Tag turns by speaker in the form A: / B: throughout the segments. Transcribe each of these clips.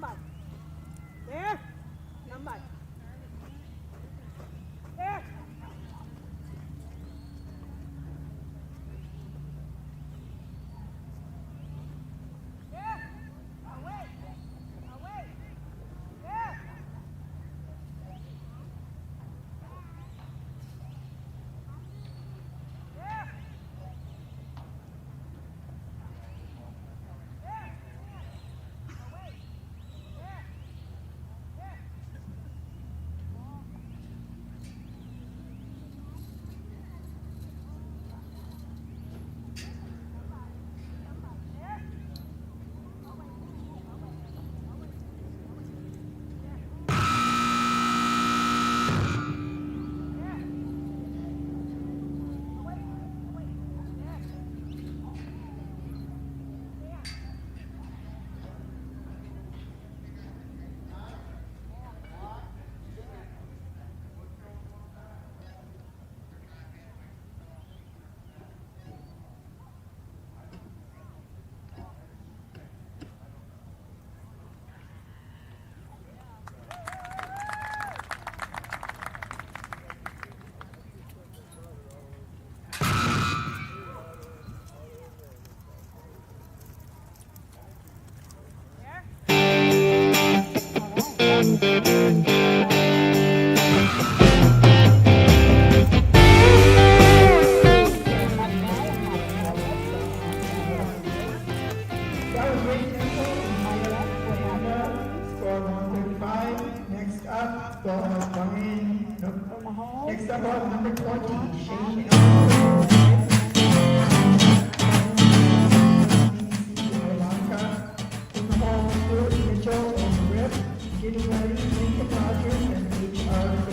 A: bài. Nè, 5 bài. Nè.
B: Next up, number 20, Shane. Getting ready, Lincoln Rogers and HR.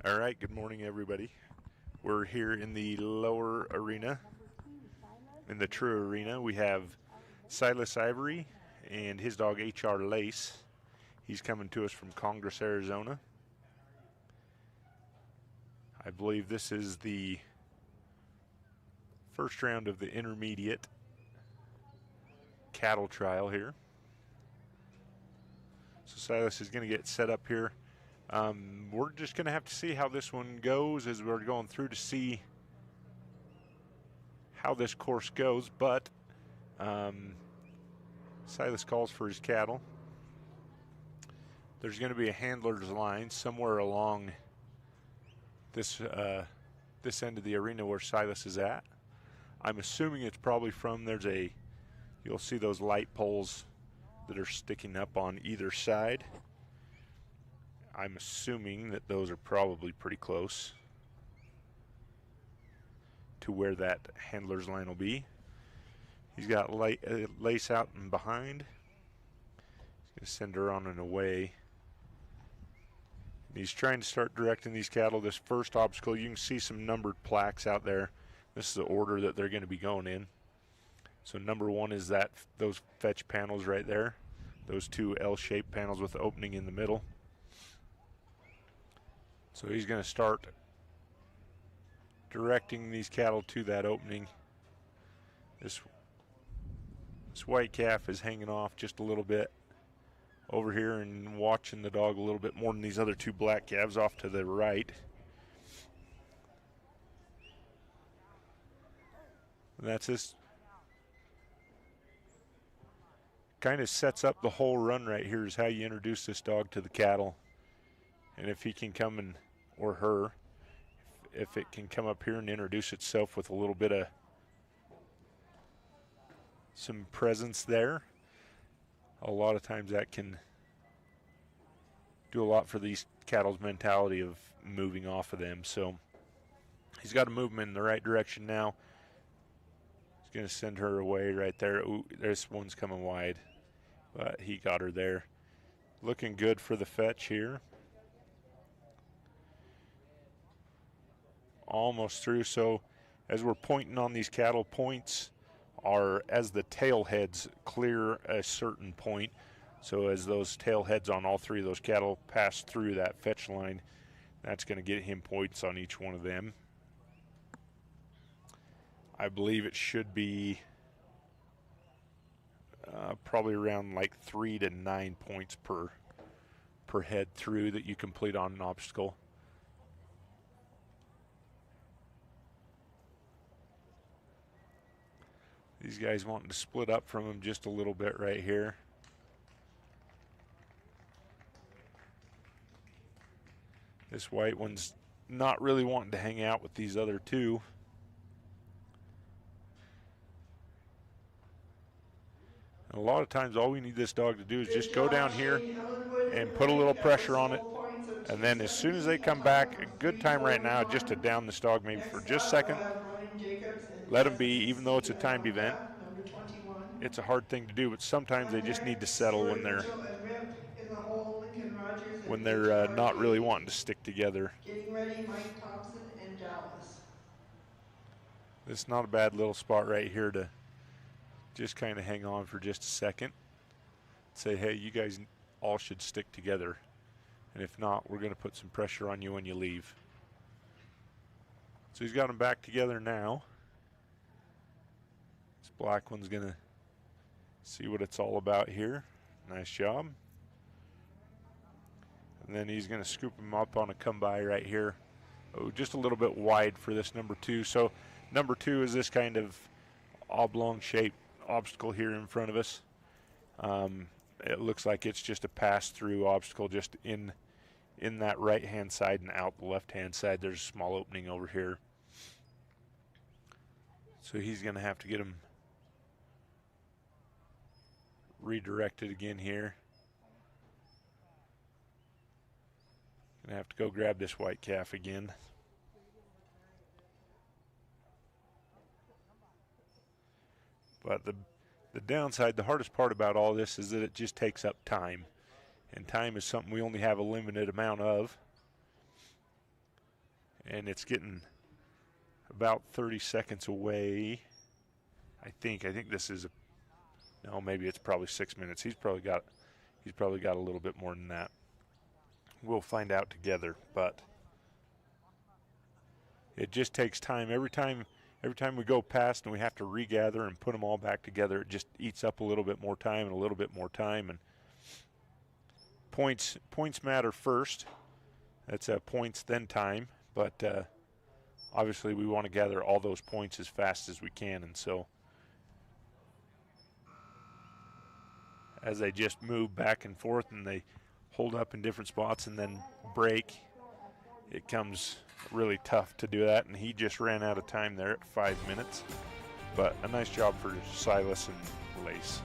C: All right, good morning, everybody. We're here in the lower arena, in the True Arena. We have Silas Ivory and his dog HR Lace. He's coming to us from Congress, Arizona. I believe this is the first round of the intermediate cattle trial here. So Silas is going to get set up here. We're just going to have to see how this one goes as we're going through to see how this course goes, but Silas calls for his cattle. There's going to be a handler's line somewhere along this this end of the arena where Silas is at. I'm assuming it's probably from, you'll see those light poles that are sticking up on either side. I'm assuming that those are probably pretty close to where that handler's line will be. He's got Lace out and behind. He's going to send her on and away. He's trying to start directing these cattle. This first obstacle, you can see some numbered plaques out there. This is the order that they're going to be going in. So number 1 is those fetch panels right there. Those 2 L-shaped panels with the opening in the middle. So he's going to start directing these cattle to that opening. This white calf is hanging off just a little bit over here and watching the dog a little bit more than these other 2 black calves off to the right. And that's this. Kind of sets up the whole run right here is how you introduce this dog to the cattle. And if he can come in, or her, if it can come up here and introduce itself with a little bit of some presence there, a lot of times that can do a lot for these cattle's mentality of moving off of them. So he's got to move them in the right direction now. He's going to send her away right there. Ooh, this one's coming wide, but he got her there. Looking good for the fetch here. Almost through. So as we're pointing on these cattle, points are as the tail heads clear a certain point. So as those tail heads on all 3 of those cattle pass through that fetch line, that's going to get him points on each one of them. I believe it should be probably around like 3 to 9 points per head through that you complete on an obstacle. These guys wanting to split up from him just a little bit right here. This white one's not really wanting to hang out with these other 2. And a lot of times all we need this dog to do is just go down here and put a little pressure on it. And then as soon as they come back, a good time right now just to down this dog maybe for just a second. Let them be, even though it's a timed event.
B: Number 21.
C: It's a hard thing to do, but sometimes they just need to settle when they're not really wanting to stick together.
B: Getting ready, Mike Thompson and Dallas.
C: This is not a bad little spot right here to just kind of hang on for just a second. Say, hey, you guys all should stick together. And if not, we're going to put some pressure on you when you leave. So he's got them back together now. This black one's going to see what it's all about here. Nice job. And then he's going to scoop him up on a come by right here. Oh, just a little bit wide for this number 2. So number 2 is this kind of oblong shaped obstacle here in front of us. It looks like it's just a pass-through obstacle just in that right-hand side and out the left-hand side. There's a small opening over here. So he's going to have to get him redirected again here. Going to have to go grab this white calf again. But the downside, the hardest part about all this is that it just takes up time. And time is something we only have a limited amount of. And it's getting about 30 seconds away. I think this is no, maybe it's probably 6 minutes. He's probably got a little bit more than that. We'll find out together, but it just takes time. Every time we go past and we have to regather and put them all back together, it just eats up a little bit more time and a little bit more time. And points matter first. That's points then time, but obviously we want to gather all those points as fast as we can. And so as they just move back and forth and they hold up in different spots and then break, it comes really tough to do that. And he just ran out of time there at 5 minutes. But a nice job for Silas and Lace.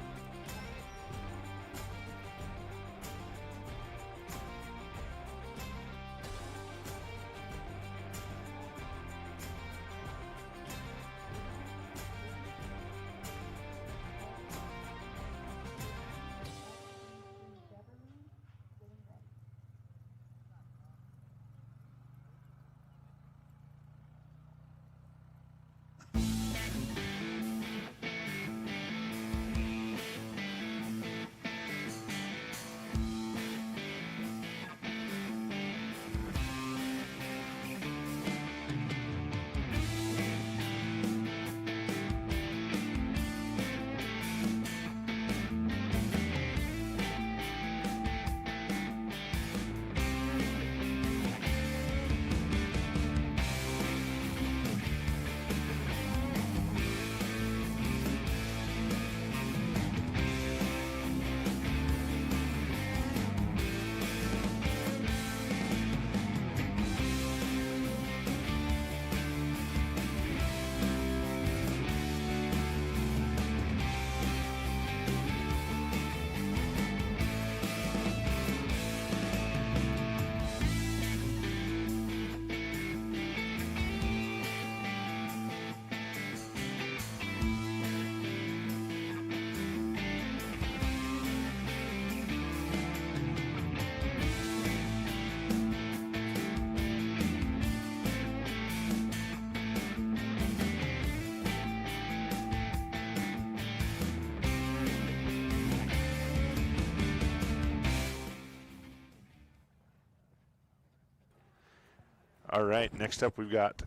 C: All right, next up we've got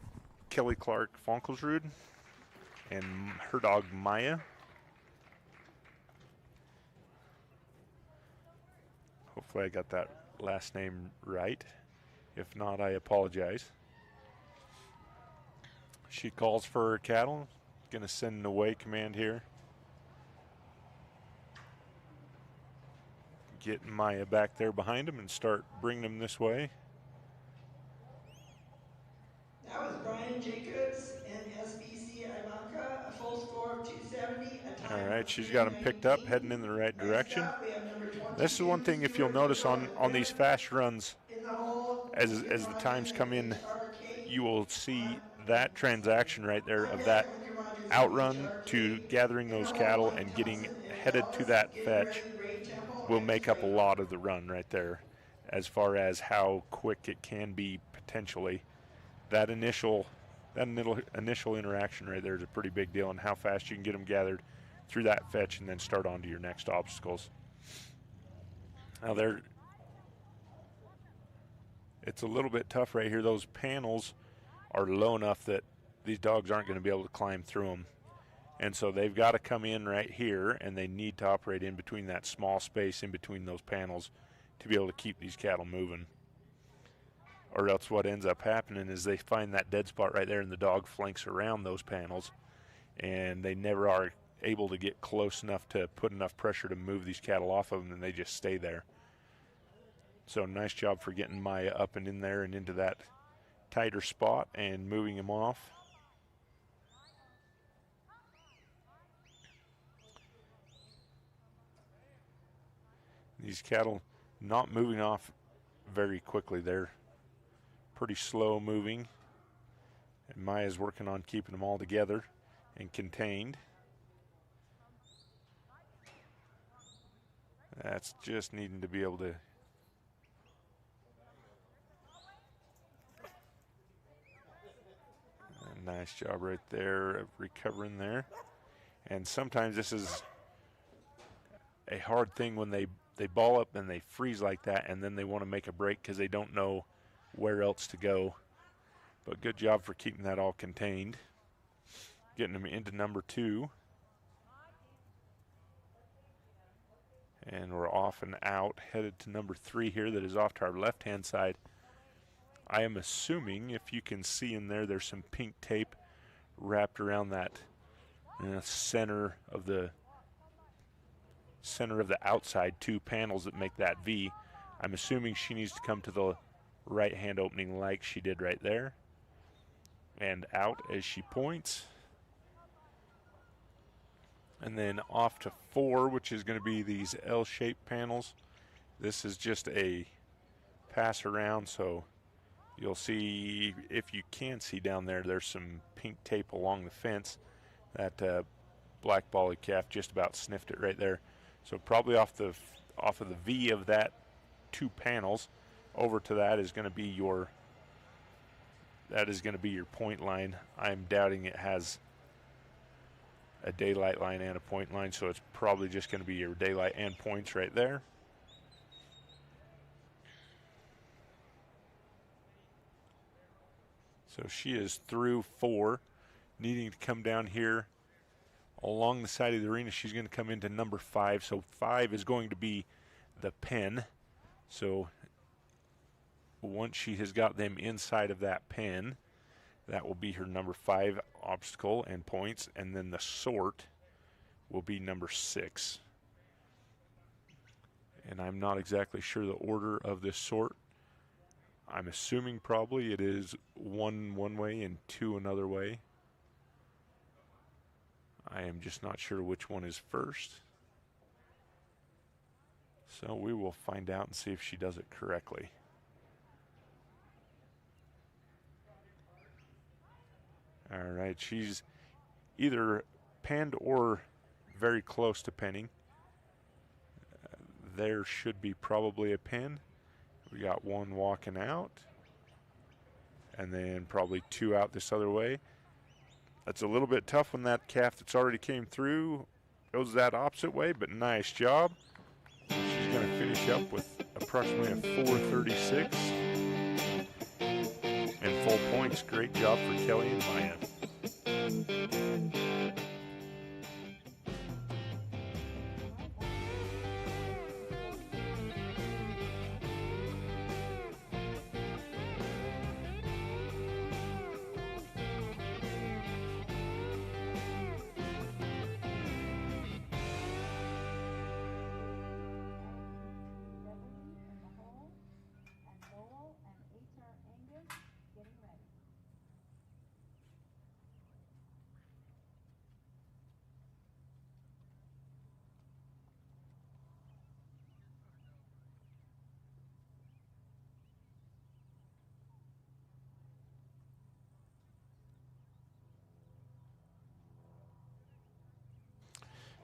C: Kelly Clark Fonkelsrud and her dog Maya. Hopefully I got that last name right. If not, I apologize. She calls for her cattle. Going to send an away command here. Get Maya back there behind him and start bringing him this way.
D: That was Brian Jacobs and SBC Ivanka, a full score of 270, a time
C: All right,
D: of
C: she's got him picked up,
D: 3:19.
C: heading in the right direction.
D: Next up, we have number 22,
C: This is one thing, if you'll
D: Stuart
C: notice
D: Mitchell
C: on these
D: Griffith
C: fast runs,
D: in the hole.
C: as
D: You're
C: the times
D: watching
C: come in,
D: HRK
C: you will see
D: one.
C: that transaction right there of
D: Okay,
C: that
D: with your Rogers
C: outrun to
D: HRK.
C: gathering
D: In the
C: those
D: hole,
C: cattle
D: Mike
C: and getting
D: Thompson and
C: headed to
D: Dallas,
C: that
D: getting
C: fetch
D: ready, brake tempo,
C: will
D: and
C: make up a
D: straight.
C: lot of the run right there, as far as how quick it can be potentially. That initial interaction right there is a pretty big deal, and how fast you can get them gathered through that fetch and then start on to your next obstacles. Now it's a little bit tough right here. Those panels are low enough that these dogs aren't going to be able to climb through them. And so they've got to come in right here, and they need to operate in between that small space in between those panels to be able to keep these cattle moving. Or else what ends up happening is they find that dead spot right there, and the dog flanks around those panels, and they never are able to get close enough to put enough pressure to move these cattle off of them, and they just stay there. So nice job for getting Maya up and in there and into that tighter spot and moving him off. These cattle not moving off very quickly. They're pretty slow moving, and Maya's working on keeping them all together and contained. That's just needing to be able to nice job right there of recovering there. And sometimes this is a hard thing when they ball up and they freeze like that, and then they want to make a break because they don't know where else to go. But good job for keeping that all contained. Getting them into number 2. And we're off and out, headed to number 3 here that is off to our left-hand side. I am assuming, if you can see in there, there's some pink tape wrapped around that center of the outside 2 panels that make that V. I'm assuming she needs to come to the right-hand opening like she did right there. And out as she points. And then off to 4, which is going to be these L-shaped panels. This is just a pass around, so you'll see, if you can see down there, there's some pink tape along the fence. That black bolly calf just about sniffed it right there. So probably off of the V of that 2 panels, over to that is going to be your point line. I'm doubting it has a daylight line and a point line, so it's probably just going to be your daylight and points right there. So she is through 4, needing to come down here along the side of the arena. She's going to come into number 5. So 5 is going to be the pen. So once she has got them inside of that pen, that will be her number 5 obstacle and points. And then the sort will be number 6. And I'm not exactly sure the order of this sort. I'm assuming probably it is 1 one way and 2 another way. I am just not sure which one is first. So we will find out and see if she does it correctly. All right, she's either penned or very close to penning. There should be probably a pen. We got 1 walking out, and then probably 2 out this other way. That's a little bit tough when that calf that's already came through goes that opposite way, but nice job. She's going to finish up with approximately a 4:36 and full points. Great job for Kelly and Maya.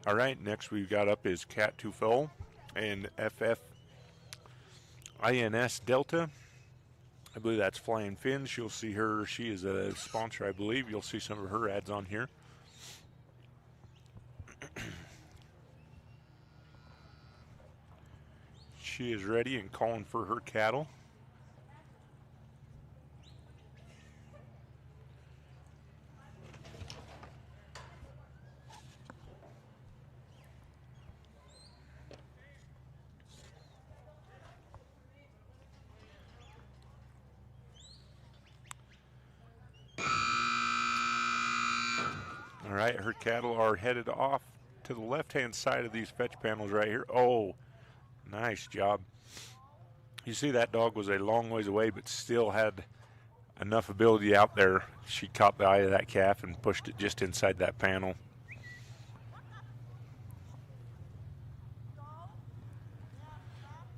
C: All right, next we've got up is Cat Tufel and FFINS Delta. I believe that's Flying Fins. You'll see her. She is a sponsor, I believe. You'll see some of her ads on here. She is ready and calling for her cattle. All right, her cattle are headed off to the left-hand side of these fetch panels right here. Oh, nice job. You see that dog was a long ways away, but still had enough ability out there. She caught the eye of that calf and pushed it just inside that panel.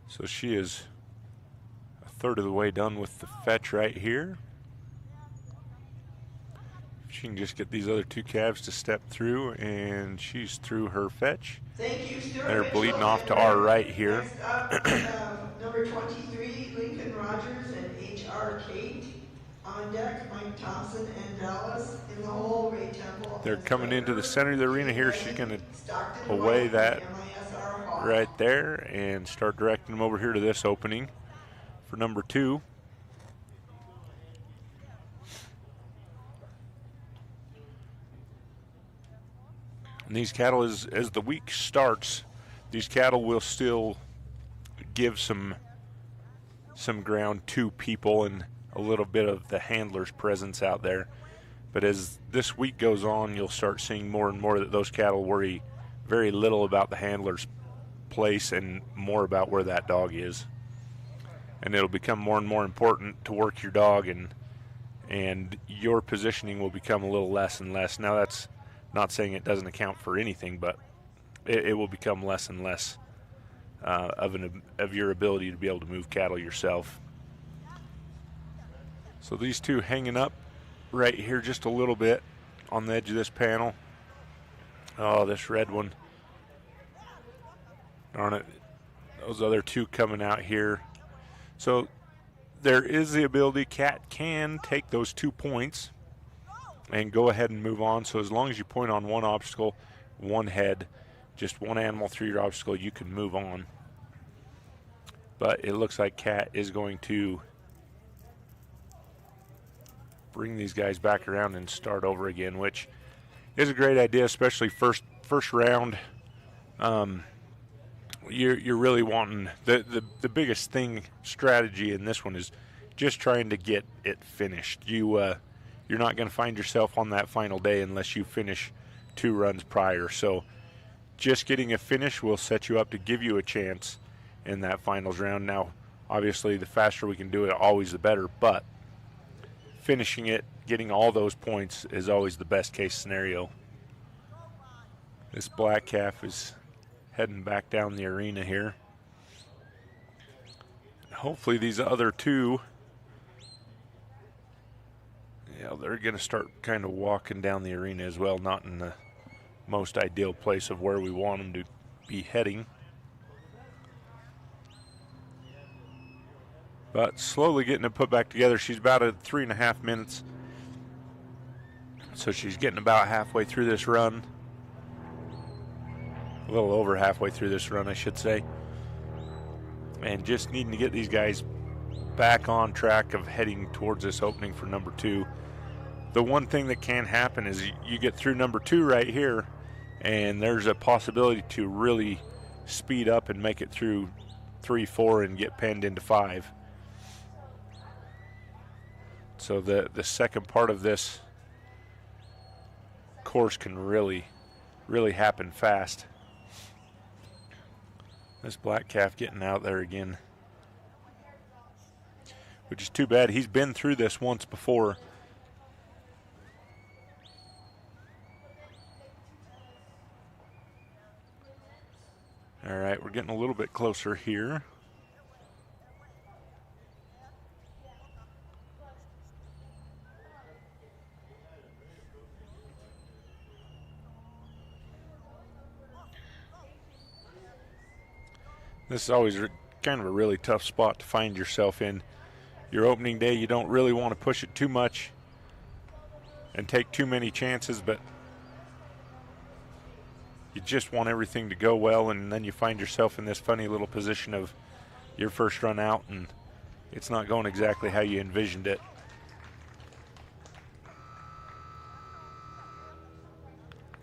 C: So she is a third of the way done with the fetch right here. She can just get these other two calves to step through, and she's through her fetch.
D: Thank you, Stuart.
C: They're
D: Mitchell,
C: bleeding off to
D: and
C: our right here.
D: Next up, number 23, Lincoln Rogers and HR Kate. On deck, Mike Thompson and Dallas. In the hole, Ray Temple.
C: They're coming into the center of the arena here. She's going to
D: Stockton
C: away
D: White,
C: that
D: MISR Hall.
C: right there and start directing them over here to this opening for number 2. And these cattle, as the week starts, these cattle will still give some ground to people and a little bit of the handler's presence out there. But as this week goes on, you'll start seeing more and more that those cattle worry very little about the handler's place and more about where that dog is. And it'll become more and more important to work your dog, and your positioning will become a little less and less. Now, that's not saying it doesn't account for anything, but it will become less and less of your ability to be able to move cattle yourself. So these two hanging up right here just a little bit on the edge of this panel. Oh, this red one. Darn it. Those other two coming out here. So there is the ability, Cat can take those 2 points and go ahead and move on. So as long as you point on one obstacle, one head, just one animal through your obstacle, you can move on. But it looks like Cat is going to bring these guys back around and start over again, which is a great idea, especially first round. You're really wanting the biggest thing strategy in this one is just trying to get it finished. You're not going to find yourself on that final day unless you finish 2 runs prior. So just getting a finish will set you up to give you a chance in that finals round. Now, obviously, the faster we can do it, always the better, but finishing it, getting all those points is always the best case scenario. This black calf is heading back down the arena here. Hopefully these other two, they're going to start kind of walking down the arena as well, not in the most ideal place of where we want them to be heading. But slowly getting it put back together. She's about at 3.5 minutes. So she's getting about halfway through this run. A little over halfway through this run, I should say. And just needing to get these guys back on track of heading towards this opening for number 2. The one thing that can happen is you get through number 2 right here, and there's a possibility to really speed up and make it through 3, 4, and get penned into 5. So the second part of this course can really happen fast. This black calf getting out there again, which is too bad. He's been through this once before. All right, we're getting a little bit closer here. This is always kind of a really tough spot to find yourself in. Your opening day, you don't really want to push it too much and take too many chances, but you just want everything to go well, and then you find yourself in this funny little position of your first run out and it's not going exactly how you envisioned it.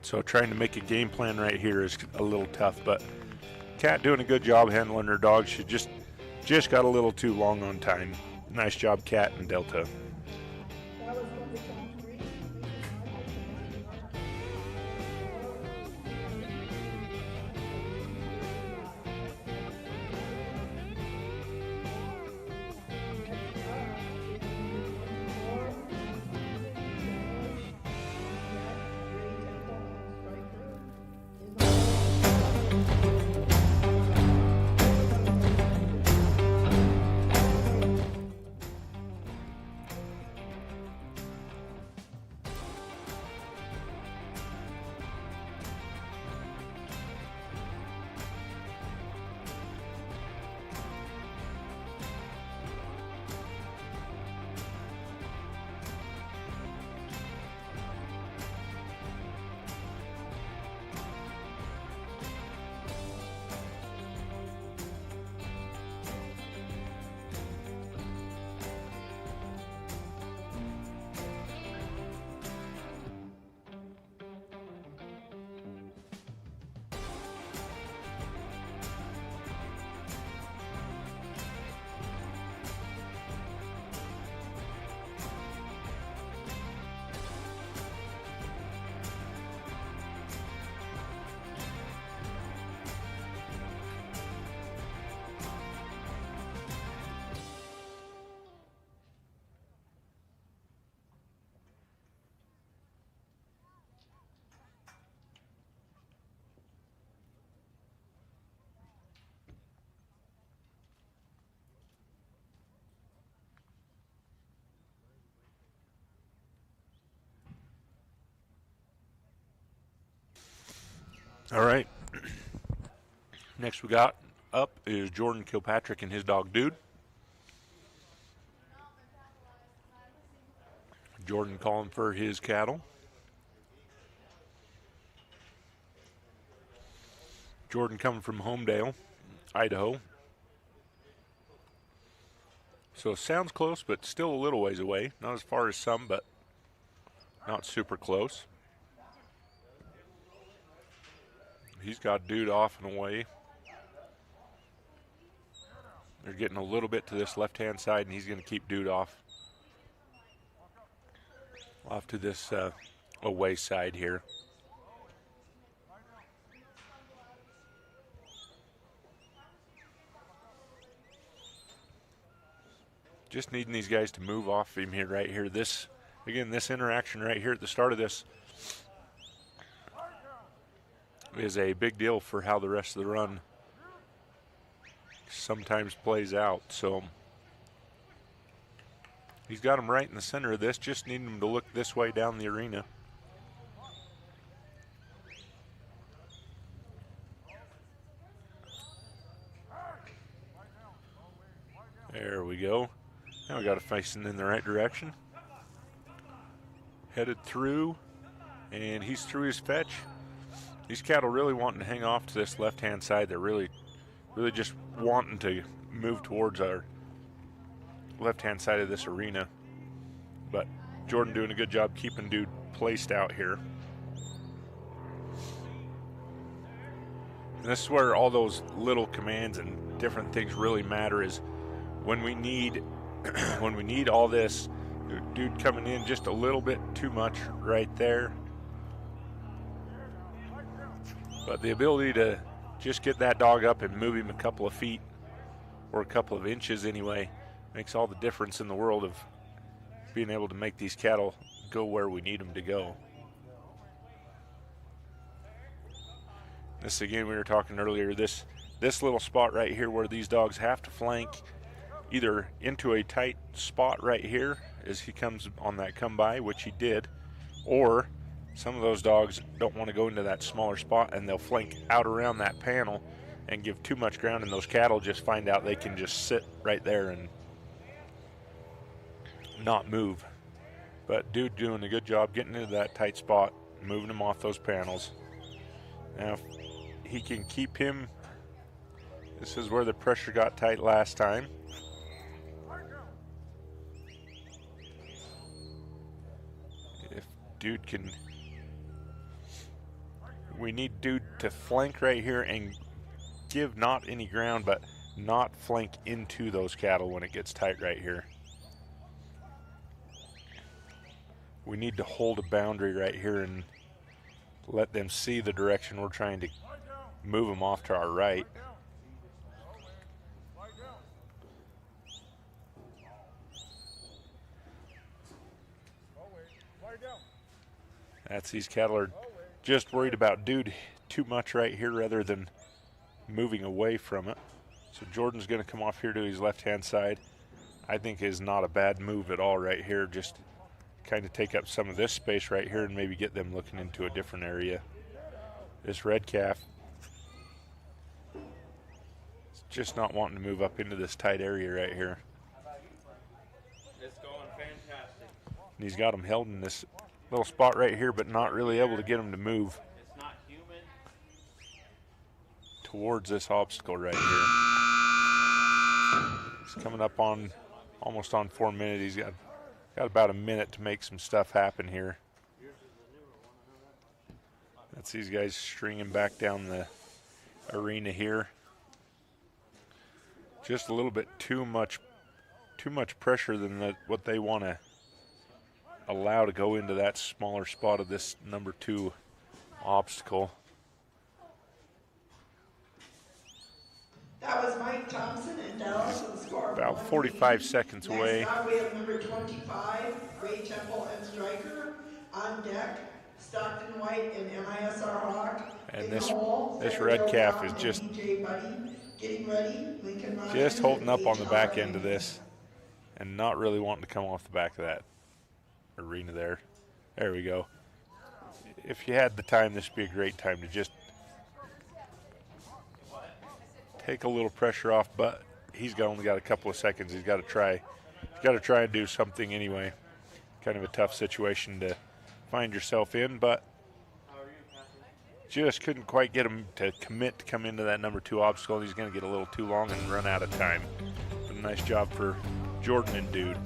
C: So trying to make a game plan right here is a little tough, but Kat doing a good job handling her dog. She just got a little too long on time. Nice job, Kat and Delta.
B: That was when we came 3.
C: All right. Next we got up is Jordan Kilpatrick and his dog Dude. Jordan calling for his cattle. Jordan coming from Homedale, Idaho. So it sounds close, but still a little ways away. Not as far as some, but not super close. He's got Dude off and away. They're getting a little bit to this left-hand side, and he's going to keep Dude off to this away side here. Just needing these guys to move off him here, right here. This interaction right here at the start of this is a big deal for how the rest of the run sometimes plays out. So he's got him right in the center of this, just needing him to look this way down the arena. There we go. Now we got it facing in the right direction. Headed through, and he's through his fetch. These cattle really wanting to hang off to this left-hand side. They're really just wanting to move towards our left-hand side of this arena. But Jordan doing a good job keeping dude placed out here. And this is where all those little commands and different things really matter, is when we need when we need all this. Dude coming in just a little bit too much right there. But the ability to just get that dog up and move him a couple of feet, or a couple of inches anyway, makes all the difference in the world of being able to make these cattle go where we need them to go. This again, we were talking earlier, this little spot right here where these dogs have to flank either into a tight spot right here as he comes on that come by, which he did, or some of those dogs don't want to go into that smaller spot and they'll flank out around that panel and give too much ground, and those cattle just find out they can just sit right there and not move. But dude doing a good job getting into that tight spot, moving him off those panels. Now if he can keep him, this is where the pressure got tight last time. If dude can, we need dude to flank right here and give not any ground, but not flank into those cattle when it gets tight right here. We need to hold a boundary right here and let them see the direction we're trying to move them off to our right. That's, these cattle are just worried about dude too much right here rather than moving away from it. So Jordan's going to come off here to his left-hand side. I think is not a bad move at all right here. Just kind of take up some of this space right here and maybe get them looking into a different area. This red calf is just not wanting to move up into this tight area right here.
E: It's going fantastic.
C: And he's got him held in this little spot right here, but not really able to get him to move
E: It's not human.
C: towards this obstacle right here. He's coming up on almost on 4 minutes. He's got about a minute to make some stuff happen here. That's these guys stringing back down the arena here. Just a little bit too much pressure than what they want to allow to go into that smaller spot of this number 2 obstacle.
D: That was Mike Thompson and Dallas with the score of
C: About
D: 1-8.
C: 45 seconds away.
D: Next up we have number 25, Ray Temple and Striker. On deck, Stockton White and MISR Hawk.
C: And
D: In
C: this
D: the hole,
C: red
D: Sarah
C: calf
D: Brown
C: is
D: and
C: just
D: DJ Buddy. Getting ready, Lincoln Rogers
C: just holding
D: and
C: up on the back
D: HR.
C: end of this and not really wanting to come off the back of that arena there. There we go. If you had the time, this would be a great time to just take a little pressure off, but he's only got a couple of seconds. He's got to try and do something anyway. Kind of a tough situation to find yourself in, but just couldn't quite get him to commit to come into that number 2 obstacle. He's going to get a little too long and run out of time. But a nice job for Jordan and dude.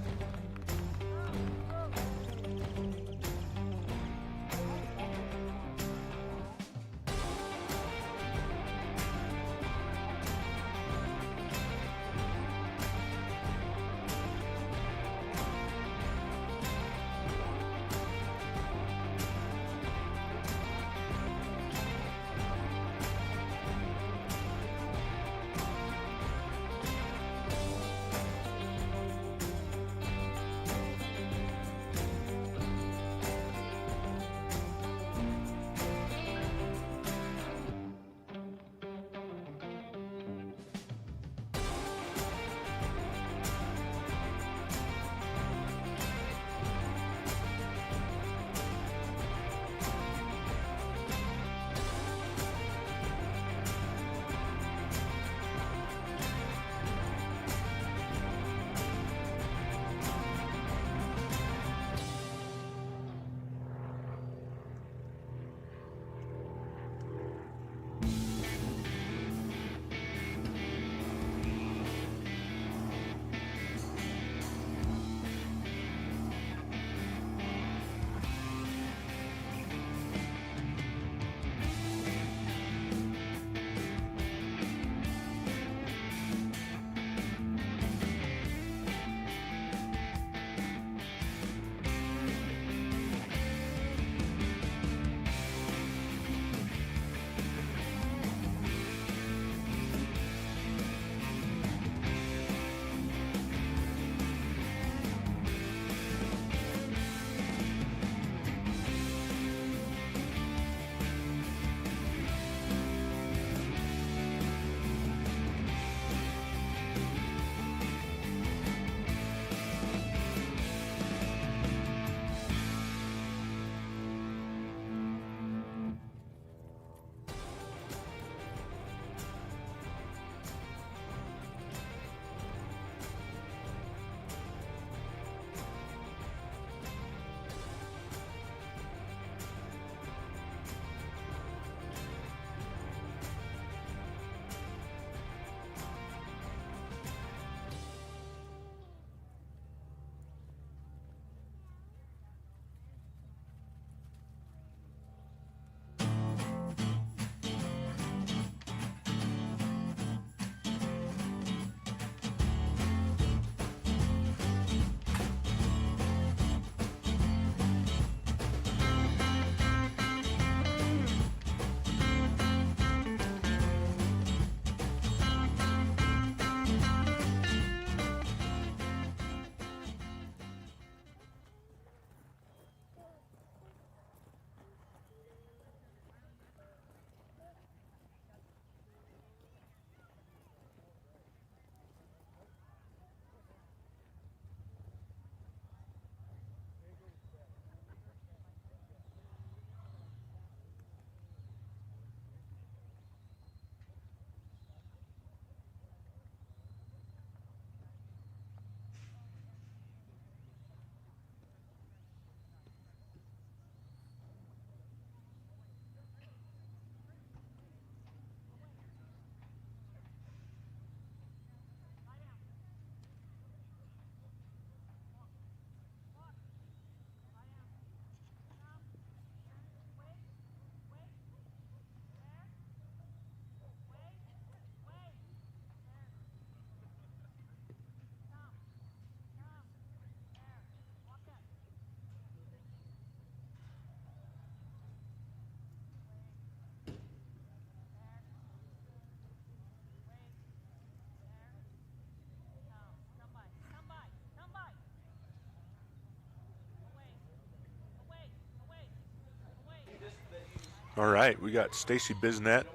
C: All right, we got Stacy Bisnet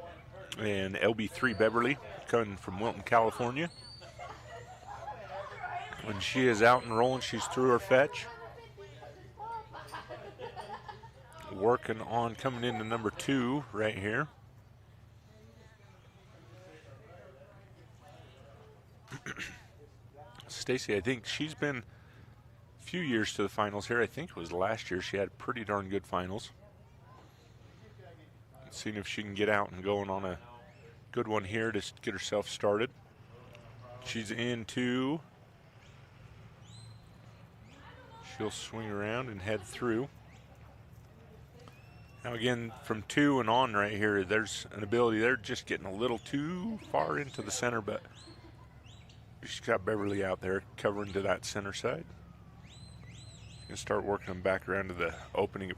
C: and LB3 Beverly coming from Wilton, California. When she is out and rolling, she's through her fetch. Working on coming into number 2 right here. Stacy, I think she's been a few years to the finals here. I think it was last year. She had pretty darn good finals. Seeing if she can get out and going on a good one here to get herself started. She's into. She'll swing around and head through. Now again, from 2 and on right here, there's an ability. They're just getting a little too far into the center, but she's got Beverly out there covering to that center side. Gonna start working them back around to the opening of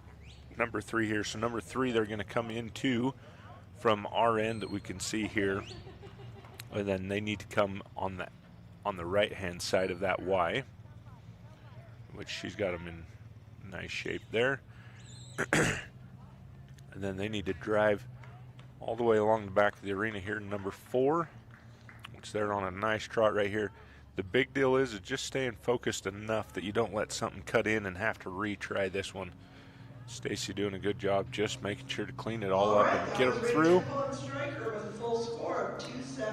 C: number 3 here. So number 3, they're gonna come into from our end that we can see here, and then they need to come on the right-hand side of that Y, which she's got them in nice shape there. And then they need to drive all the way along the back of the arena here, number 4, which they're on a nice trot right here. The big deal is just staying focused enough that you don't let something cut in and have to retry this one. Stacy doing a good job just making sure to clean it all up and get them through.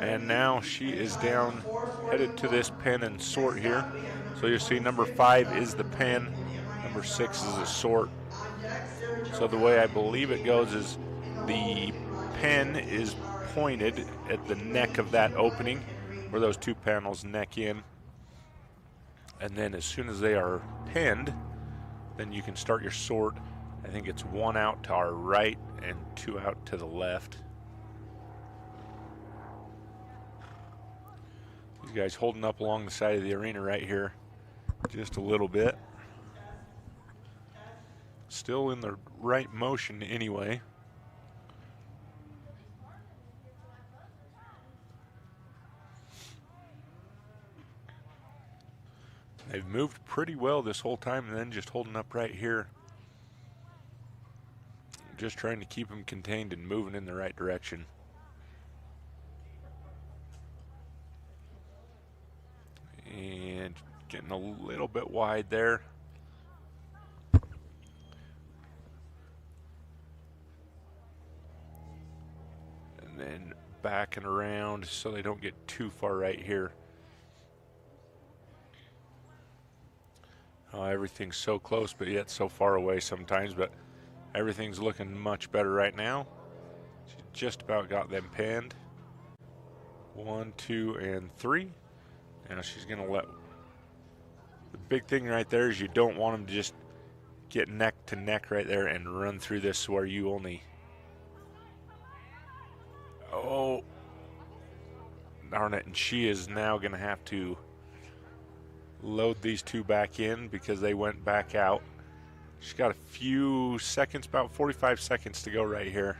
C: And now she is down, headed to this pen and sort here. So you'll see number 5 is the pen, number 6 is the sort. So the way I believe it goes is the pen is pointed at the neck of that opening where those 2 panels neck in. And then as soon as they are pinned, then you can start your sort. I think it's 1 out to our right and 2 out to the left. These guys holding up along the side of the arena right here just a little bit. Still in the right motion anyway. They've moved pretty well this whole time and then just holding up right here. Just trying to keep them contained and moving in the right direction. And getting a little bit wide there. And then backing around so they don't get too far right here. Everything's so close, but yet so far away sometimes, but everything's looking much better right now. She just about got them pinned. 1, 2, and 3. Now she's gonna let, the big thing right there is you don't want them to just get neck to neck right there and run through this where you only, oh, darn it, and she is now gonna have to load these 2 back in because they went back out. She's got a few seconds, about 45 seconds to go right here.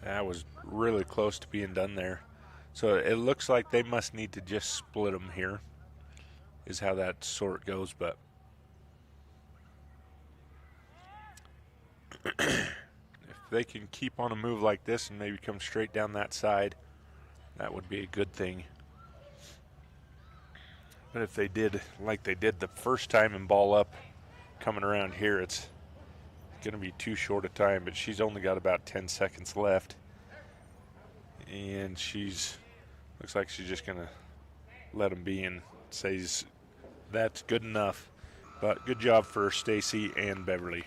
C: That was really close to being done there. So it looks like they must need to just split them here, is how that sort goes. But if they can keep on a move like this and maybe come straight down that side, that would be a good thing. But if they did like they did the first time and ball up coming around here, it's going to be too short a time. But she's only got about 10 seconds left. And looks like she's just going to let them be and says that's good enough. But good job for Stacy and Beverly.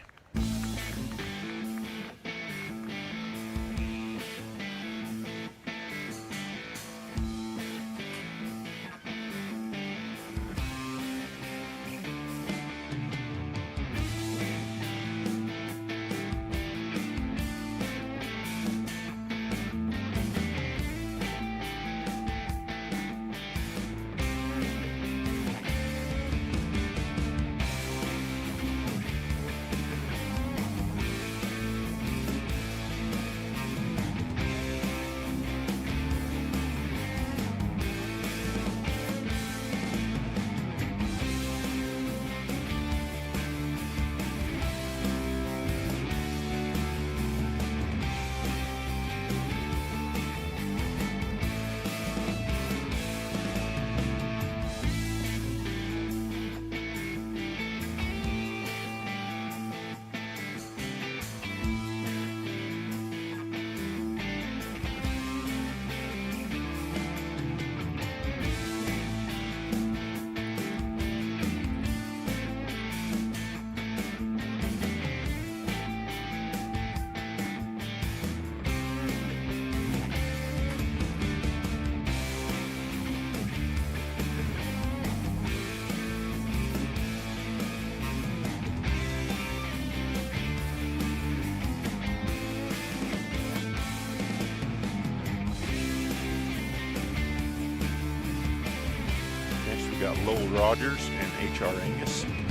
C: Lowell Rogers and H.R. Angus coming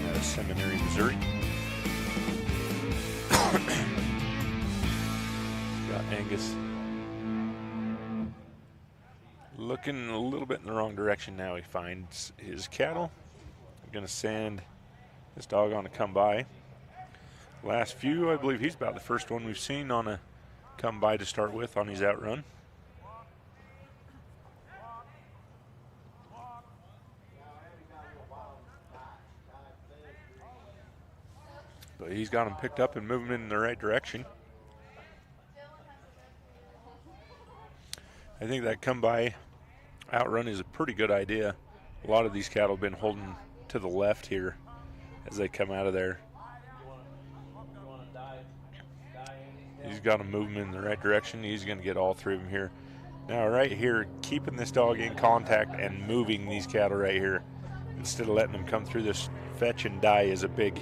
C: out of Seminary, Missouri. Got Angus looking a little bit in the wrong direction now. He finds his cattle. I'm going to send this dog on to come by. Last few, I believe he's about the first one we've seen on a come by to start with on his outrun. But he's got him picked up and moving in the right direction. I think that come by outrun is a pretty good idea. A lot of these cattle have been holding to the left here as they come out of there. He's got them moving in the right direction. He's going to get all three of them here. Now right here, keeping this dog in contact and moving these cattle right here instead of letting them come through this fetch and die is a big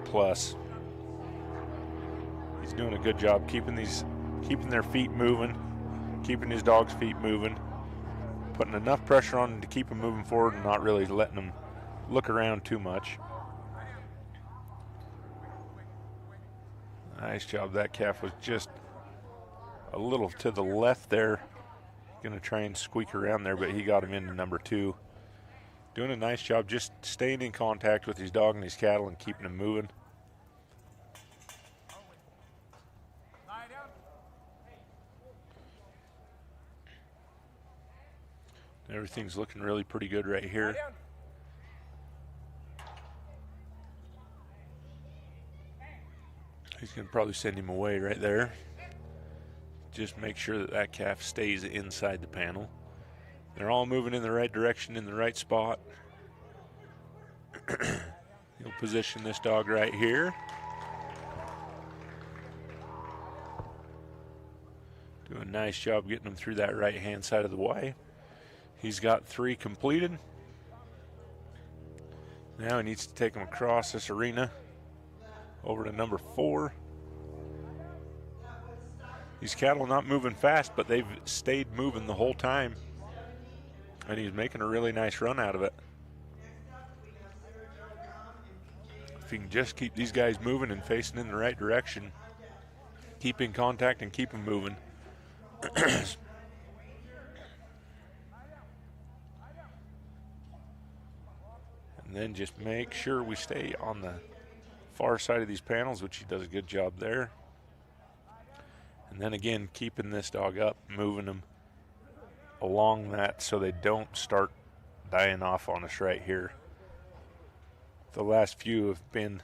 C: plus. He's doing a good job keeping their feet moving, keeping his dog's feet moving, putting enough pressure on them to keep them moving forward and not really letting them look around too much. Nice job. That calf was just a little to the left there. Going to try and squeak around there, but he got him into number 2. Doing a nice job just staying in contact with his dog and his cattle and keeping them moving. Everything's looking really pretty good right here. He's going to probably send him away right there. Just make sure that that calf stays inside the panel. They're all moving in the right direction, in the right spot. He'll position this dog right here. Do a nice job getting him through that right-hand side of the Y. He's got 3 completed. Now he needs to take him across this arena over to number 4. These cattle not moving fast, but they've stayed moving the whole time. And he's making a really nice run out of it. If he can just keep these guys moving and facing in the right direction, keep in contact and keep them moving. And then just make sure we stay on the far side of these panels, which he does a good job there. And then again, keeping this dog up, moving them along that so they don't start dying off on us right here. The last few have been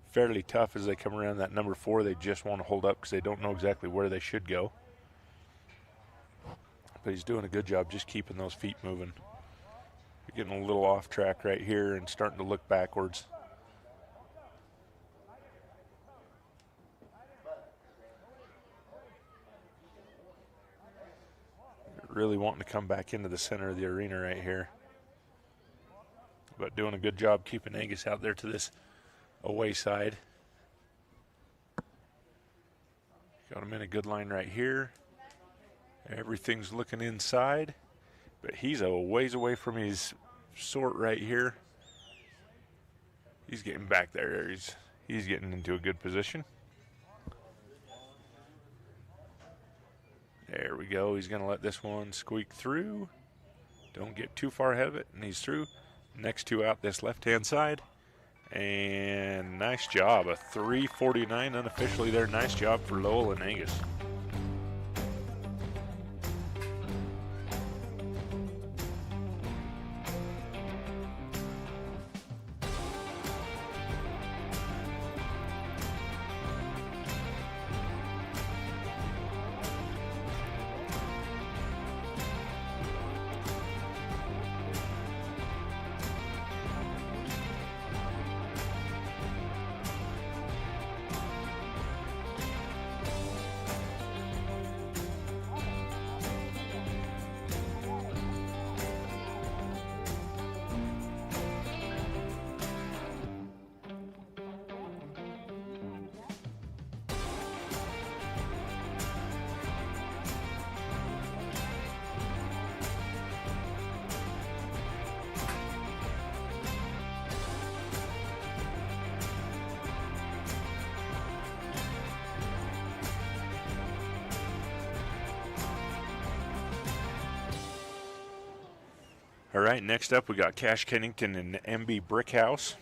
C: fairly tough as they come around that number 4. They just want to hold up because they don't know exactly where they should go. But he's doing a good job just keeping those feet moving. We're getting a little off track right here and starting to look backwards. Really wanting to come back into the center of the arena right here. But doing a good job keeping Angus out there to this away side. Got him in a good line right here. Everything's looking inside, but he's a ways away from his sort right here. He's getting back there. He's getting into a good position. There we go. He's going to let this one squeak through. Don't get too far ahead of it, and he's through. Next 2 out this left-hand side. And nice job. A 3:49 unofficially there. Nice job for Lowell and Angus. All right, next up we got Cash Kennington and MB Brickhouse.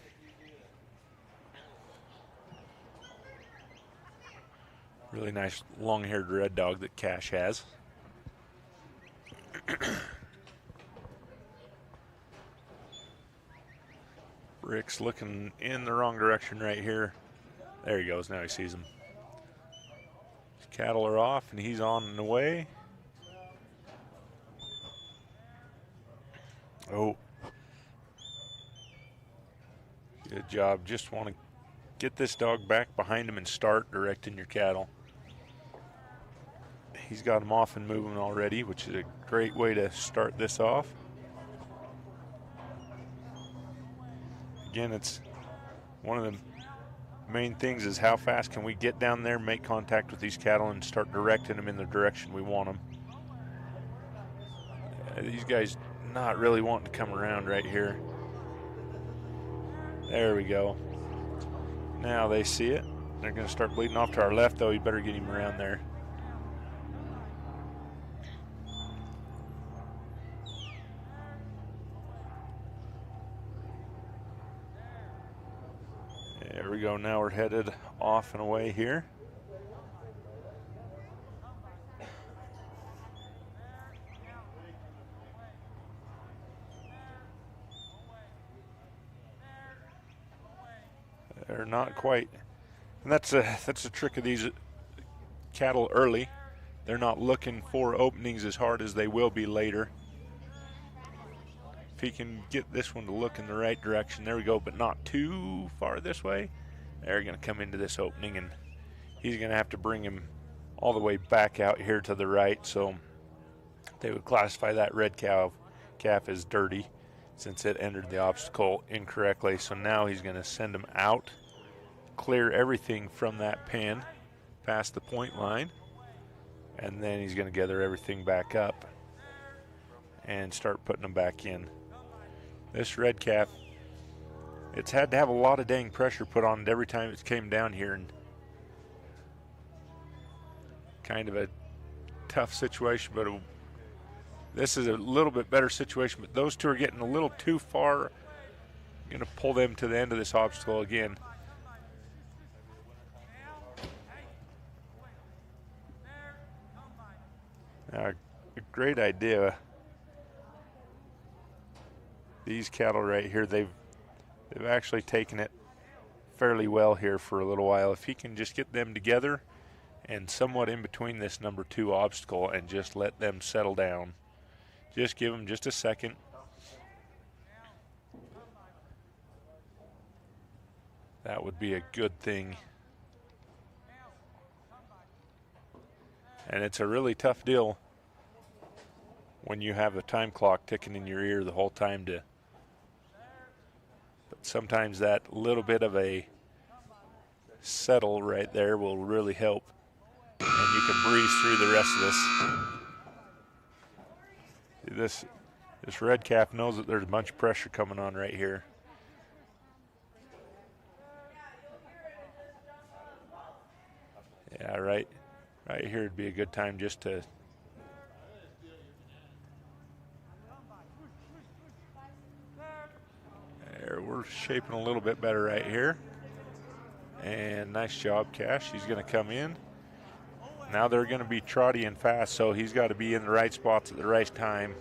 C: Really nice long-haired red dog that Cash has. Rick's looking in the wrong direction right here. There he goes, now he sees him. His cattle are off and he's on the way. Oh. Good job. Just want to get this dog back behind him and start directing your cattle. He's got him off and moving already, which is a great way to start this off. Again, it's one of the main things is how fast can we get down there, make contact with these cattle, and start directing them in the direction we want them. These guys not really wanting to come around right here. There we go. Now they see it. They're going to start bleeding off to our left, though. You better get him around there. There we go. Now we're headed off and away here. They're not quite, and that's a trick of these cattle early. They're not looking for openings as hard as they will be later. If he can get this one to look in the right direction, there we go, but not too far this way. They're going to come into this opening, and he's going to have to bring him all the way back out here to the right. So they would classify that red calf as dirty, since it entered the obstacle incorrectly. So now he's going to send him out, clear everything from that pen past the point line, and then he's going to gather everything back up and start putting them back in. This red calf, it's had to have a lot of dang pressure put on it every time it came down here, and kind of a tough situation, but this is a little bit better situation, but those two are getting a little too far. I'm going to pull them to the end of this obstacle again. Now, a great idea. These cattle right here, they've actually taken it fairly well here for a little while. If he can just get them together and somewhat in between this number 2 obstacle and just let them settle down. Just give them just a second. That would be a good thing. And it's a really tough deal when you have a time clock ticking in your ear the whole time but sometimes that little bit of a settle right there will really help. And you can breeze through the rest of this. This red calf knows that there's a bunch of pressure coming on right here. Yeah, right here would be a good time just to there. We're shaping a little bit better right here, and nice job, Cash. He's going to come in. Now they're going to be trotty and fast, so he's got to be in the right spots at the right time.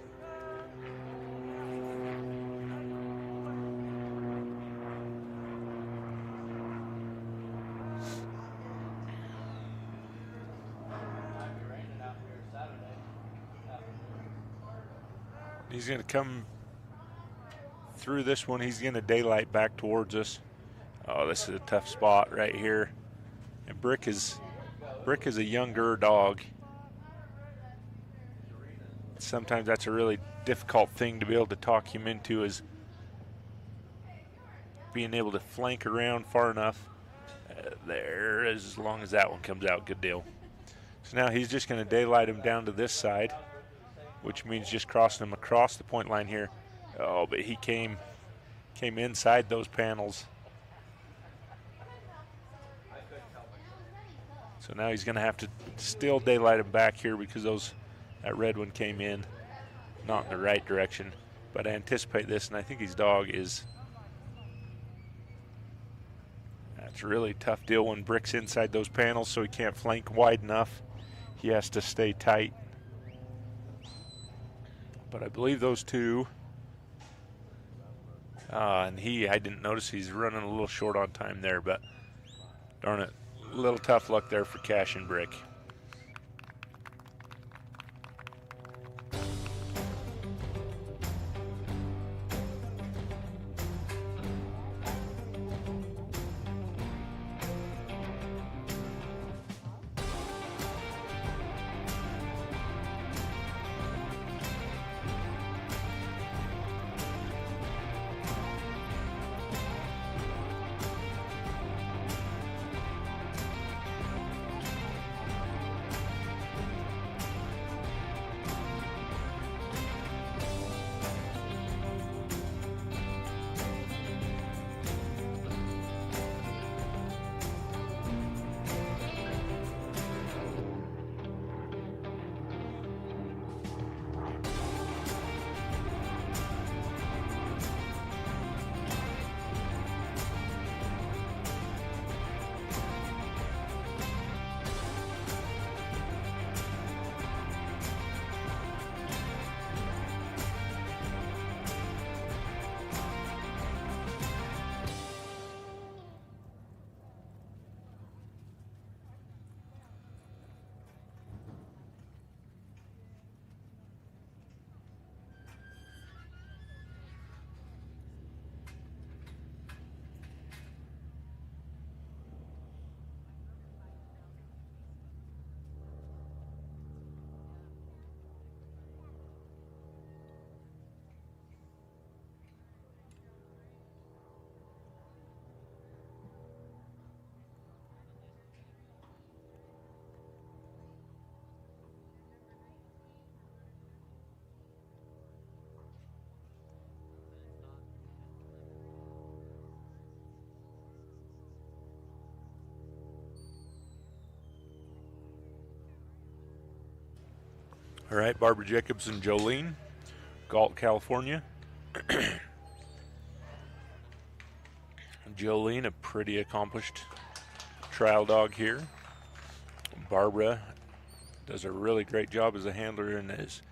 C: He's going to come through this one. He's going to daylight back towards us. Oh, this is a tough spot right here. And Brick is a younger dog. Sometimes that's a really difficult thing to be able to talk him into, is being able to flank around far enough. There, as long as that one comes out, good deal. So now he's just going to daylight him down to this side, which means just crossing him across the point line here. Oh, but he came inside those panels. So now he's going to have to still daylight him back here because that red one came in not in the right direction. but I anticipate this, and I think his dog is. That's a really tough deal when Brick's inside those panels, so he can't flank wide enough. He has to stay tight. But I believe those two. And I didn't notice he's running a little short on time there, but darn it, a little tough luck there for Cash and Brick. All right, Barbara Jacobs and Jolene, Galt, California. Jolene, a pretty accomplished trial dog here. Barbara does a really great job as a handler and is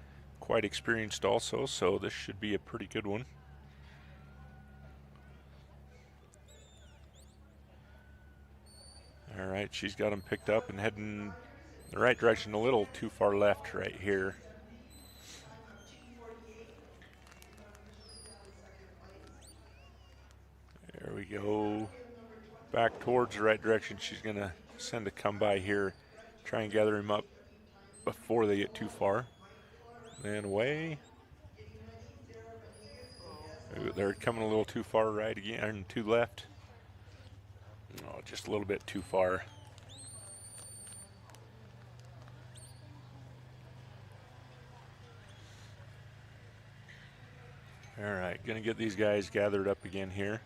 C: quite experienced also, so this should be a pretty good one. All right, she's got him picked up and heading the right direction, a little too far left right here. There we go. Back towards the right direction. She's going to send a come by here, try and gather him up before they get too far. Then away. They're coming a little too far right again, and too left. Oh, just a little bit too far. All right, gonna get these guys gathered up again here.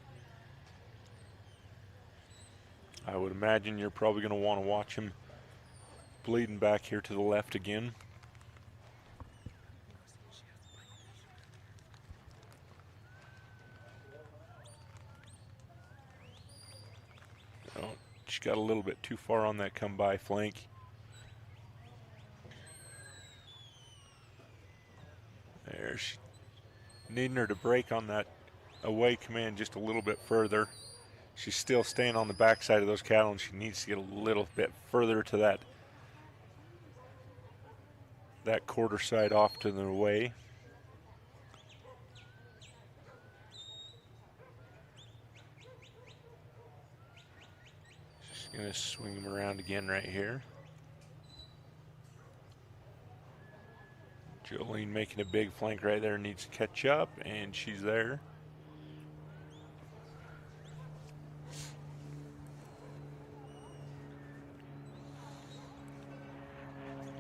C: I would imagine you're probably gonna want to watch him bleeding back here to the left again. Oh, she got a little bit too far on that come by flank. There, she needing her to break on that away command just a little bit further. She's still staying on the backside of those cattle, and she needs to get a little bit further to that quarter side off to the way. Just gonna swing him around again right here. Jolene making a big flank right there, needs to catch up, and she's there.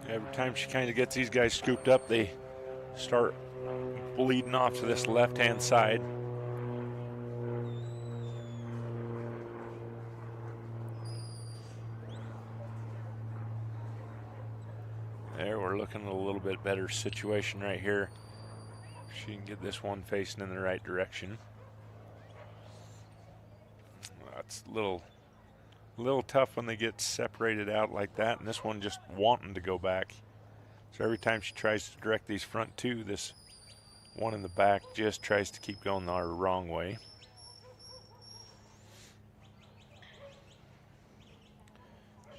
C: Every time she kind of gets these guys scooped up, they start bleeding off to this left-hand side. There, we're looking at a little bit better situation right here. She can get this one facing in the right direction. That's a little tough when they get separated out like that, and this one just wanting to go back. So every time she tries to direct these front two, this one in the back just tries to keep going the wrong way.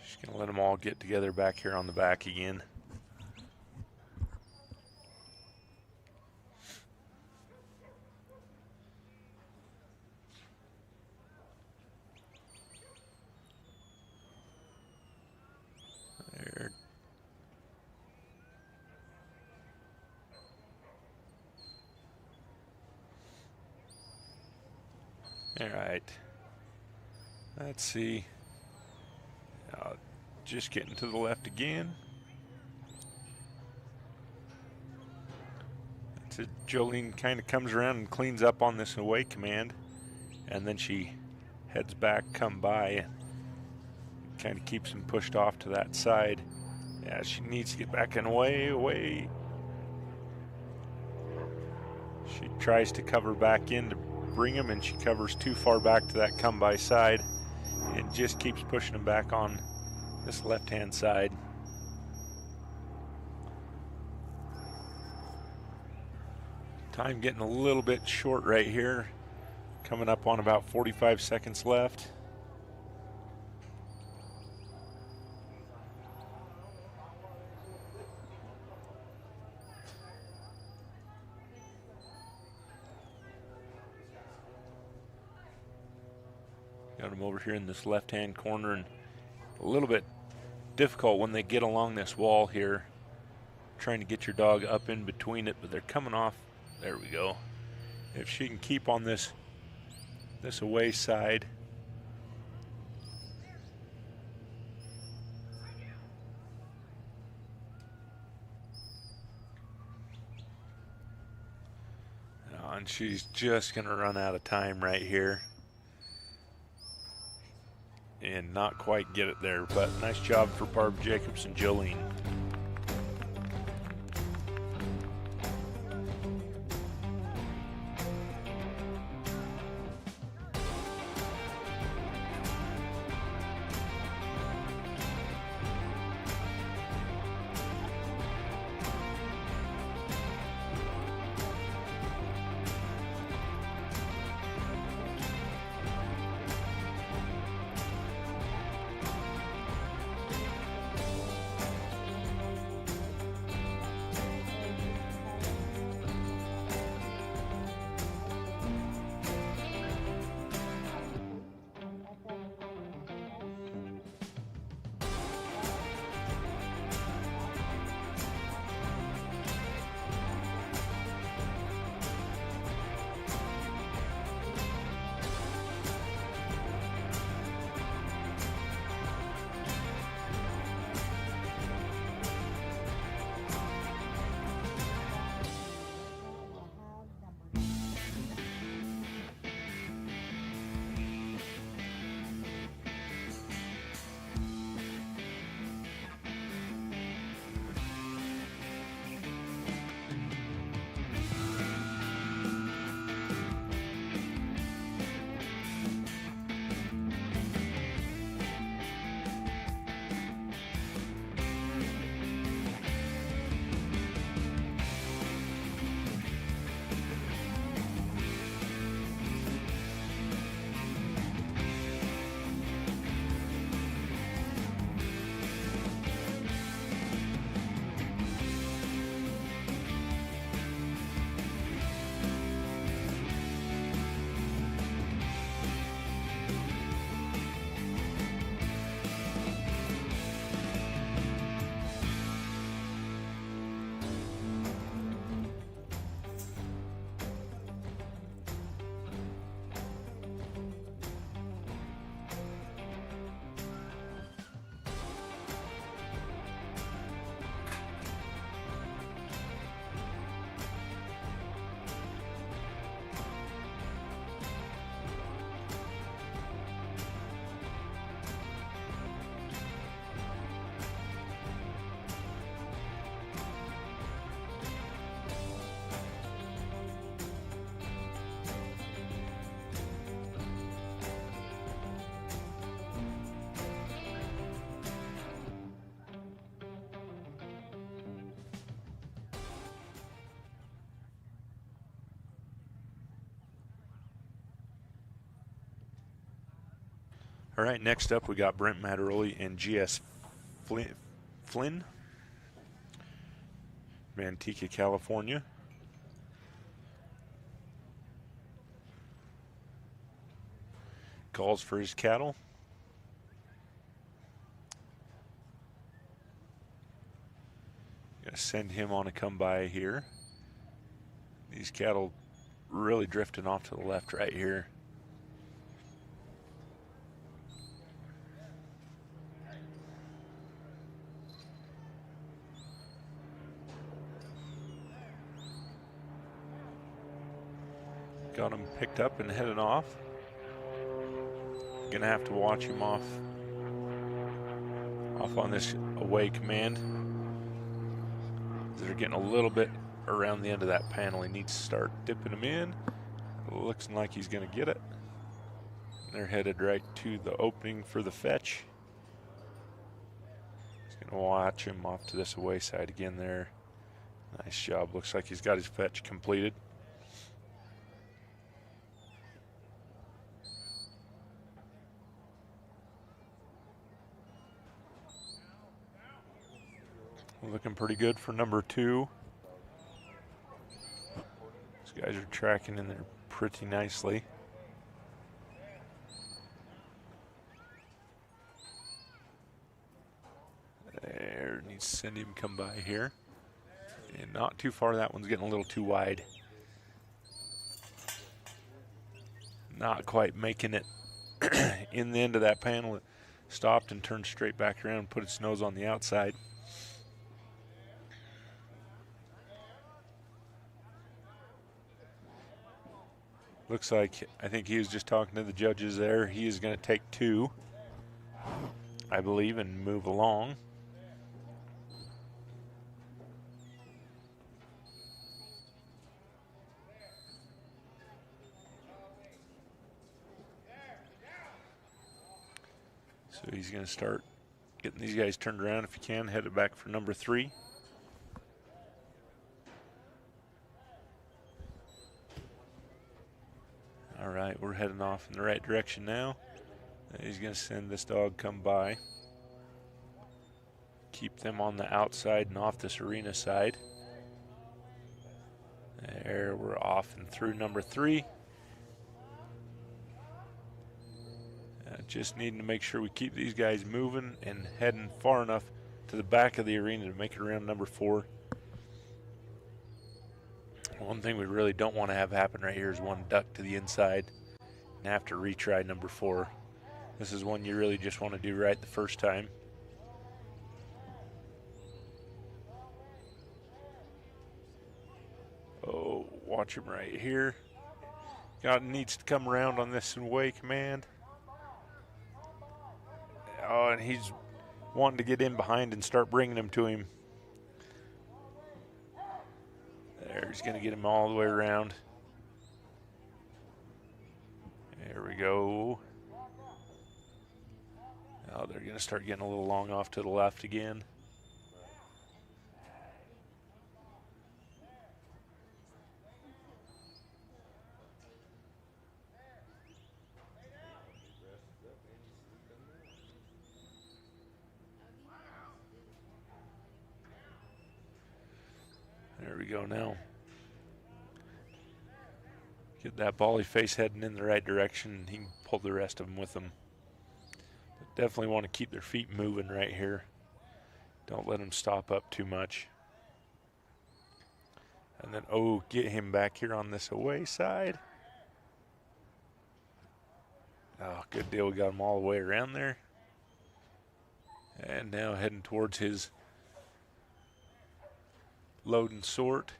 C: She's going to let them all get together back here on the back again. There. All right. Let's see. Just getting to the left again. That's it. Jolene kind of comes around and cleans up on this away command, and then she heads back, come by, kind of keeps him pushed off to that side. Yeah, she needs to get back and away. She tries to cover back in to bring him, and she covers too far back to that come by side and just keeps pushing him back on this left-hand side. Time getting a little bit short right here. Coming up on about 45 seconds left. Got them over here in this left-hand corner, and a little bit difficult when they get along this wall here, trying to get your dog up in between it, but they're coming off. There we go. If she can keep on this away side. And she's just going to run out of time right here and not quite get it there, but nice job for Barb Jacobs and Jolene. All right, next up we got Brent Mataroli and GS Flynn, Manteca, California. Calls for his cattle. Gonna send him on a come by here. These cattle really drifting off to the left right here. Got him picked up and headed off. Gonna have to watch him off on this away command. They're getting a little bit around the end of that panel. He needs to start dipping them in. Looks like he's gonna get it. They're headed right to the opening for the fetch. He's gonna watch him off to this away side again there. Nice job. Looks like he's got his fetch completed. Looking pretty good for number 2. These guys are tracking in there pretty nicely. There, needs to send him come by here. And not too far, that one's getting a little too wide. Not quite making it in the end of that panel. It stopped and turned straight back around and put its nose on the outside. Looks like, I think he was just talking to the judges there. He is going to take 2, I believe, and move along. So he's going to start getting these guys turned around if he can, headed back for number 3. All right, we're heading off in the right direction now. He's going to send this dog come by. Keep them on the outside and off this arena side. There, we're off and through number 3. Just needing to make sure we keep these guys moving and heading far enough to the back of the arena to make it around number 4. One thing we really don't want to have happen right here is one duck to the inside and have to retry number 4. This is one you really just want to do right the first time. Oh, watch him right here. Needs to come around on this away command. Oh, and he's wanting to get in behind and start bringing him to him. There, he's going to get him all the way around. There we go. Oh, they're going to start getting a little long off to the left again. There we go now. Get that bally face heading in the right direction, and he can pull the rest of them with him. But definitely want to keep their feet moving right here. Don't let them stop up too much. And then, oh, get him back here on this away side. Oh, good deal. We got him all the way around there. And now heading towards his load and sort.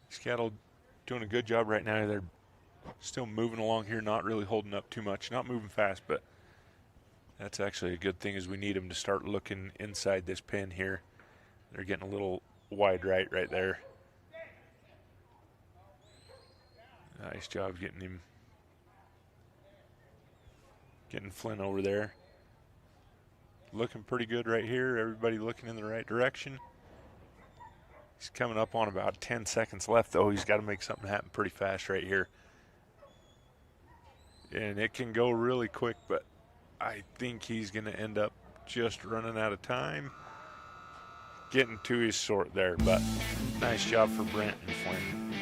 C: These cattle doing a good job right now. They're still moving along here, not really holding up too much, not moving fast, but that's actually a good thing, as we need them to start looking inside this pen here. They're getting a little wide right there. Nice job getting Flynn over there. Looking pretty good right here. Everybody looking in the right direction. He's coming up on about 10 seconds left, though. He's got to make something happen pretty fast right here. And it can go really quick, but I think he's going to end up just running out of time. Getting to his sort there, but nice job for Brent and Flynn.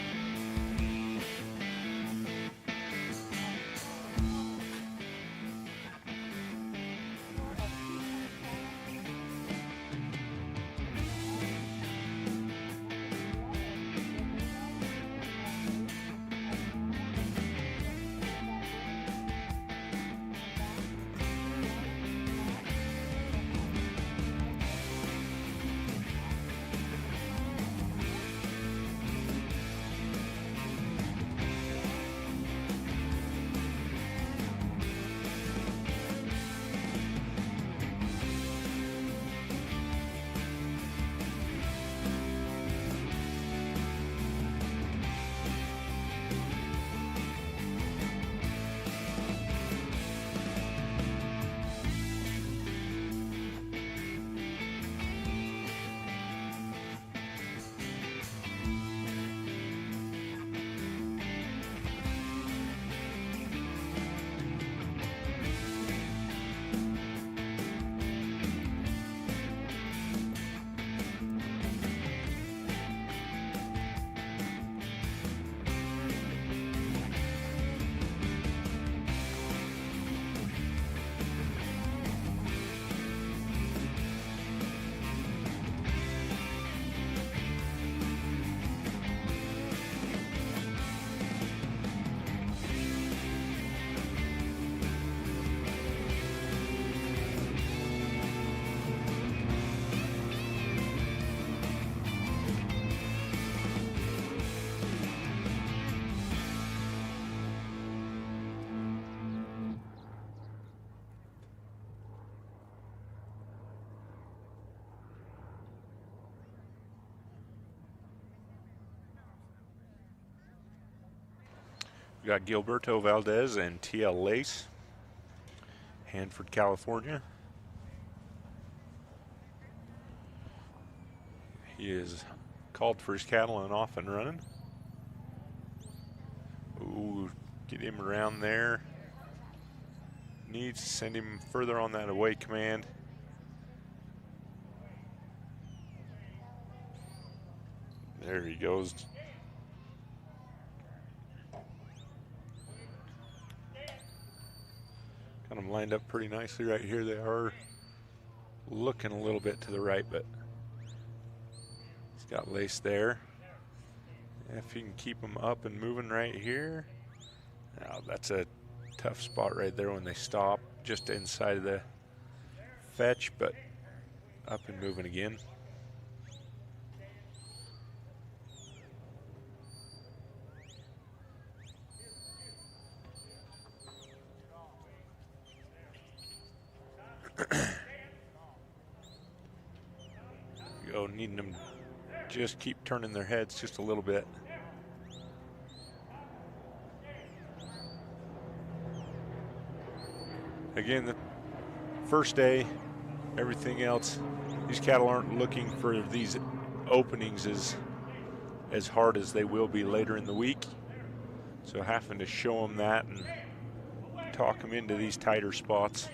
C: We got Gilberto Valdez and TL Lace, Hanford, California. He is called for his cattle and off and running. Ooh, get him around there. Needs to send him further on that away command. There he goes. Got them lined up pretty nicely right here. They are looking a little bit to the right, but he's got Lace there. If he can keep them up and moving right here. Now that's a tough spot right there when they stop, just inside of the fetch, but up and moving again. Go, needing them just keep turning their heads just a little bit. Again, the first day, everything else, these cattle aren't looking for these openings as hard as they will be later in the week. So having to show them that and talk them into these tighter spots.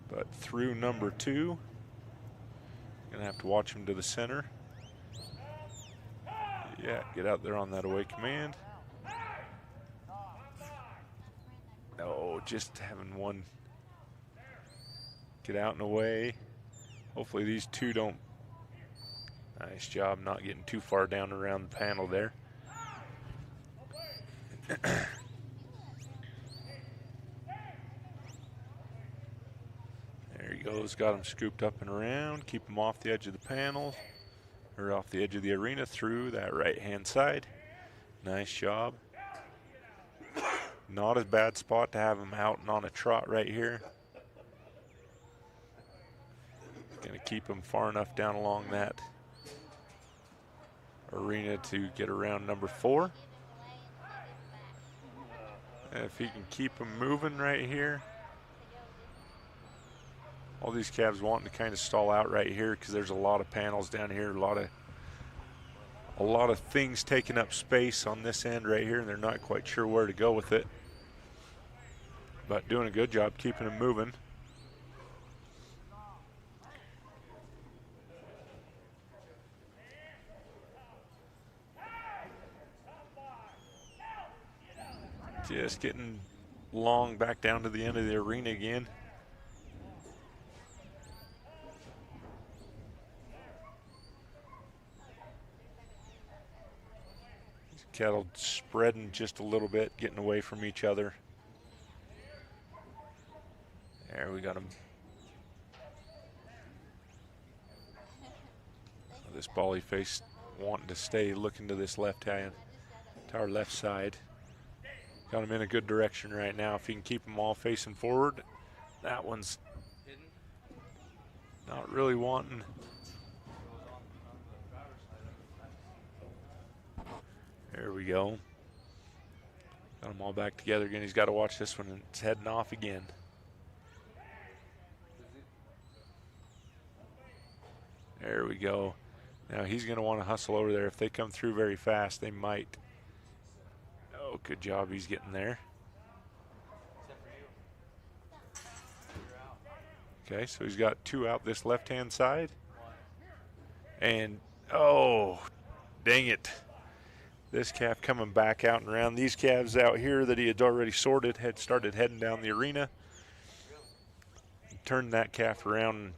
C: But through number 2, gonna have to watch him to the center. Yeah, get out there on that away command. No, just having one get out and away. Hopefully these two don't. Nice job not getting too far down around the panel there. There he goes, got him scooped up and around, keep him off the edge of the panel, or off the edge of the arena through that right-hand side. Nice job. Not a bad spot to have him out and on a trot right here. Gonna keep him far enough down along that arena to get around number 4. And if he can keep him moving right here. All these calves wanting to kind of stall out right here because there's a lot of panels down here, a lot of things taking up space on this end right here, and they're not quite sure where to go with it. But doing a good job keeping them moving. Just getting long back down to the end of the arena again. Cattle spreading just a little bit, getting away from each other. There, we got them. This bally face wanting to stay looking to this left hand, to our left side. Got him in a good direction right now. If you can keep them all facing forward. That one's not really wanting. There we go. Got them all back together again. He's got to watch this one, and it's heading off again. There we go. Now he's going to want to hustle over there. If they come through very fast, they might. Oh, good job. He's getting there. Okay, so he's got 2 out this left-hand side. And, oh, dang it. This calf coming back out and around. These calves out here that he had already sorted had started heading down the arena. Turned that calf around and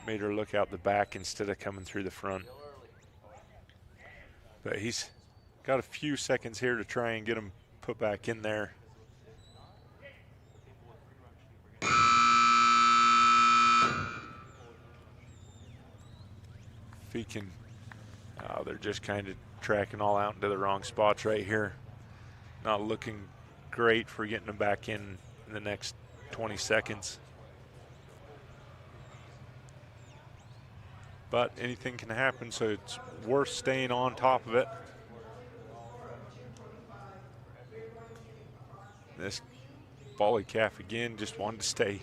C: made her look out the back instead of coming through the front. But he's got a few seconds here to try and get him put back in there. If he can, they're just kind of tracking all out into the wrong spots right here. Not looking great for getting them back in the next 20 seconds. But anything can happen, so it's worth staying on top of it. This bally calf again just wanted to stay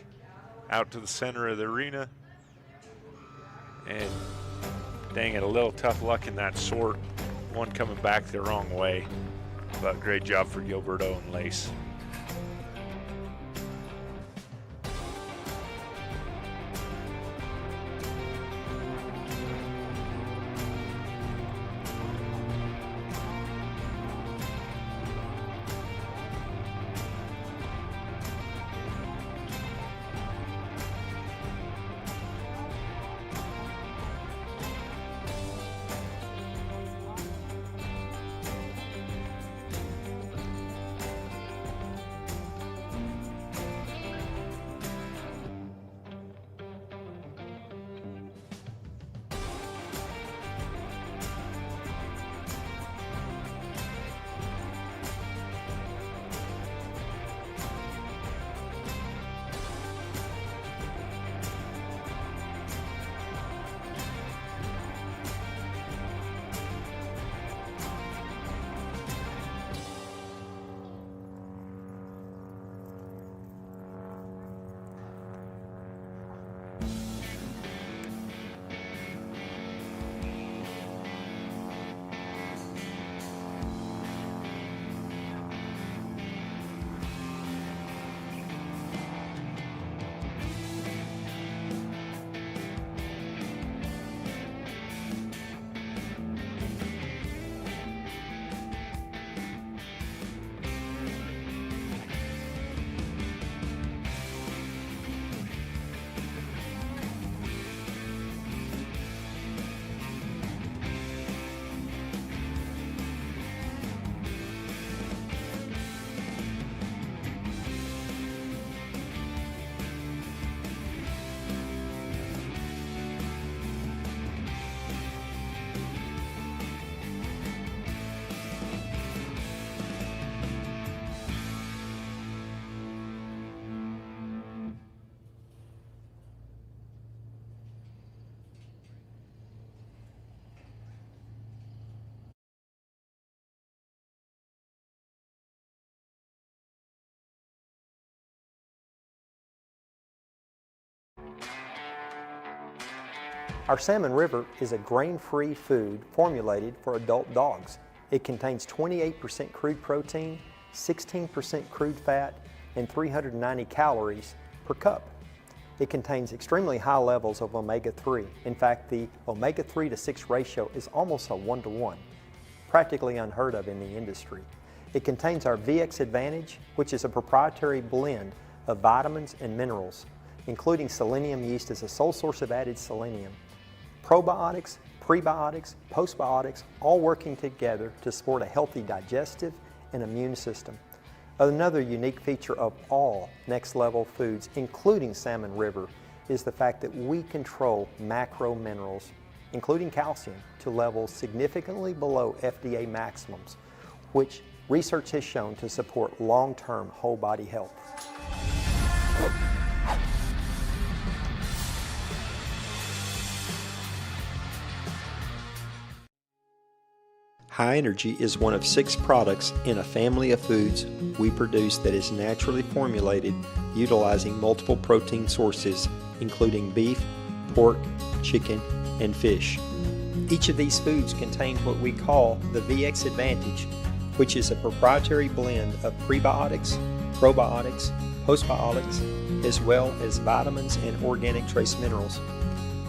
C: out to the center of the arena. And dang it, a little tough luck in that sort. One coming back the wrong way. But great job for Gilberto and Lace.
F: Our Salmon River is a grain-free food formulated for adult dogs. It contains 28% crude protein, 16% crude fat, and 390 calories per cup. It contains extremely high levels of omega-3. In fact, the omega-3 to 6 ratio is almost a 1-to-1, practically unheard of in the industry. It contains our VX Advantage, which is a proprietary blend of vitamins and minerals, including selenium yeast as a sole source of added selenium. Probiotics, prebiotics, postbiotics, all working together to support a healthy digestive and immune system. Another unique feature of all Next Level foods, including Salmon River, is the fact that we control macro minerals, including calcium, to levels significantly below FDA maximums, which research has shown to support long-term whole body health. High Energy is one of 6 products in a family of foods we produce that is naturally formulated utilizing multiple protein sources, including beef, pork, chicken, and fish. Each of these foods contain what we call the VX Advantage, which is a proprietary blend of prebiotics, probiotics, postbiotics, as well as vitamins and organic trace minerals.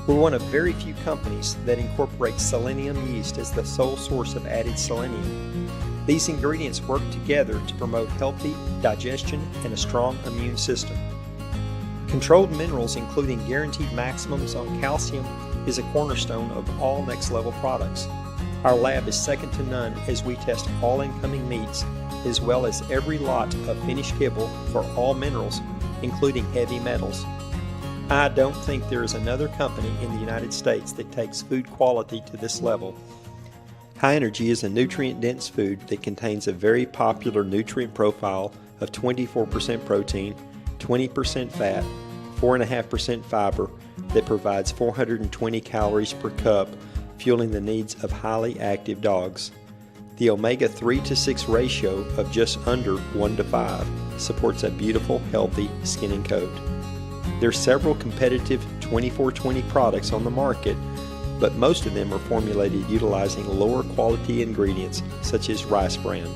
F: We're one of very few companies that incorporate selenium yeast as the sole source of added selenium. These ingredients work together to promote healthy digestion and a strong immune system. Controlled minerals, including guaranteed maximums on calcium, is a cornerstone of all Next Level products. Our lab is second to none as we test all incoming meats, as well as every lot of finished kibble for all minerals, including heavy metals. I don't think there is another company in the United States that takes food quality to this level. High Energy is a nutrient-dense food that contains a very popular nutrient profile of 24% protein, 20% fat, 4.5% fiber that provides 420 calories per cup, fueling the needs of highly active dogs. The omega-3 to 6 ratio of just under 1-to-5 supports a beautiful, healthy skin and coat. There are several competitive 24/20 products on the market, but most of them are formulated utilizing lower quality ingredients such as rice bran,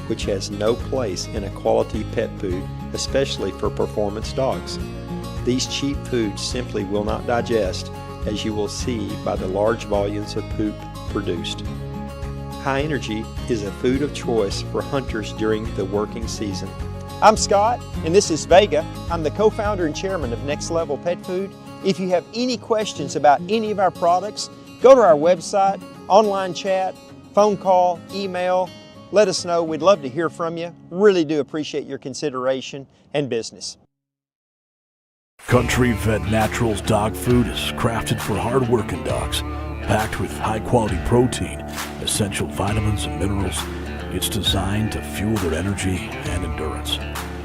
F: which has no place in a quality pet food, especially for performance dogs. These cheap foods simply will not digest, as you will see by the large volumes of poop produced. High Energy is a food of choice for hunters during the working season. I'm Scott, and this is Vega. I'm the co-founder and chairman of Next Level Pet Food. If you have any questions about any of our products, go to our website, online chat, phone call, email. Let us know. We'd love to hear from you. Really do appreciate your consideration and business.
G: Country Vet Naturals dog food is crafted for hard-working dogs, packed with high-quality protein, essential vitamins and minerals. It's designed to fuel their energy and endurance.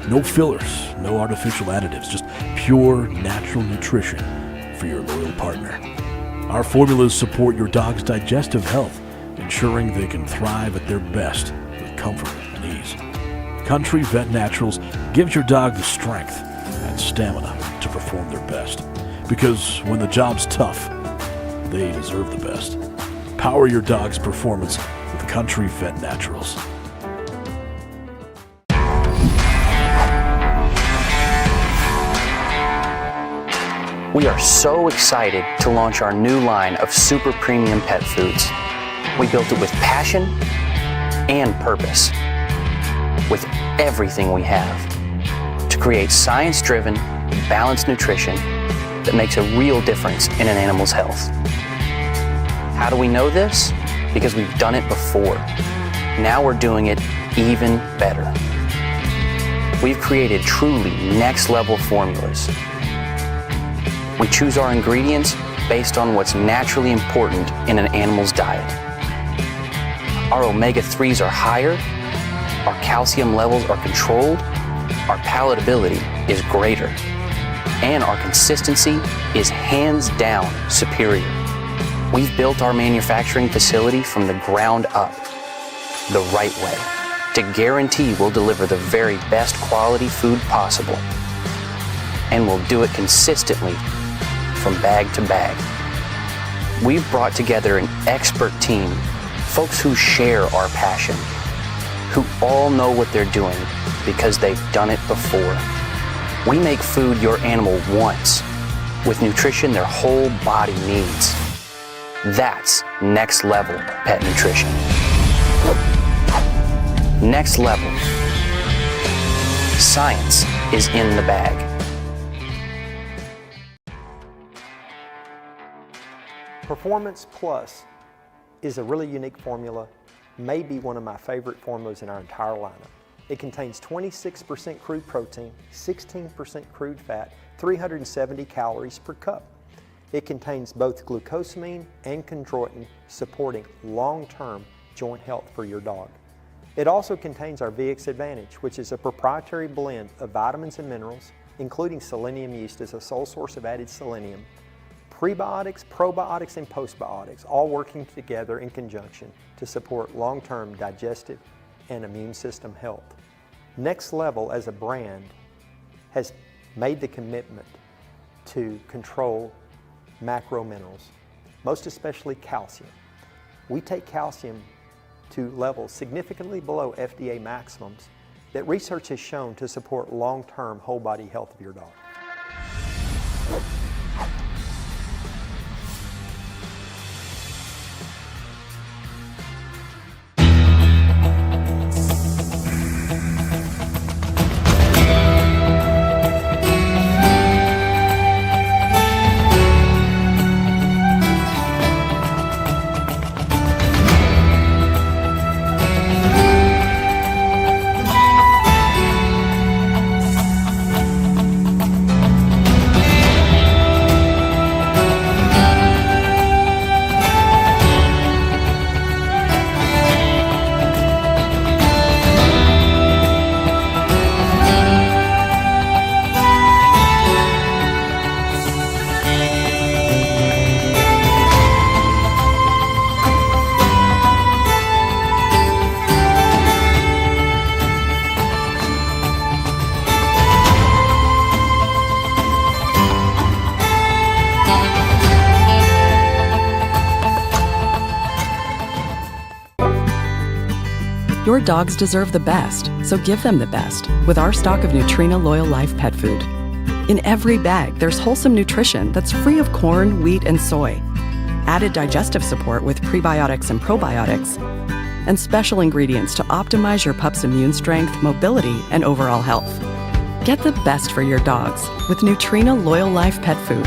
G: No fillers, no artificial additives, just pure natural nutrition for your loyal partner. Our formulas support your dog's digestive health, ensuring they can thrive at their best with comfort and ease. Country Vet Naturals gives your dog the strength and stamina to perform their best. Because when the job's tough, they deserve the best. Power your dog's performance with Country Vet Naturals.
H: We are so excited to launch our new line of super premium pet foods. We built it with passion and purpose, with everything we have, to create science-driven, balanced nutrition that makes a real difference in an animal's health. How do we know this? Because we've done it before. Now we're doing it even better. We've created truly next-level formulas. We choose our ingredients based on what's naturally important in an animal's diet. Our omega-3s are higher, our calcium levels are controlled, our palatability is greater, and our consistency is hands down superior. We've built our manufacturing facility from the ground up, the right way, to guarantee we'll deliver the very best quality food possible. and will do it consistently from bag to bag. We've brought together an expert team, folks who share our passion, who all know what they're doing because they've done it before. We make food your animal wants with nutrition their whole body needs. That's next level pet nutrition. Next level. Science is in the bag.
F: Performance Plus is a really unique formula, maybe one of my favorite formulas in our entire lineup. It contains 26% crude protein, 16% crude fat, 370 calories per cup. It contains both glucosamine and chondroitin, supporting long-term joint health for your dog. It also contains our VX Advantage, which is a proprietary blend of vitamins and minerals, including selenium yeast as a sole source of added selenium, prebiotics, probiotics, and postbiotics, all working together in conjunction to support long-term digestive and immune system health. Next Level as a brand has made the commitment to control macro minerals, most especially calcium. We take calcium to levels significantly below FDA maximums that research has shown to support long-term whole body health of your dog.
I: Your dogs deserve the best, so give them the best with our stock of Nutrena Loyal Life pet food. In every bag, there's wholesome nutrition that's free of corn, wheat, and soy, added digestive support with prebiotics and probiotics, and special ingredients to optimize your pup's immune strength, mobility, and overall health. Get the best for your dogs with Nutrena Loyal Life pet food.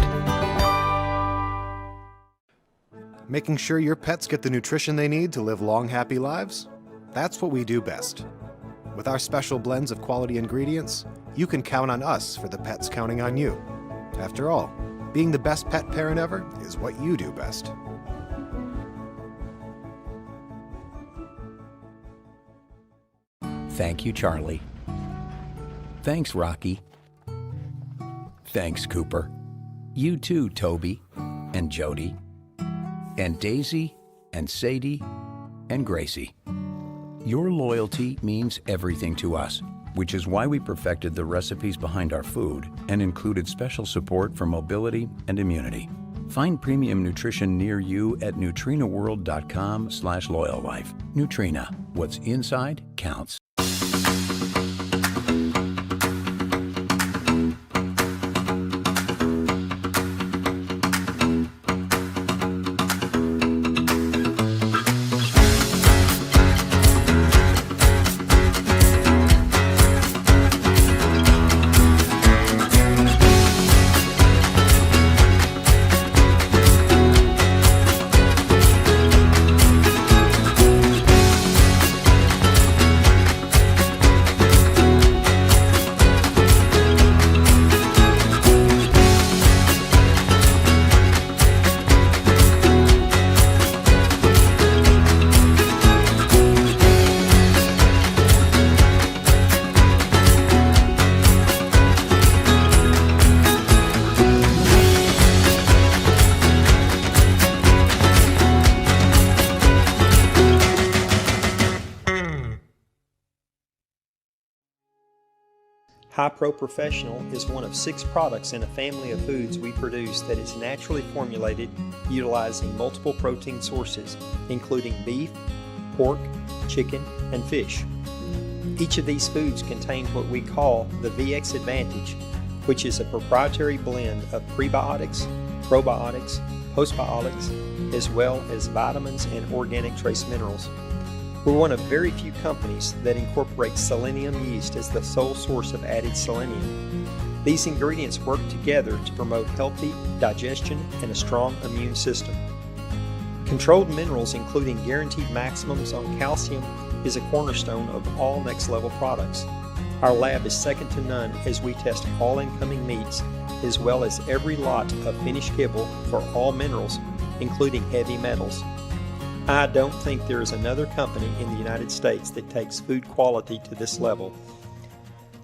J: Making sure your pets get the nutrition they need to live long, happy lives? That's what we do best. With our special blends of quality ingredients, you can count on us for the pets counting on you. After all, being the best pet parent ever is what you do best.
K: Thank you, Charlie. Thanks, Rocky. Thanks, Cooper. You too, Toby and Jody and Daisy and Sadie and Gracie. Your loyalty means everything to us, which is why we perfected the recipes behind our food and included special support for mobility and immunity. Find premium nutrition near you at NutrenaWorld.com/loyallife. Nutrena, what's inside counts.
F: Pro Professional is one of 6 products in a family of foods we produce that is naturally formulated utilizing multiple protein sources, including beef, pork, chicken, and fish. Each of these foods contain what we call the VX Advantage, which is a proprietary blend of prebiotics, probiotics, postbiotics, as well as vitamins and organic trace minerals. We're one of very few companies that incorporate selenium yeast as the sole source of added selenium. These ingredients work together to promote healthy digestion and a strong immune system. Controlled minerals, including guaranteed maximums on calcium, is a cornerstone of all Next Level products. Our lab is second to none as we test all incoming meats, as well as every lot of finished kibble for all minerals, including heavy metals. I don't think there is another company in the United States that takes food quality to this level.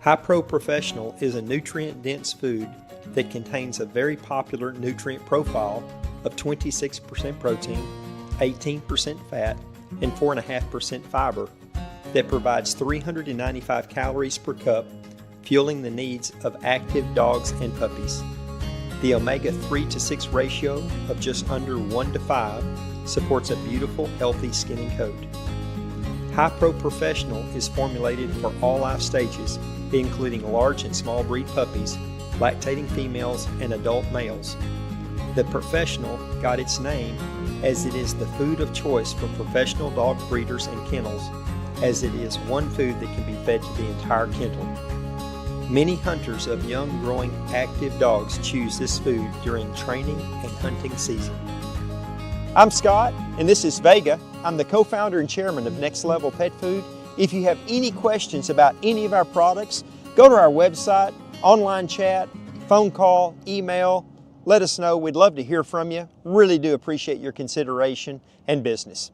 F: High Pro Professional is a nutrient-dense food that contains a very popular nutrient profile of 26% protein, 18% fat, and 4.5% fiber that provides 395 calories per cup, fueling the needs of active dogs and puppies. The omega-3 to 6 ratio of just under 1 to 5 supports a beautiful, healthy skin and coat. High Pro Professional is formulated for all life stages, including large and small breed puppies, lactating females, and adult males. The Professional got its name as it is the food of choice for professional dog breeders and kennels, as it is one food that can be fed to the entire kennel. Many hunters of young, growing, active dogs choose this food during training and hunting season. I'm Scott, and this is Vega. I'm the co-founder and chairman of Next Level Pet Food. If you have any questions about any of our products, go to our website, online chat, phone call, email. Let us know. We'd love to hear from you. Really do appreciate your consideration and business.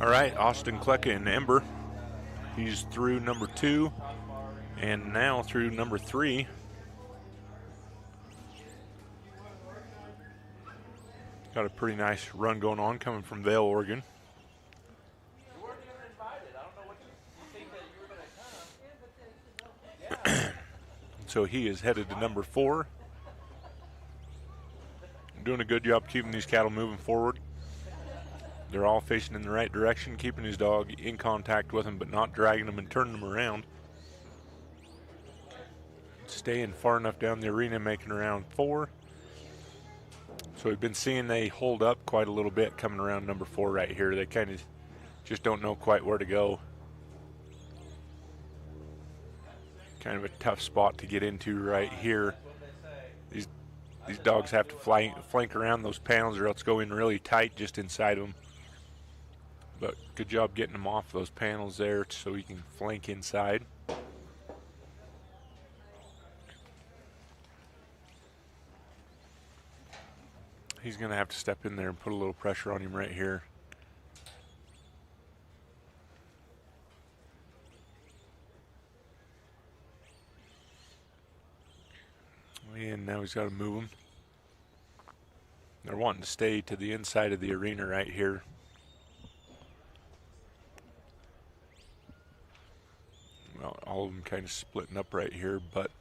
C: All right, Austin Klecka and Ember. He's through number 2 and now through number 3. Got a pretty nice run going on coming from Vail, Oregon. So he is headed to number 4. Doing a good job keeping these cattle moving forward. They're all facing in the right direction, keeping his dog in contact with him, but not dragging him and turning him around. Staying far enough down the arena, making around 4. So we've been seeing they hold up quite a little bit coming around number 4 right here. They kind of just don't know quite where to go. Kind of a tough spot to get into right here. These dogs have to flank around those panels or else go in really tight just inside them. But good job getting them off those panels there so he can flank inside. He's going to have to step in there and put a little pressure on him right here. And now he's got to move him. They're wanting to stay to the inside of the arena right here. Well, all of them kind of splitting up right here, but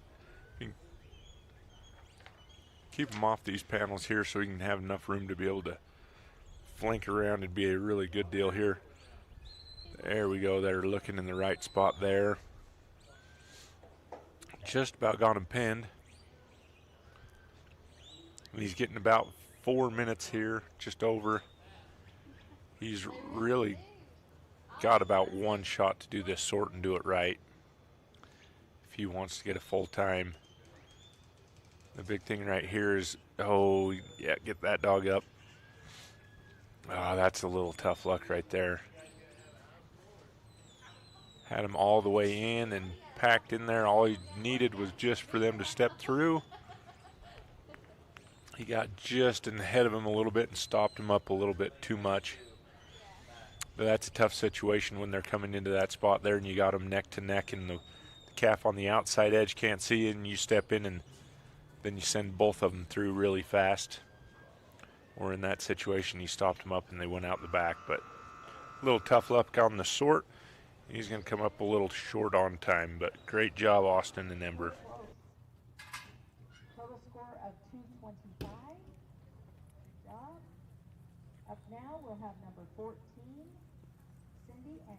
C: keep them off these panels here so he can have enough room to be able to flank around. It'd be a really good deal here. There we go. They're looking in the right spot there. Just about got him pinned. And he's getting about 4 minutes here, just over. He's really got about 1 shot to do this sort and do it right if he wants to get a full time. The big thing right here is, oh, yeah, get that dog up. Oh, that's a little tough luck right there. Had him all the way in and packed in there. All he needed was just for them to step through. He got just ahead of him a little bit and stopped him up a little bit too much. But that's a tough situation when they're coming into that spot there and you got them neck to neck and the calf on the outside edge can't see it and you step in and then you send both of them through really fast. Or in that situation, he stopped them up and they went out the back. But a little tough luck on the sort. He's going to come up a little short on time, but great job, Austin and Ember.
B: Total score of 225. Good job. Up now, we'll have number 14, Cindy and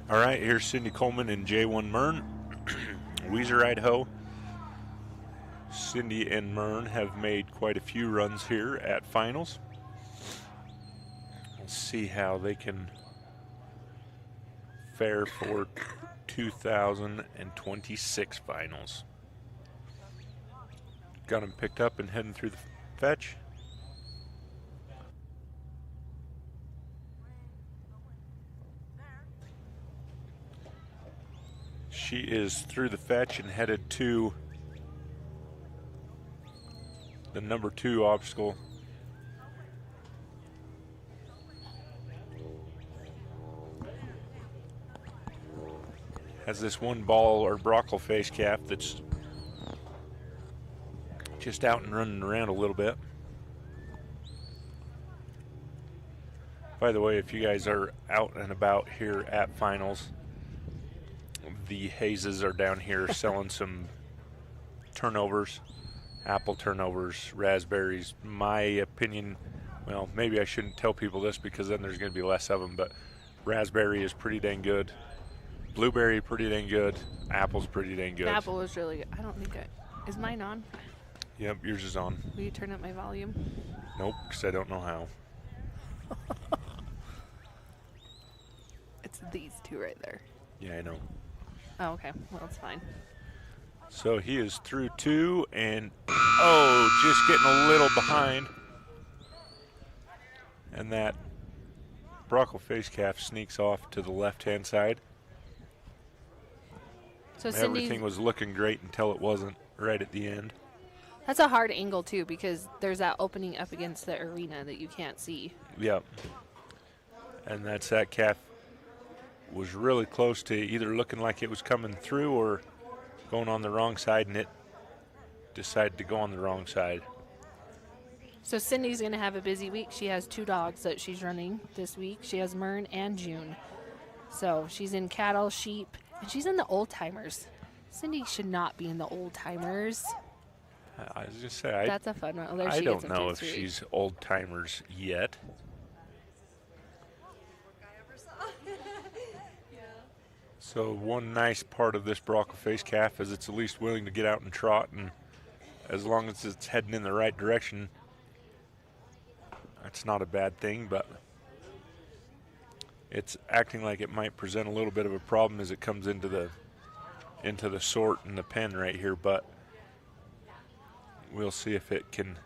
C: All right, here's Cindy Coleman and J1 Mern, Weiser, Idaho. Cindy and Mern have made quite a few runs here at finals. Let's see how they can fare for 2026 finals. Got him picked up and heading through the fetch. She is through the fetch and headed to the number 2 obstacle. Has this one ball or brockle face calf that's just out and running around a little bit. By the way, if you guys are out and about here at finals, the Hazes are down here selling some turnovers, apple turnovers, raspberries. My opinion, well, maybe I shouldn't tell people this because then there's going to be less of them, but raspberry is pretty dang good. Blueberry pretty dang good. Apple's pretty dang good.
A: The apple was really good. I don't think is mine on?
C: Yep, yours is on.
A: Will you turn up my volume?
C: Nope, because I don't know how.
A: It's these two right there.
C: Yeah, I know.
A: Oh, okay. Well, it's fine.
C: So he is through 2 and, oh, just getting a little behind. And that brockle face calf sneaks off to the left-hand side.
A: So
C: everything was looking great until it wasn't right at the end.
A: That's a hard angle, too, because there's that opening up against the arena that you can't see.
C: Yep. And that calf was really close to either looking like it was coming through or going on the wrong side, and it decided to go on the wrong side.
A: So Cindy's going to have a busy week. She has 2 dogs that she's running this week. She has Mern and June. So she's in cattle, sheep, and she's in the old timers. Cindy should not be in the old timers.
C: I was just saying,
A: that's a fun one. There
C: I
A: she
C: don't
A: gets
C: know
A: into
C: if
A: 3.
C: she's old timers yet. So one nice part of this brockle face calf is it's at least willing to get out and trot, and as long as it's heading in the right direction, that's not a bad thing, but it's acting like it might present a little bit of a problem as it comes into the sort and the pen right here, but we'll see if it can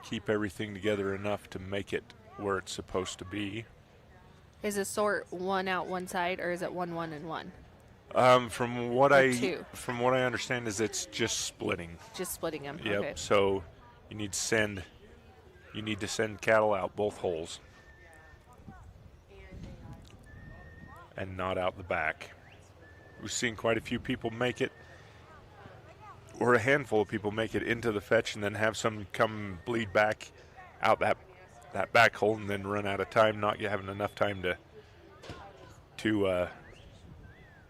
C: keep everything together enough to make it where it's supposed to be.
A: Is a sort 1 out one side, or is it 1, 1, and 1?
C: From what
A: Or 2?
C: From what I understand is it's just splitting.
A: Just splitting them.
C: Yep.
A: Okay.
C: So you need to send cattle out both holes and not out the back. We've seen quite a few people make it, or a handful of people make it into the fetch and then have some come bleed back out that back hole and then run out of time, not having enough time to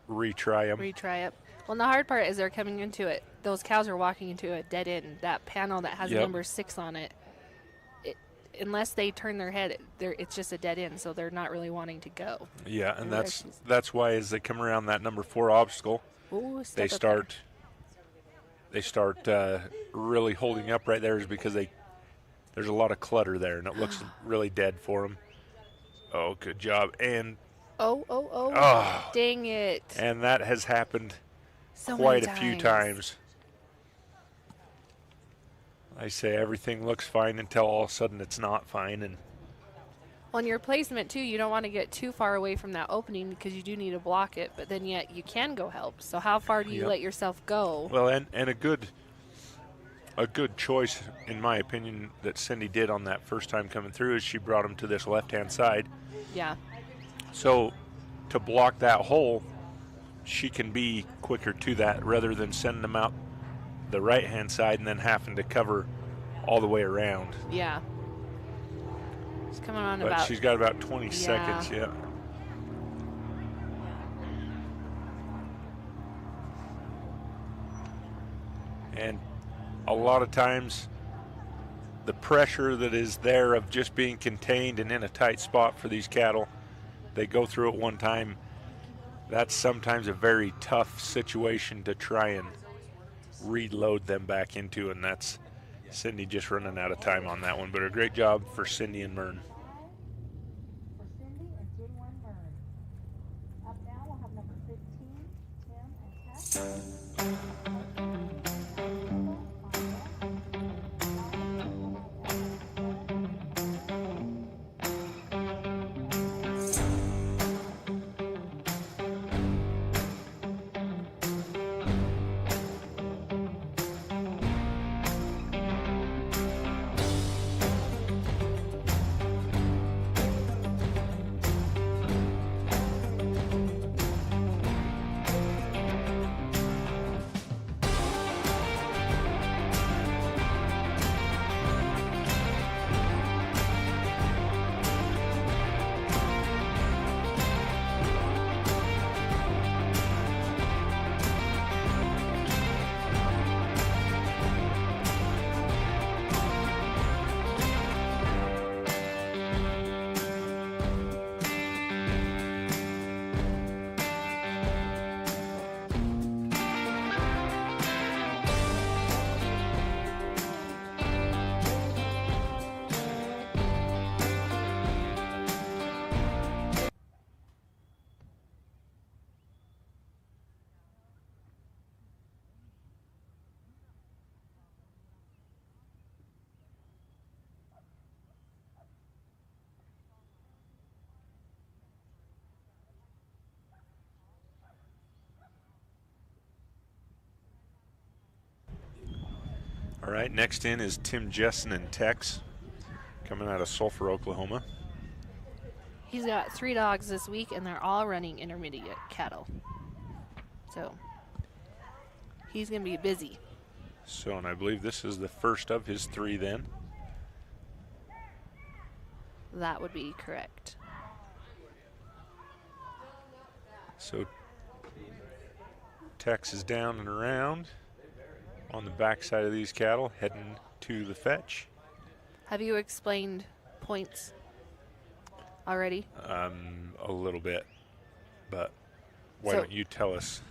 C: retry them.
A: Retry it. Well, and the hard part is they're coming into it. Those cows are walking into a dead end. That panel that has number 6 on it, unless they turn their head, it's just a dead end, so they're not really wanting to go.
C: Yeah, and that's why as they come around that number 4 obstacle, they start really holding up right there, is because there's a lot of clutter there, and it looks really dead for them. Oh, good job. And
A: oh, dang it.
C: And that has happened
A: so
C: quite a few times. I say everything looks fine until all of a sudden it's not fine. And
A: on your placement, too, you don't want to get too far away from that opening because you do need to block it, but then yet you can go help. So how far do you let yourself go?
C: Well, and a good choice, in my opinion, that Cindy did on that first time coming through is she brought him to this left-hand side.
A: Yeah.
C: So to block that hole, she can be quicker to that rather than sending them out the right-hand side and then having to cover all the way around.
A: Yeah. It's coming on
C: but she's got about 20 seconds, yeah. And a lot of times the pressure that is there of just being contained and in a tight spot for these cattle, they go through it one time. That's sometimes a very tough situation to try and reload them back into, and that's Cindy just running out of time on that one. But a great job for Cindy and Mern.
B: For Cindy and J1 Mern. Up now we'll have number 15,
C: All right, next in is Tim Jessen and Tex, coming out of Sulphur, Oklahoma.
A: He's got 3 dogs this week, and they're all running intermediate cattle. So he's going to be busy.
C: So, and I believe this is the first of his 3 then.
A: That would be correct.
C: So Tex is down and around on the backside of these cattle, heading to the fetch.
A: Have you explained points already?
C: A little bit, but why
A: So-
C: don't you tell us?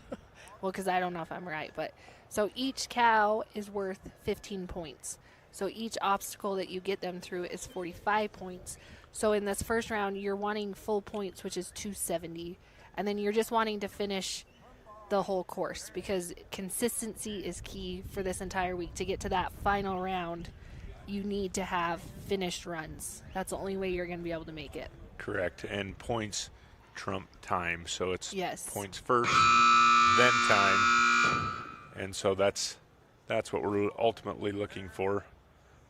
A: Well, because I don't know if I'm right, but so each cow is worth 15 points. So each obstacle that you get them through is 45 points. So in this first round, you're wanting full points, which is 270, and then you're just wanting to finish the whole course because consistency is key for this entire week. To get to that final round, you need to have finished runs. That's the only way you're going to be able to make it.
C: Correct, and points trump time, so it's
A: Yes.
C: points first, then time, and so that's what we're ultimately looking for.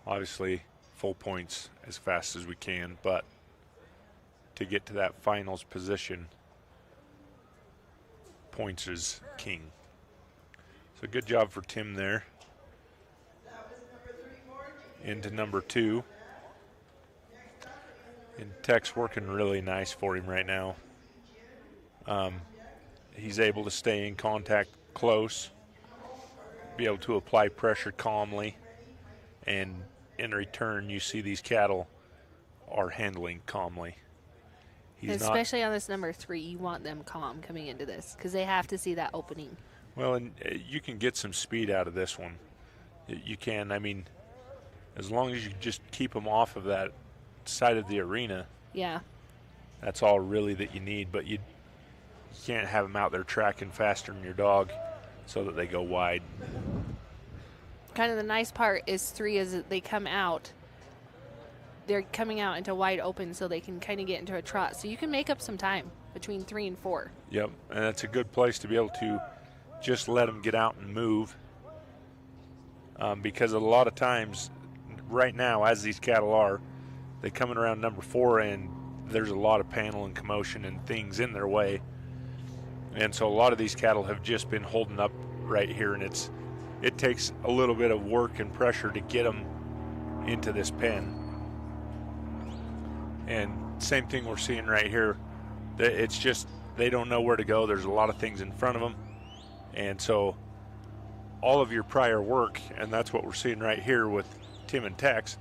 C: Obviously, full points as fast as we can, but to get to that finals position, points is king. So good job for Tim there. Into number 2. And Tech's working really nice for him right now. He's able to stay in contact close, be able to apply pressure calmly, and in return you see these cattle are handling calmly.
A: Especially on this number 3, you want them calm coming into this because they have to see that opening.
C: Well, and you can get some speed out of this one. You can, I mean, as long as you just keep them off of that side of the arena.
A: Yeah.
C: That's all really that you need, but you can't have them out there tracking faster than your dog so that they go wide.
A: Kind of the nice part is 3 is that they come out. They're coming out into wide open so they can kind of get into a trot. So you can make up some time between 3 and 4.
C: Yep, and that's a good place to be able to just let them get out and move. Because a lot of times, right now, as these cattle are, they coming around number 4 and there's a lot of panel and commotion and things in their way. And so a lot of these cattle have just been holding up right here, and it takes a little bit of work and pressure to get them into this pen. And same thing we're seeing right here. It's just they don't know where to go. There's a lot of things in front of them. And so all of your prior work, and that's what we're seeing right here with Tim and Tex,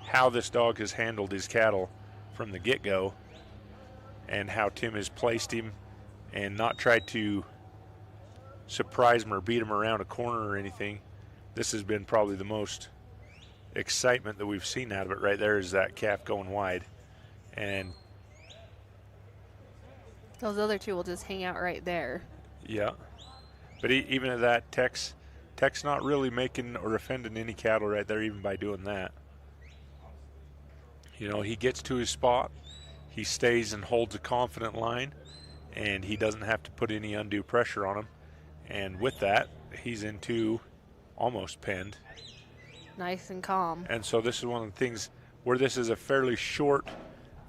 C: how this dog has handled his cattle from the get-go and how Tim has placed him and not tried to surprise him or beat him around a corner or anything. This has been probably the most excitement that we've seen out of it right there is that calf going wide. And
A: those other 2 will just hang out right there.
C: yeah, But even at that, Tech's not really making or offending any cattle right there, even by doing that. You know, he gets to his spot, he stays and holds a confident line, and he doesn't have to put any undue pressure on him. And with that, he's into almost penned.
A: Nice and calm.
C: And so this is one of the things where this is a fairly short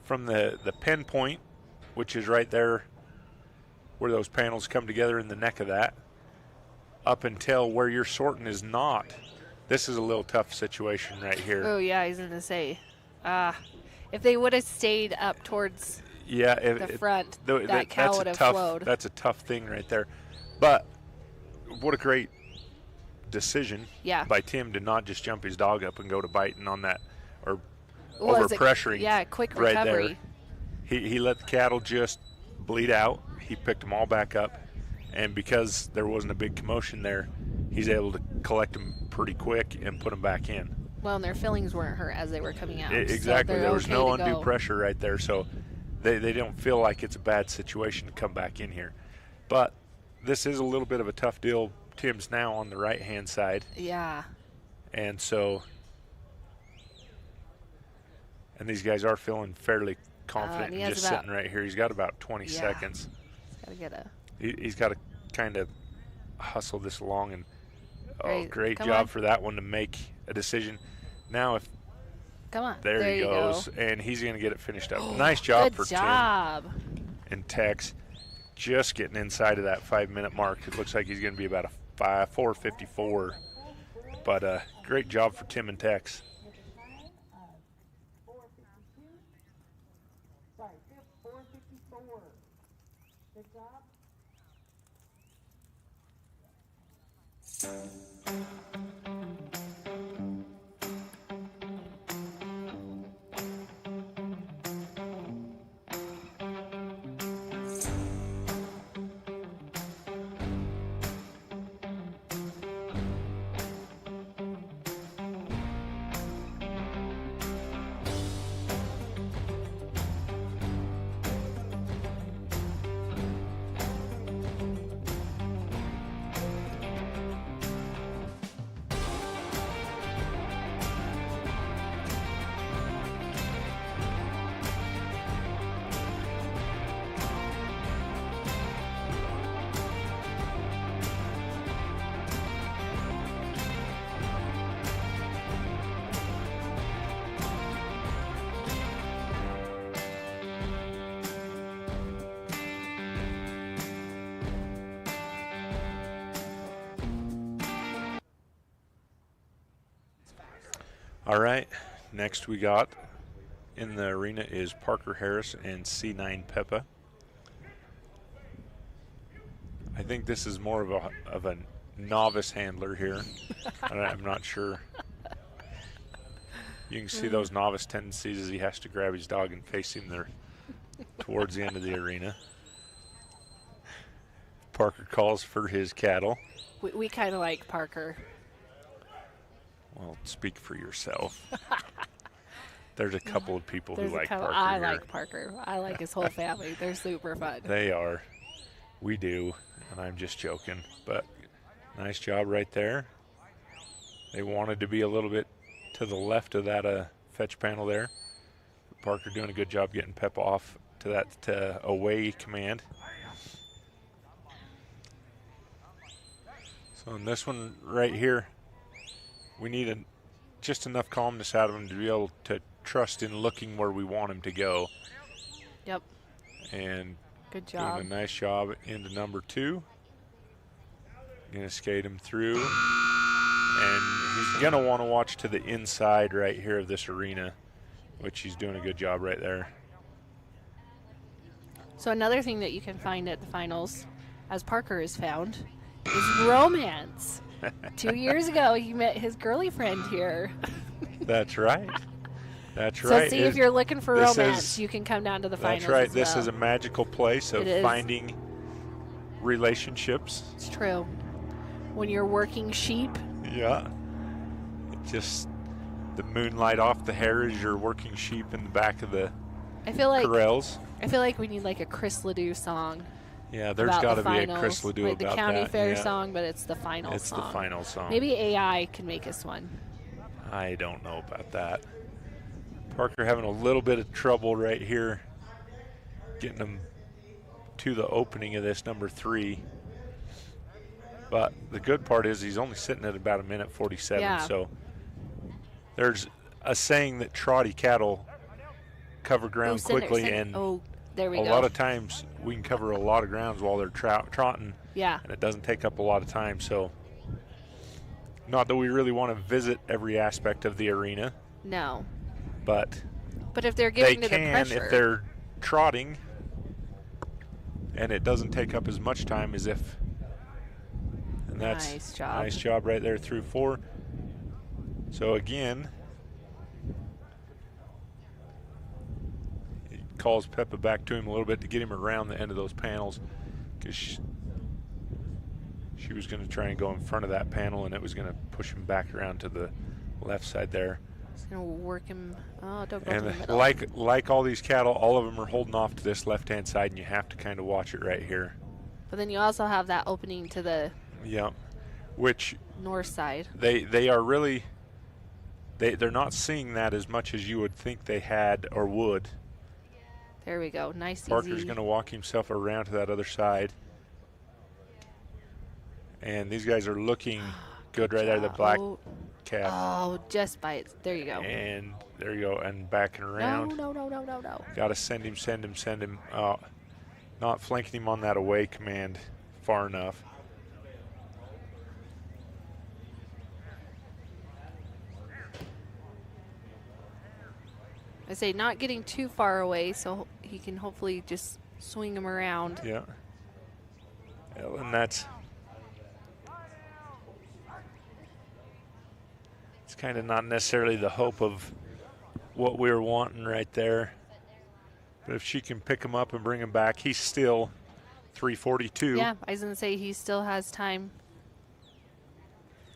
C: from the pen point, which is right there where those panels come together in the neck of that, up until where you're sorting is not. This is a little tough situation right here.
A: Oh, yeah, he's going to say. If they would have stayed up towards the front, that cow would have flowed.
C: That's a tough thing right there. But what a great decision by Tim to not just jump his dog up and go to biting on that or over-pressuring.
A: Yeah, quick
C: right
A: recovery.
C: There. He let the cattle just bleed out. He picked them all back up. And because there wasn't a big commotion there, he's able to collect them pretty quick and put them back in.
A: Well, and their fillings weren't hurt as they were coming out.
C: Exactly.
A: So
C: there was no undue
A: go.
C: pressure right there. So they don't feel like it's a bad situation to come back in here. But this is a little bit of a tough deal. Tim's now on the right-hand side.
A: Yeah.
C: And so, and these guys are feeling fairly confident and just sitting right here. He's got about 20 seconds. He's got to kind of hustle this along. And great job for that one to make a decision. Now if there he goes, and he's going to get it finished up. Nice job for Tim and Tex, just getting inside of that 5-minute mark. It looks like he's going to be about a 4:54, but great job for Tim and Tex.
B: Sorry, 4:54. Good job.
C: All right, next we got in the arena is Parker Harris and C9 Peppa. I think this is more of a novice handler here. I'm not sure. You can see those novice tendencies as he has to grab his dog and face him there towards the end of the arena. Parker calls for his cattle.
A: We kind of like Parker.
C: Well, speak for yourself. There's a couple of people who like Parker.
A: I like Parker. I like his whole family. They're super fun.
C: They are. We do, and I'm just joking. But nice job right there. They wanted to be a little bit to the left of that fetch panel there. Parker doing a good job getting Pep off to that away command. So in this one right here, we need just enough calmness out of him to be able to trust in looking where we want him to go.
A: Yep.
C: And
A: good job.
C: Doing a nice job into number 2. Gonna skate him through. And he's gonna want to watch to the inside right here of this arena, which he's doing a good job right there.
A: So another thing that you can find at the finals, as Parker has found, is romance. 2 years ago, he met his girly friend here.
C: That's right. That's right.
A: So see, if you're looking for romance, you can come down to the finals.
C: That's right.
A: As
C: This
A: well.
C: is a magical place of finding relationships.
A: It's true. When you're working sheep.
C: Yeah. Just the moonlight off the hair as you're working sheep in the back of the corrals.
A: I feel like we need like a Chris Ledoux song.
C: Yeah, there's
A: about
C: got
A: the
C: to be a
A: finals,
C: Chris Ledoux
A: like the
C: about
A: county
C: that.
A: fair
C: Yeah.
A: song, but it's the final
C: It's
A: song.
C: the final song.
A: Maybe AI can make us one.
C: I don't know about that. Parker having a little bit of trouble right here getting him to the opening of this number 3. But the good part is he's only sitting at about 1:47.
A: Yeah.
C: So there's a saying that trotty cattle cover ground quickly, and
A: there we
C: a
A: go.
C: lot of times we can cover a lot of grounds while they're trotting.
A: Yeah.
C: And it doesn't take up a lot of time. So not that we really want to visit every aspect of the arena,
A: No.
C: but
A: if they're
C: they
A: getting to the
C: can
A: pressure.
C: if they're trotting, and it doesn't take up as much time as if. And that's
A: Nice job.
C: Nice job right there through 4. So again, he calls Peppa back to him a little bit to get him around the end of those panels, because she was going to try and go in front of that panel, and it was going to push him back around to the left side there.
A: It's going to work him. Oh, don't go
C: And
A: to the middle.
C: like all these cattle, all of them are holding off to this left-hand side, and you have to kind of watch it right here.
A: But then you also have that opening to the
C: Yeah, which
A: north side.
C: they are really, they're not seeing that as much as you would think they had or would.
A: There we go. Nice,
C: Parker's
A: easy.
C: going to walk himself around to that other side. And these guys are looking good right there, the black cap.
A: Oh, just by it. There you go.
C: And there you go, and backing around.
A: No.
C: Got to send him. Not flanking him on that away command far enough.
A: I say not getting too far away so he can hopefully just swing him around.
C: Yeah. And that's, it's kind of not necessarily the hope of what we were wanting right there. But if she can pick him up and bring him back, he's still 342.
A: Yeah, I was going to say he still has time.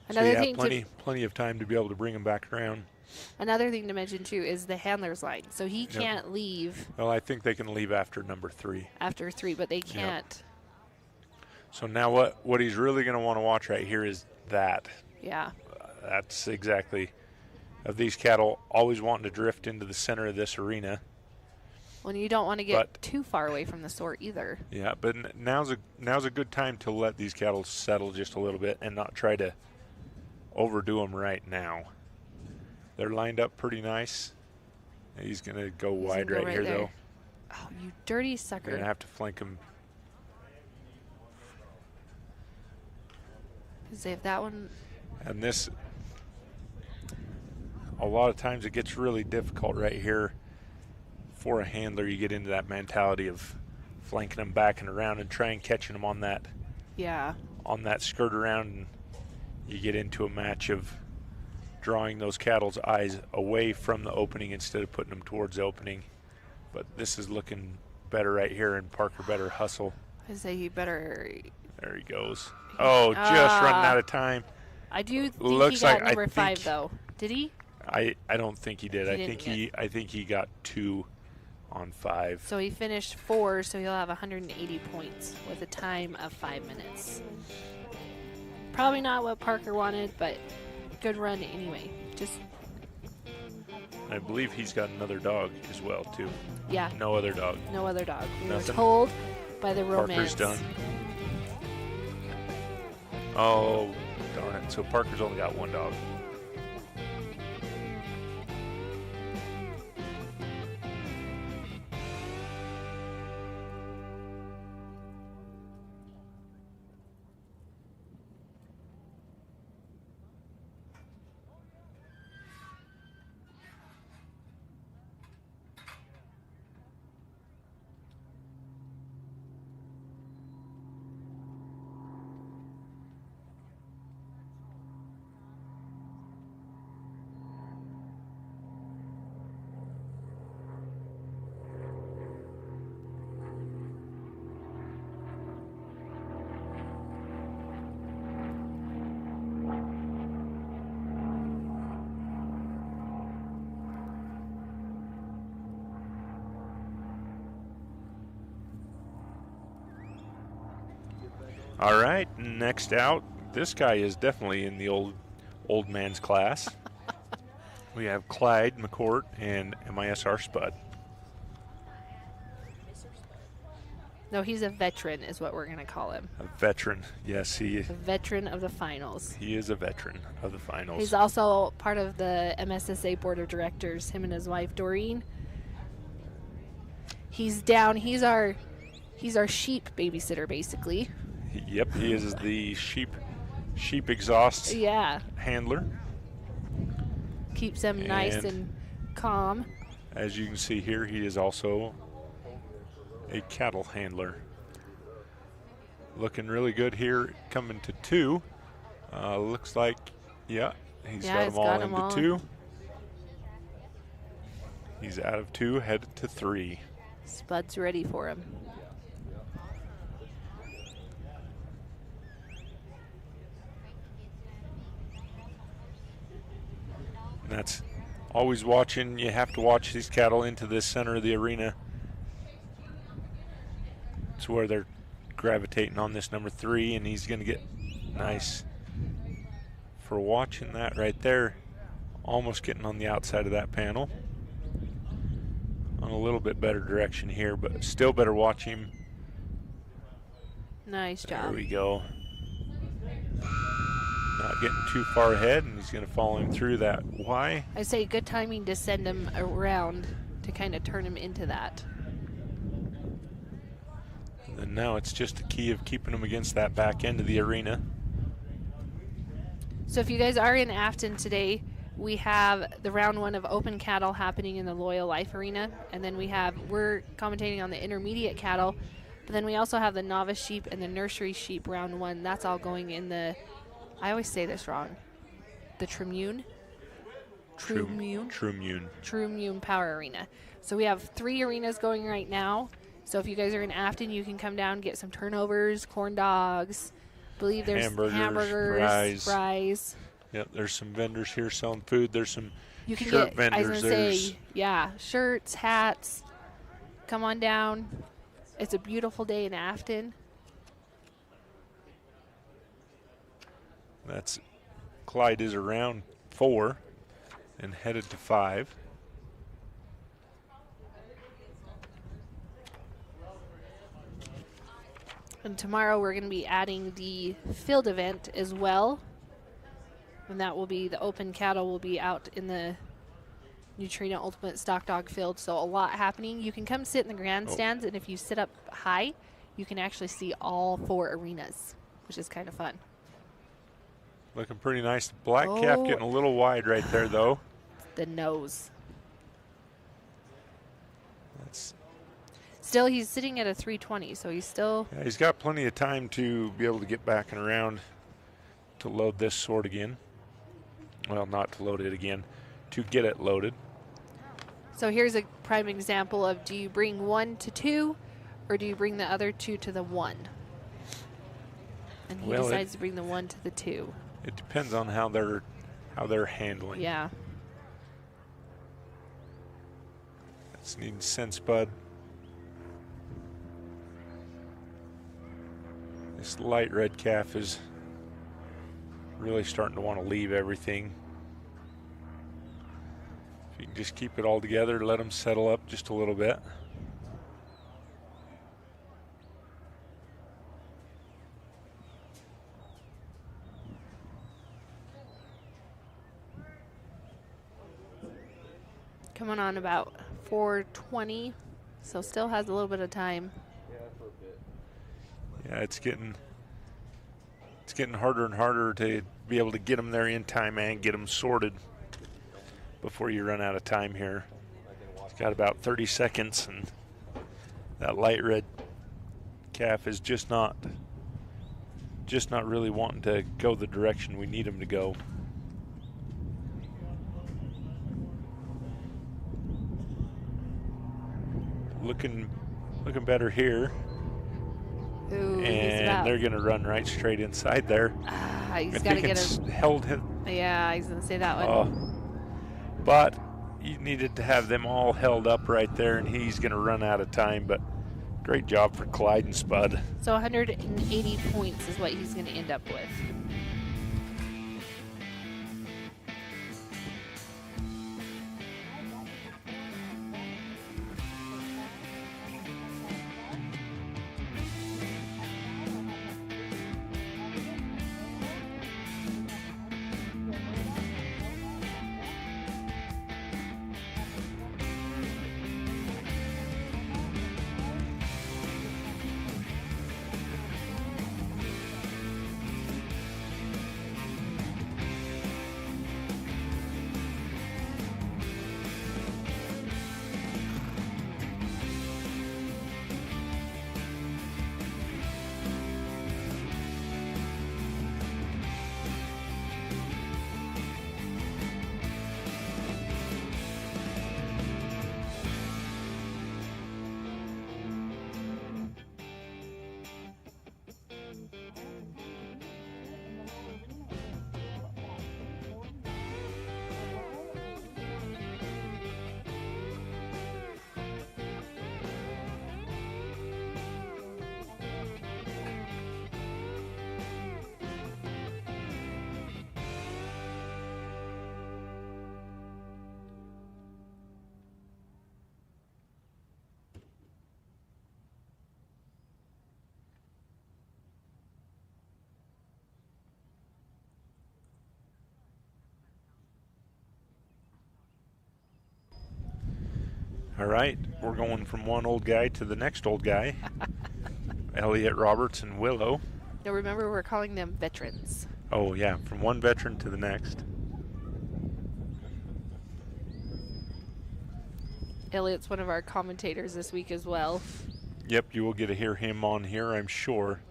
C: So
A: Another
C: you
A: thing
C: have plenty of time to be able to bring him back around.
A: Another thing to mention too is the handler's line. So he can't leave
C: Well, I think they can leave after number 3.
A: after 3, but they can't.
C: Yep. So now what he's really going to want to watch right here is that.
A: Yeah.
C: That's exactly of these cattle always wanting to drift into the center of this arena.
A: Well, you don't want to get too far away from the sort either.
C: Yeah, but now's a good time to let these cattle settle just a little bit and not try to overdo them right now. They're lined up pretty nice. He's going to go wide right here, though.
A: Oh, you dirty sucker.
C: You're going to have to flank him.
A: Because if that one...
C: And this, a lot of times it gets really difficult right here. For a handler, you get into that mentality of flanking them back and around and trying catching them on that skirt around, and you get into a match of drawing those cattle's eyes away from the opening instead of putting them towards the opening. But this is looking better right here, and Parker better hustle.
A: I say he better...
C: There he goes. Oh, just running out of time.
A: I do think
C: Looks
A: he got
C: like
A: number 5, though. Did he?
C: I don't think he did. I think he got 2 on 5.
A: So he finished 4, so he'll have 180 points with a time of 5 minutes. Probably not what Parker wanted, but good run anyway. Just
C: I believe he's got another dog as well, too.
A: Yeah.
C: No other dog.
A: No other dog. We were
C: Nothing.
A: told by the romance.
C: Parker's done. Oh, darn it. So Parker's only got 1 dog. All right, next out, this guy is definitely in the old man's class. We have Clyde McCourt and MISR Spud.
A: No, he's a veteran is what we're going to call him.
C: A veteran, yes,
A: A veteran of the finals.
C: he is a veteran of the finals.
A: He's also part of the MSSA board of directors, him and his wife, Doreen. He's down. He's our sheep babysitter, basically.
C: Yep, he is the sheep exhaust handler.
A: Keeps them nice and calm.
C: As you can see here, he is also a cattle handler. Looking really good here, coming to 2. Looks like, he's got them all into 2. He's out of 2, headed to 3.
A: Spud's ready for him.
C: And that's always watching. You have to watch these cattle into this center of the arena. It's where they're gravitating on this number 3, and he's going to get nice for watching that right there. Almost getting on the outside of that panel. On a little bit better direction here, but still better watch him.
A: Nice job.
C: There we go. Not getting too far ahead, and he's going to follow him through that Y.
A: I say good timing to send him around to kind of turn him into that.
C: And now it's just a key of keeping him against that back end of the arena.
A: So if you guys are in Afton today, we have the round 1 of open cattle happening in the Loyal Life Arena, and then we're commentating on the intermediate cattle, but then we also have the novice sheep and the nursery sheep round 1. That's all going in the, I always say this wrong, the Trumune Power Arena. So we have 3 arenas going right now. So if you guys are in Afton, you can come down and get some turnovers, corn dogs. I believe there's hamburgers, fries.
C: Yep, there's some vendors here selling food. There's some
A: you can
C: shirt
A: get,
C: vendors.
A: I was going to say, shirts, hats. Come on down. It's a beautiful day in Afton.
C: That's Clyde is around 4 and headed to 5.
A: And tomorrow we're going to be adding the field event as well. And that will be the open cattle will be out in the Nutrena Ultimate Stock Dog Field. So a lot happening. You can come sit in the grandstands, and if you sit up high, you can actually see all 4 arenas, which is kind of fun.
C: Looking pretty nice. Black calf getting a little wide right there, though.
A: The nose.
C: That's
A: still, he's sitting at a 320, so he's still...
C: Yeah, he's got plenty of time to be able to get back and around to load this sort again. Well, not to load it again, to get it loaded.
A: So here's a prime example of, do you bring 1 to 2, or do you bring the other 2 to the 1? And he decides to bring the 1 to the 2.
C: It depends on how they're handling.
A: Yeah.
C: That's needing sense, bud. This light red calf is really starting to want to leave everything. If you can just keep it all together, let them settle up just a little bit.
A: Coming on about 4:20, so still has a little bit of time.
C: Yeah, it's getting harder and harder to be able to get them there in time and get them sorted before you run out of time here. It's got about 30 seconds, and that light red calf is just not really wanting to go the direction we need him to go. Looking better here.
A: Ooh,
C: and they're going to run right straight inside there.
A: He's got to get him
C: held.
A: Yeah, he's going to say that one.
C: But you needed to have them all held up right there, and he's going to run out of time. But Great job for Clyde and Spud.
A: So 180 points is what he's going to end up with.
C: All right, we're going from one old guy to the next old guy. Elliot, Roberts, and Willow.
A: Now remember, we're calling them veterans.
C: Oh, yeah, from one veteran to the next.
A: Elliot's one of our commentators this week as well.
C: Yep, you will get to hear him on here, I'm sure.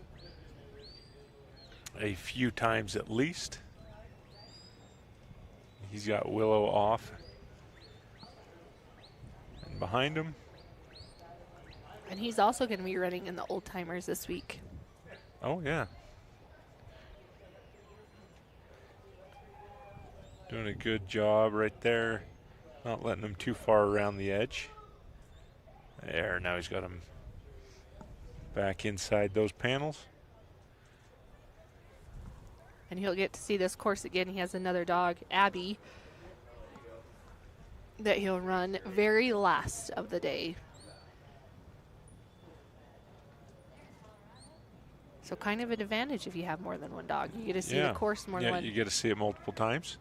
C: A few times at least. He's got Willow off. And behind him.
A: And he's also going to be running in the old timers this week.
C: Oh, yeah. Doing a good job right there. Not letting him too far around the edge. There, now he's got him back inside those panels.
A: And he'll get to see this course again. He has another dog, Abby, that he'll run very last of the day. So kind of an advantage if you have more than one dog. You get to see the course more than one.
C: Yeah, you get to see it multiple times.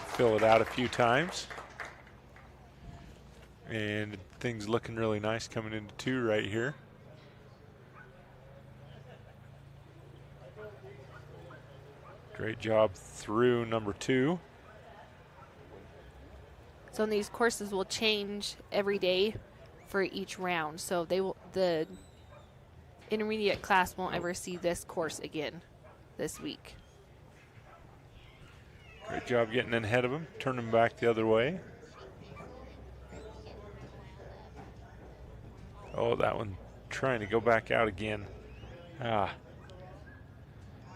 C: Fill it out a few times. And things looking really nice coming into two right here. Great job through number two.
A: So these courses will change every day for each round. So they will, the intermediate class won't ever see this course again this week.
C: Great job getting in ahead of him, turning back the other way. Oh, that one trying to go back out again.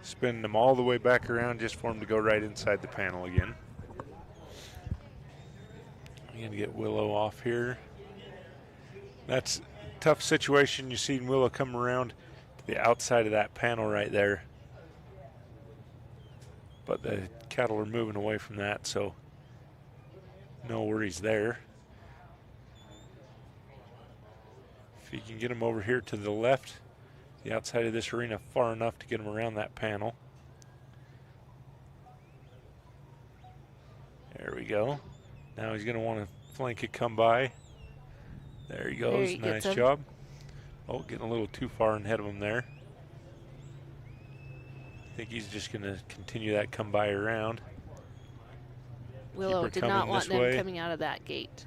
C: Spinning them all the way back around just for him to go right inside the panel again. I'm going to get Willow off here. That's a tough situation. You see Willow come around to the outside of that panel right there. But the cattle are moving away from that, so no worries there. If you can get them over here to the left, the outside of this arena far enough to get them around that panel. There we go. Now he's going to want to flank it come by. There he goes. Nice job. Oh, getting a little too far ahead of him there. I think he's just going to continue that come by around.
A: Willow did not want them coming out of that gate.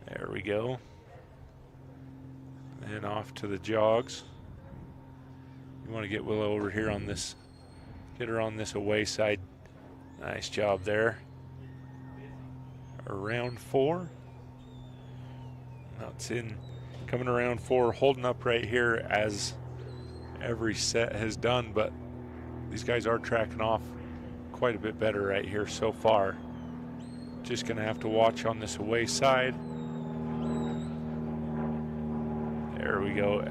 C: There we go. And off to the jogs. You want to get Willow over here on this, get her on this away side. Nice job there. Around four. Now it's in, coming around four, holding up right here as every set has done, but these guys are tracking off quite a bit better right here so far. Just gonna have to watch on this away side. There we go.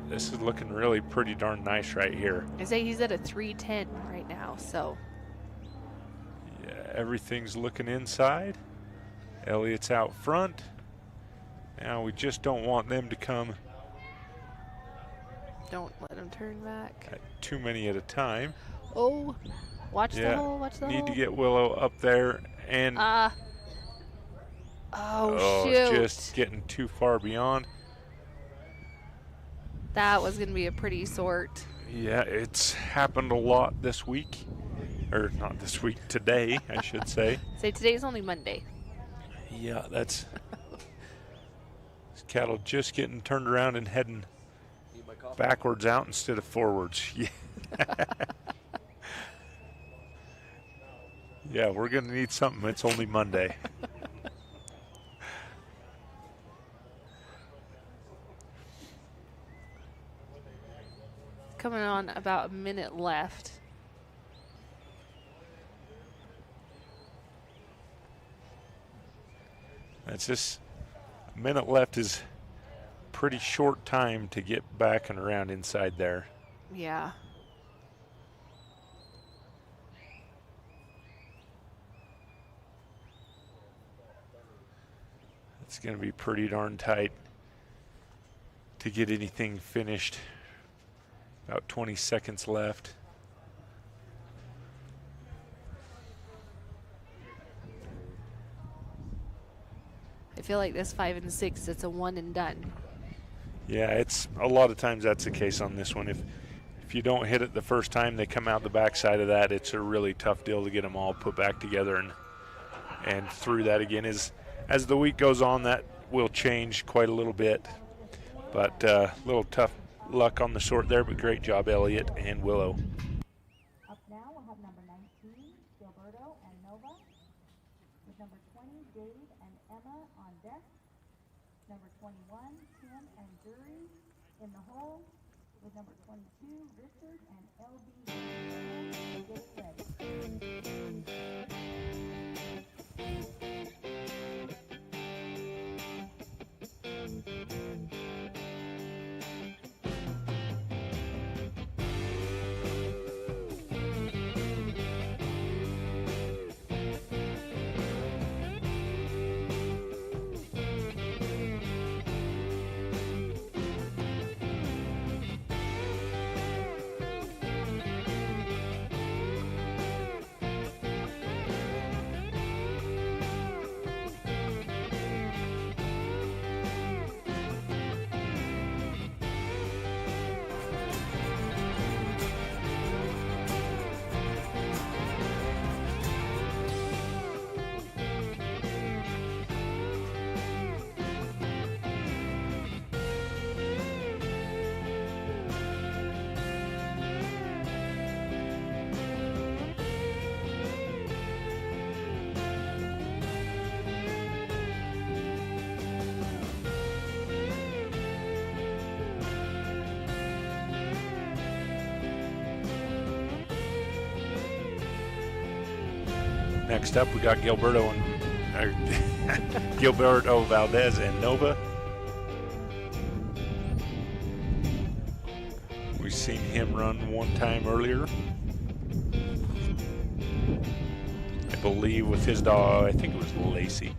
C: This is looking really pretty darn nice right here.
A: I say he's at a 310 right now, so.
C: Yeah, everything's looking inside. Elliot's out front. Now we just don't want them to come
A: Don't let him turn back.
C: too many at a time.
A: Oh, watch the hole, watch the hole.
C: Need to get Willow up there and
A: shoot.
C: Just getting too far beyond.
A: That was going to be a pretty sort.
C: Yeah, it's happened a lot this week. Or not this week, today, I should say.
A: Say today's only Monday.
C: Yeah, that's this cattle just getting turned around and heading backwards out instead of forwards. Yeah. Yeah, we're going to need something. It's only Monday.
A: Coming on about a minute left.
C: That's just a minute left is pretty short time to get back and around inside there.
A: Yeah.
C: It's going to be pretty darn tight to get anything finished. About 20 seconds left.
A: I feel like this 5 and 6, it's a one and done.
C: Yeah, it's a lot of times that's the case on this one. If you don't hit it the first time, they come out the backside of that. It's a really tough deal to get them all put back together and through that again. As the week goes on, that will change quite a little bit. But a little tough luck on the sort there, but great job, Elliot and Willow.
B: Up now, we'll have number 19, Gilberto and Nova. With number 20, Dave and Emma on deck. Number 21, Tim and Dury in the hole. With number 22, Richard and LB getting ready.
C: Next up, we got Gilberto Valdez and Nova. We've seen him run one time earlier. I believe with his dog, I think it was Lacey.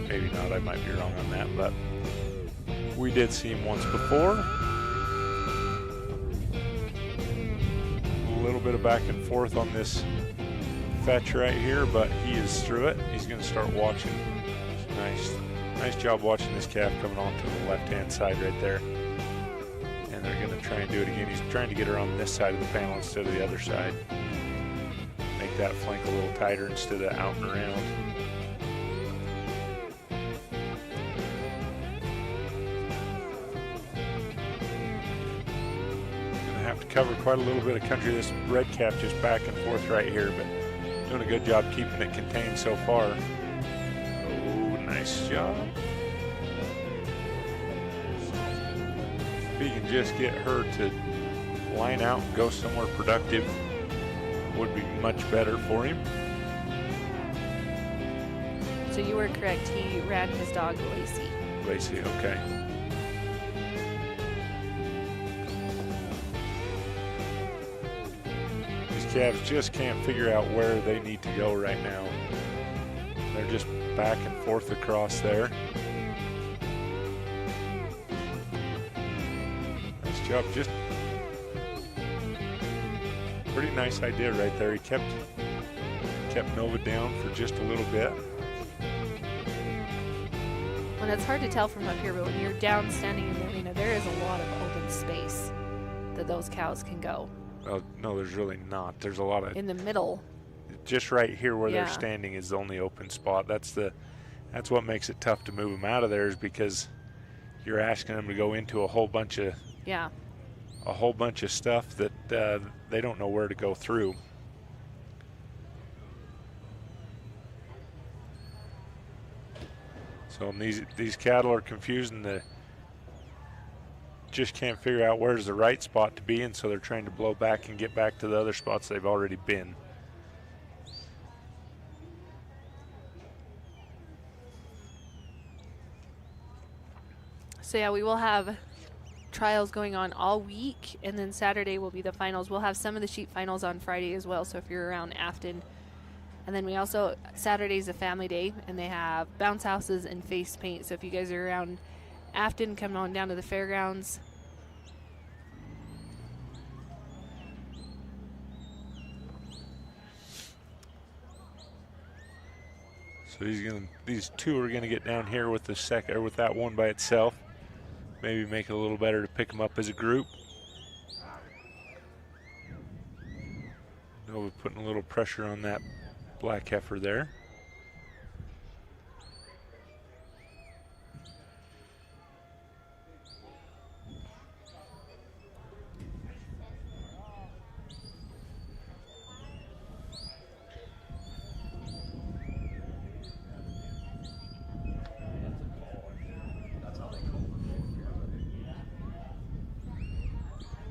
C: Maybe not, I might be wrong on that, but we did see him once before. A little bit of back and forth on this fetch right here, but he is through it. He's going to start watching. Nice job watching this calf coming onto the left-hand side right there. And they're going to try and do it again. He's trying to get her on this side of the panel instead of the other side. Make that flank a little tighter instead of out and around. Have to cover quite a little bit of country. This red calf just back and forth right here, but doing a good job keeping it contained so far. Oh, nice job. If he can just get her to line out and go somewhere productive, would be much better for him.
A: So you were correct. He ran his dog Lacey.
C: I see. Okay. These calves just can't figure out where they need to go right now. They're just back and forth across there. Nice job. Just pretty nice idea right there. He kept Nova down for just a little bit.
A: Well, it's hard to tell from up here, but when you're down standing in the arena, there is a lot of open space that those cows can go.
C: Well, no, there's really not. There's a lot of...
A: In the middle.
C: Just right here where
A: Yeah.
C: they're standing is the only open spot. That's what makes it tough to move them out of there, is because you're asking them to go into a whole bunch of stuff that they don't know where to go through. So these cattle are confused and they just can't figure out where's the right spot to be, and so they're trying to blow back and get back to the other spots they've already been.
A: So yeah, we will have trials going on all week, and then Saturday will be the finals. We'll have some of the sheep finals on Friday as well, so if you're around Afton. And then we also, Saturday's a family day, and they have bounce houses and face paint. So if you guys are around Afton, come on down to the fairgrounds.
C: So these two are gonna get down here with with that one by itself. Maybe make it a little better to pick them up as a group. Nova putting a little pressure on that black heifer there.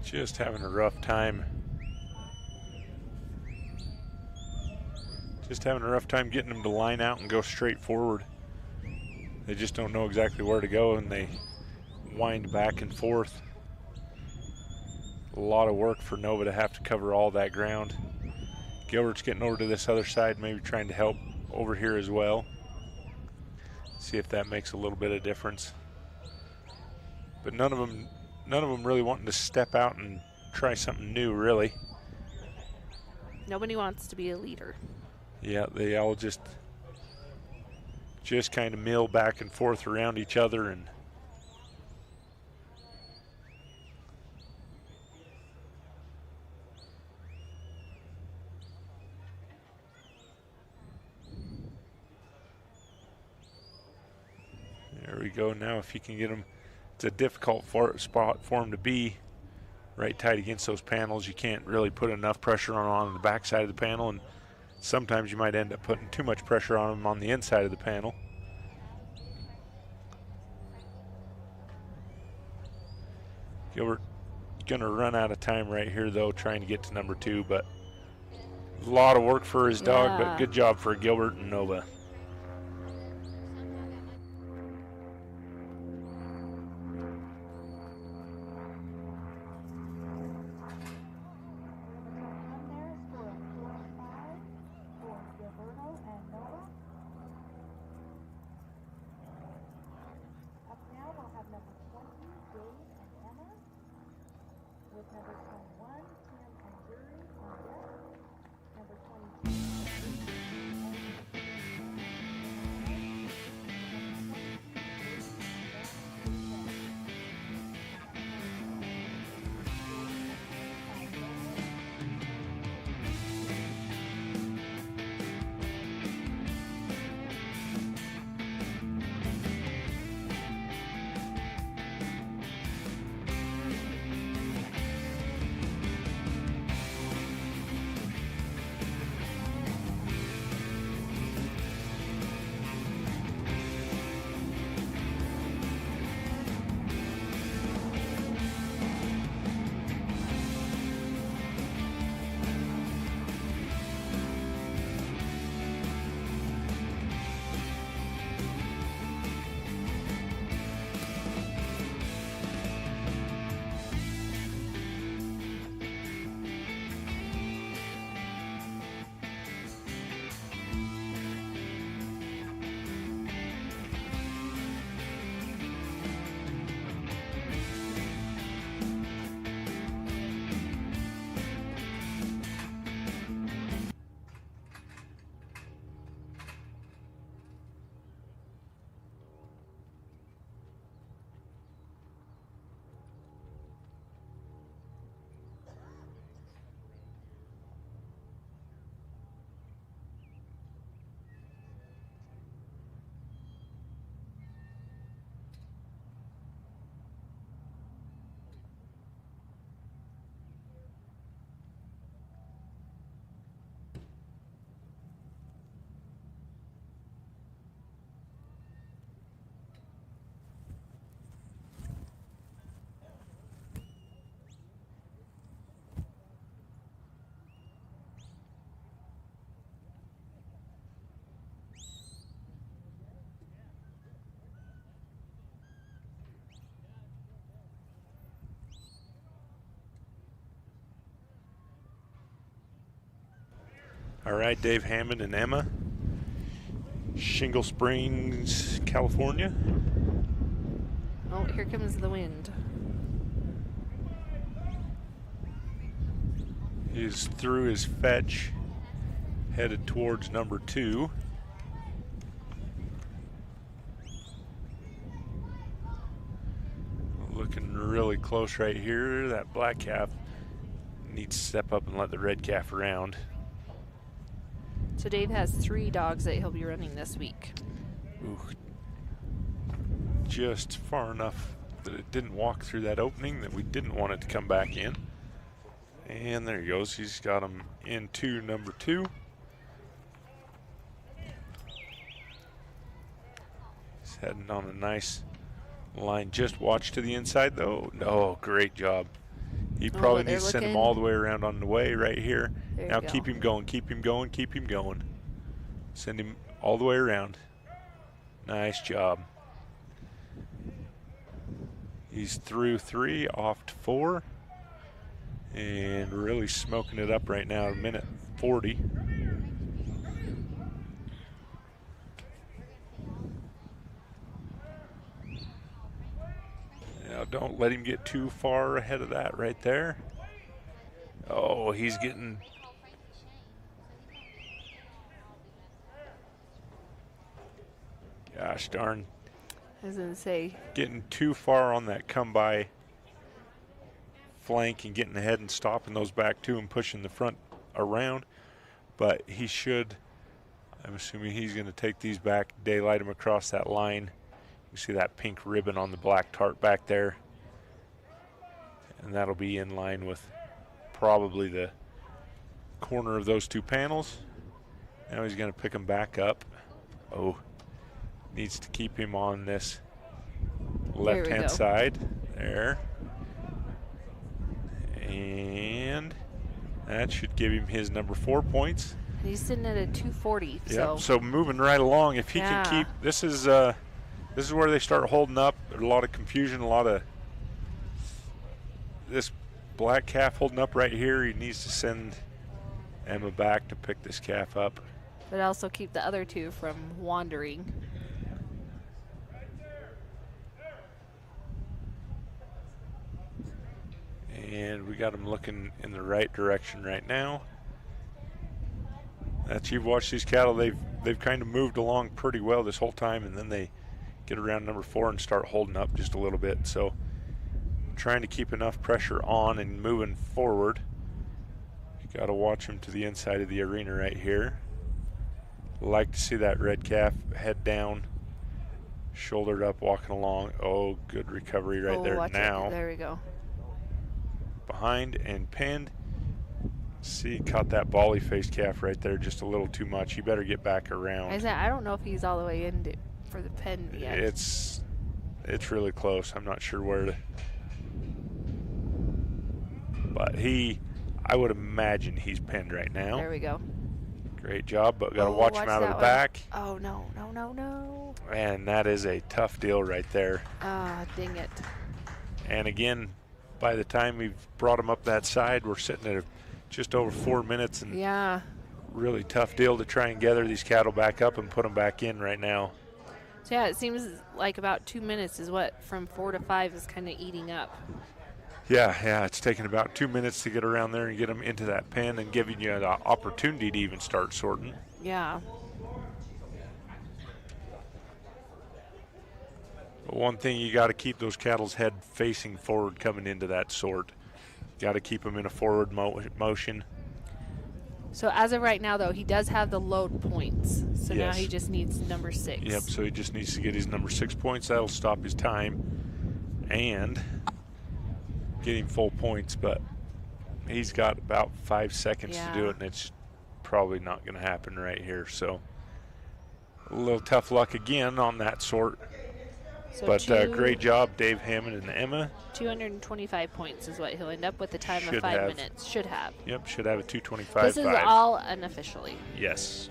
C: Just having a rough time. Just having a rough time getting them to line out and go straight forward. They just don't know exactly where to go, and they wind back and forth. A lot of work for Nova to have to cover all that ground. Gilbert's getting over to this other side, maybe trying to help over here as well. See if that makes a little bit of difference. But none of them really wanting to step out and try something new, really.
A: Nobody wants to be a leader.
C: Yeah, they all just kind of mill back and forth around each other, and there we go. Now if you can get them, it's a difficult spot for them to be right tight against those panels. You can't really put enough pressure on the back side of the panel, and sometimes you might end up putting too much pressure on them on the inside of the panel. Gilbert gonna run out of time right here though, trying to get to number 2, but a lot of work for his dog, but good job for Gilbert and Nova. All right, Dave Hammond and Emma. Shingle Springs, California.
A: Oh, here comes the wind.
C: He's through his fetch, headed towards number 2. Looking really close right here. That black calf needs to step up and let the red calf around.
A: So Dave has 3 dogs that he'll be running this week.
C: Ooh. Just far enough that it didn't walk through that opening that we didn't want it to come back in. And there he goes. He's got him into number 2. He's heading on a nice line. Just watch to the inside, though. Oh, great job. He probably needs to send him all the way around on the way right here. Now keep him going, keep him going, keep him going. Send him all the way around. Nice job. He's through 3, off to 4. And really smoking it up right now, 1:40. Now don't let him get too far ahead of that right there. Oh, he's getting... Gosh darn.
A: I was going to say.
C: Getting too far on that come by flank and getting ahead and stopping those back two and pushing the front around. But he should, I'm assuming he's going to take these back, daylight them across that line. You see that pink ribbon on the black tarp back there. And that'll be in line with probably the corner of those 2 panels. Now he's going to pick them back up. Oh, needs to keep him on this left-hand side. There. And that should give him his number 4 points.
A: He's sitting at a 240.
C: Yep, so moving right along. If he can keep, this is where they start holding up. There's a lot of confusion, a lot of this black calf holding up right here. He needs to send Emma back to pick this calf up.
A: But also keep the other 2 from wandering.
C: And we got him looking in the right direction right now. That's, you've watched these cattle, they've kind of moved along pretty well this whole time, and then they get around number 4 and start holding up just a little bit. So trying to keep enough pressure on and moving forward. You got to watch him to the inside of the arena right here. Like to see that red calf head down, shouldered up, walking along. Oh, good recovery right there now.
A: There we go.
C: Behind and pinned. See, caught that bally-faced calf right there just a little too much. He better get back around.
A: I don't know if he's all the way in for the pen yet.
C: It's really close. I'm not sure where to. But I would imagine he's pinned right now.
A: There we go.
C: Great job, but got to watch him out of the back.
A: Oh, no, no, no, no.
C: And that is a tough deal right there.
A: Ah, dang it.
C: And again, by the time we've brought him up that side, we're sitting at just over 4 minutes. And
A: yeah,
C: really tough deal to try and gather these cattle back up and put them back in right now.
A: So yeah, it seems like about 2 minutes is what from 4 to 5 is kind of eating up.
C: Yeah, it's taking about 2 minutes to get around there and get them into that pen and giving you the opportunity to even start sorting.
A: Yeah.
C: But one thing, you got to keep those cattle's head facing forward coming into that sort. Got to keep them in a forward motion.
A: So as of right now, though, he does have the load points. So
C: yes.
A: Now he just needs number 6.
C: Yep, so he just needs to get his number 6 points. That'll stop his time and get him full points, but he's got about 5 seconds to do it, and it's probably not going to happen right here. So a little tough luck again on that sort. So but great job, Dave Hammond and Emma.
A: 225 points is what he'll end up with, the time of 5 minutes. Should have.
C: Yep, should have a 225.5.
A: This is all unofficially.
C: Yes.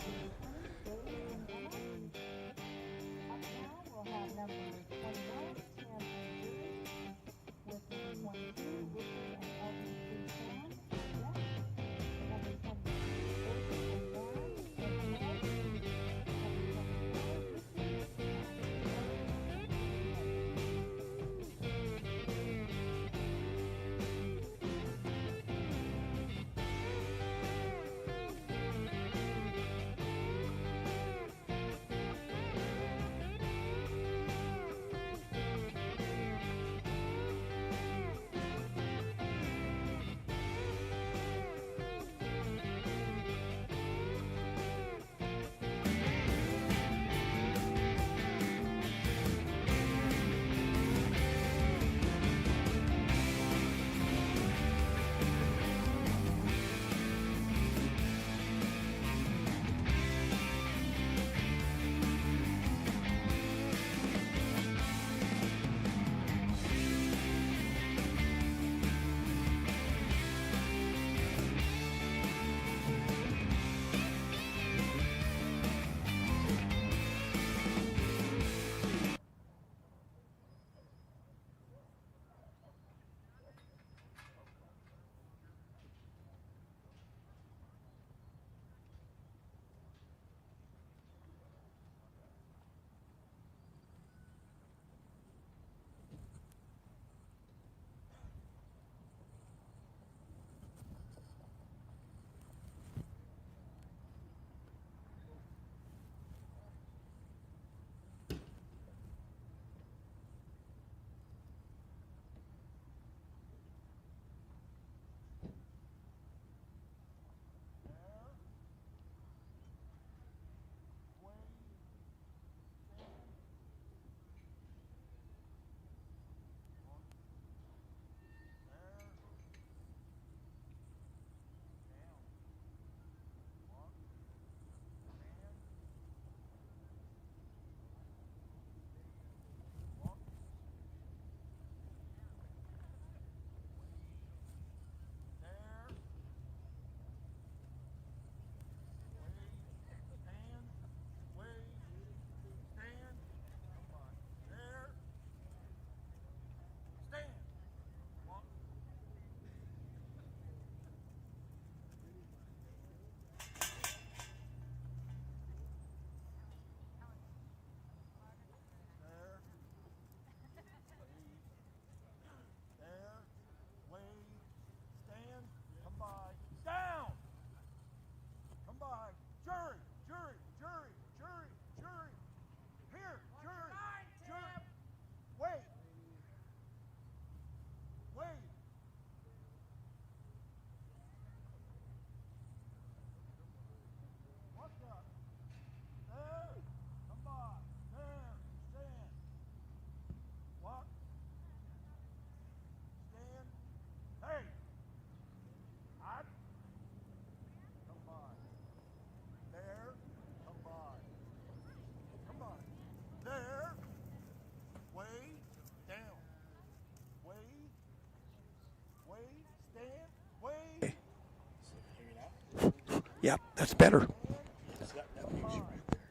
L: Yep, that's better.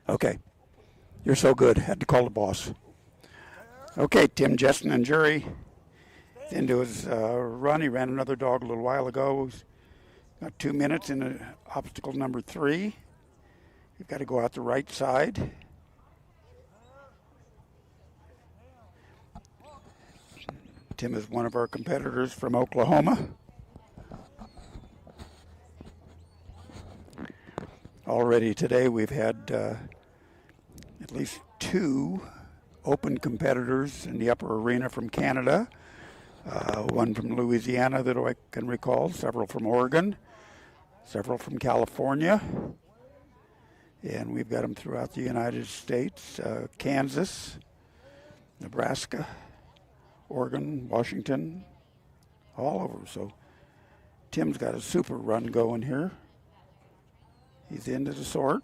L: Okay. You're so good. Had to call the boss. Okay, Tim Jessen and Jury. Into his run. He ran another dog a little while ago. He's got 2 minutes in obstacle number 3. You've got to go out the right side. Tim is one of our competitors from Oklahoma. Already today we've had at least 2 open competitors in the upper arena from Canada. One from Louisiana that I can recall, several from Oregon, several from California, and we've got them throughout the United States, Kansas, Nebraska, Oregon, Washington, all over. So Tim's got a super run going here. He's into the sort.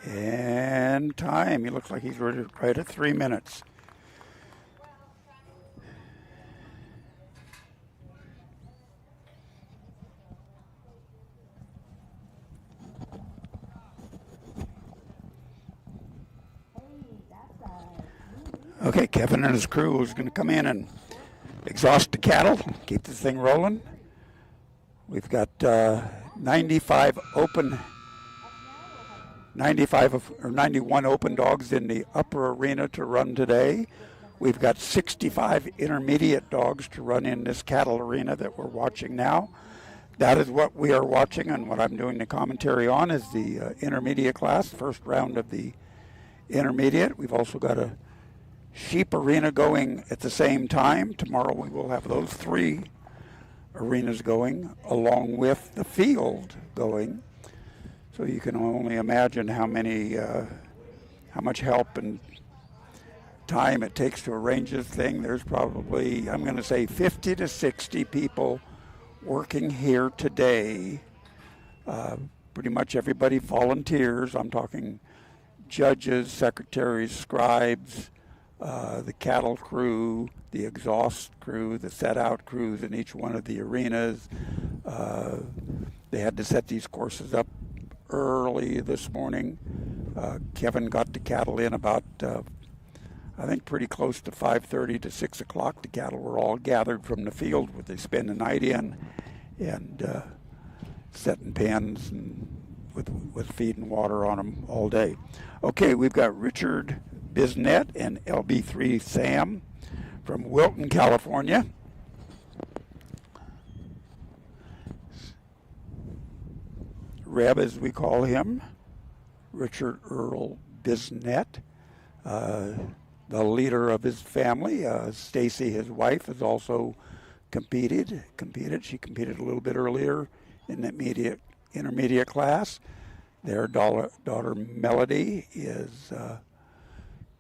L: And time. He looks like he's right at 3 minutes. Okay, Kevin and his crew is going to come in and exhaust the cattle, keep this thing rolling. We've got 95 open. 91 open dogs in the upper arena to run today. We've got 65 intermediate dogs to run in this cattle arena that we're watching now. That is what we are watching, and what I'm doing the commentary on is the intermediate class, first round of the intermediate. We've also got a sheep arena going at the same time. Tomorrow we will have those 3 arenas going, along with the field going. So you can only imagine how much help and time it takes to arrange this thing. There's probably, I'm going to say, 50 to 60 people working here today. Pretty much everybody volunteers. I'm talking judges, secretaries, scribes, the cattle crew, the exhaust crew, the set-out crews in each one of the arenas. They had to set these courses up early this morning. Kevin got the cattle in about, I think, pretty close to 5:30 to 6 o'clock. The cattle were all gathered from the field where they spend the night in, and setting pens and with feed and water on them all day. Okay, we've got Richard Bisnet and LB3 Sam from Wilton, California. Reb, as we call him, Richard Earl Bisnet, the leader of his family. Stacy, his wife, has also competed. She competed a little bit earlier in the intermediate class. Their daughter Melody is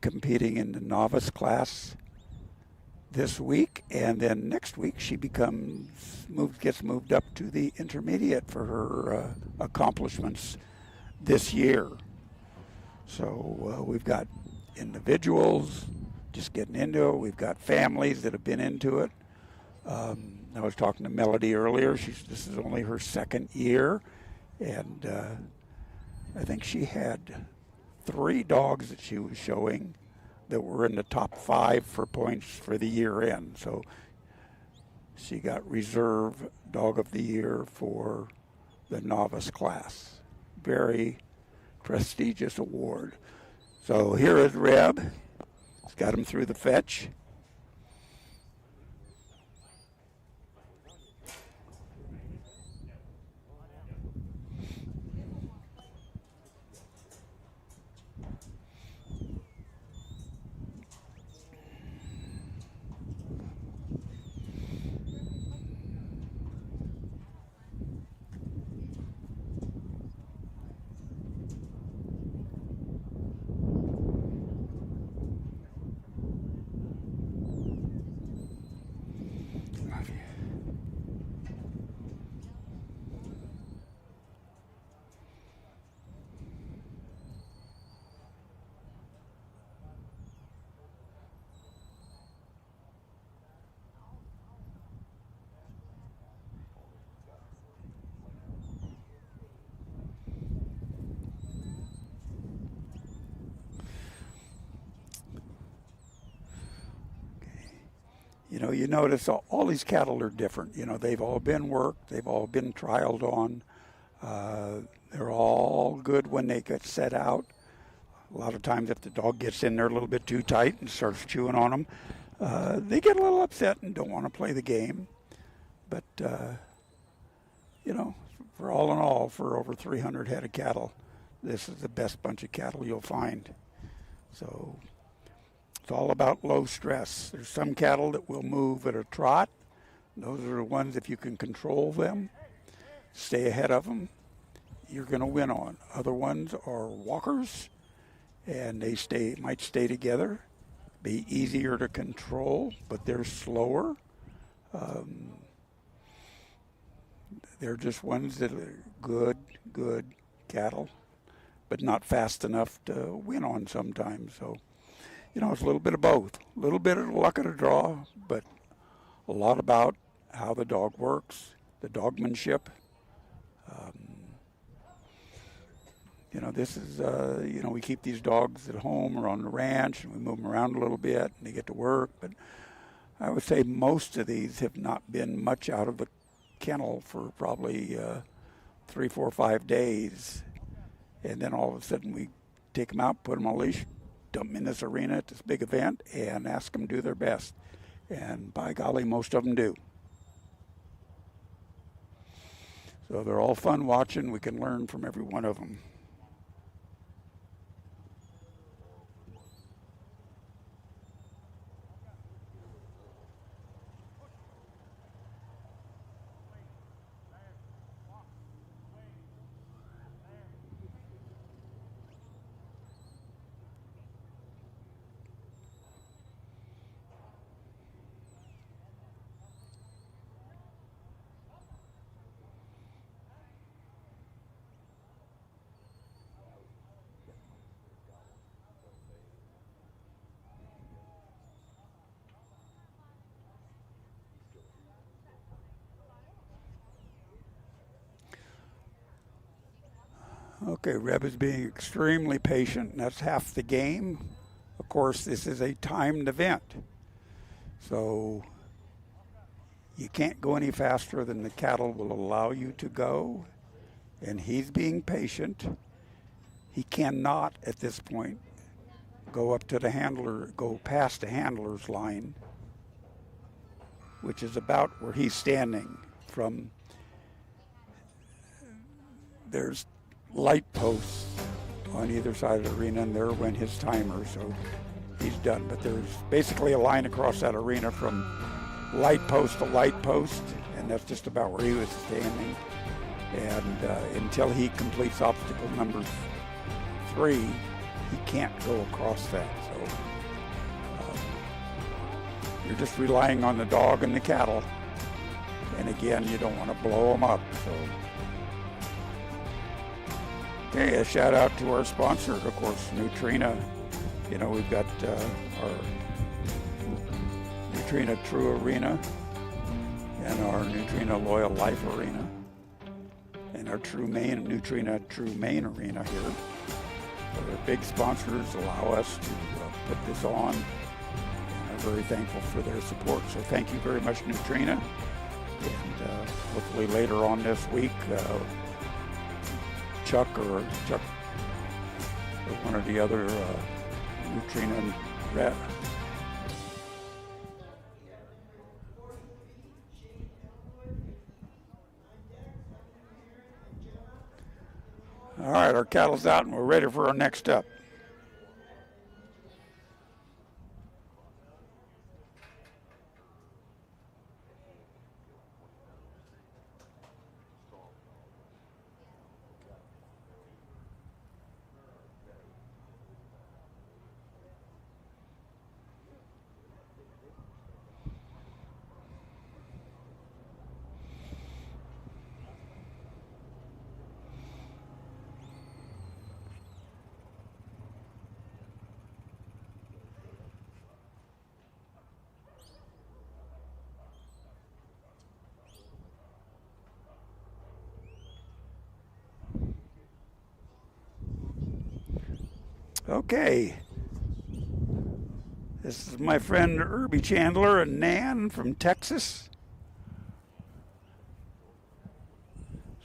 L: competing in the novice class this week, and then next week she gets moved up to the intermediate for her accomplishments this year. So we've got individuals just getting into it. We've got families that have been into it. I was talking to Melody earlier. This is only her 2nd year, and I think she had 3 dogs that she was showing that were in the top 5 for points for the year end. So she got reserve dog of the year for the novice class. Very prestigious award. So here is Reb. He's got him through the fetch. You notice all these cattle are different. They've all been worked. They've all been trialed on. They're all good when they get set out. A lot of times if the dog gets in there a little bit too tight and starts chewing on them, they get a little upset and don't want to play the game. But, for all in all, for over 300 head of cattle, this is the best bunch of cattle you'll find. So it's all about low stress. There's some cattle that will move at a trot. Those are the ones, if you can control them, stay ahead of them, you're going to win on. Other ones are walkers, and they might stay together, be easier to control, but they're slower. They're just ones that are good cattle, but not fast enough to win on sometimes. So, it's a little bit of both. A little bit of luck of the draw, but a lot about how the dog works, the dogmanship. This is, we keep these dogs at home or on the ranch, and we move them around a little bit, and they get to work. But I would say most of these have not been much out of the kennel for probably 3, 4, 5 days. And then all of a sudden we take them out, put them on a leash, dump them in this arena at this big event, and ask them to do their best. And by golly, most of them do. So they're all fun watching. We can learn from every one of them. Okay, Reb is being extremely patient, and that's half the game. Of course, this is a timed event, so you can't go any faster than the cattle will allow you to go, and he's being patient. He cannot, at this point, go up to the handler, go past the handler's line, which is about where he's standing from. There's light posts on either side of the arena, and there went his timer, so he's done. But there's basically a line across that arena from light post to light post, and that's just about where he was standing. And until he completes obstacle number 3, he can't go across that. So you're just relying on the dog and the cattle, and again, you don't want to blow them up. So. Okay, a shout out to our sponsor, of course, Nutrena. We've got our Nutrena True Arena and our Nutrena Loyal Life Arena and our Nutrena True Main Arena here. So they're big sponsors, allow us to put this on, and I'm very thankful for their support. So thank you very much, Nutrena. And hopefully later on this week, Chuck or one of the other Nutrena rep. All right, our cattle's out and we're ready for our next step. Okay, This is my friend Herbie Chandler and Nan from Texas.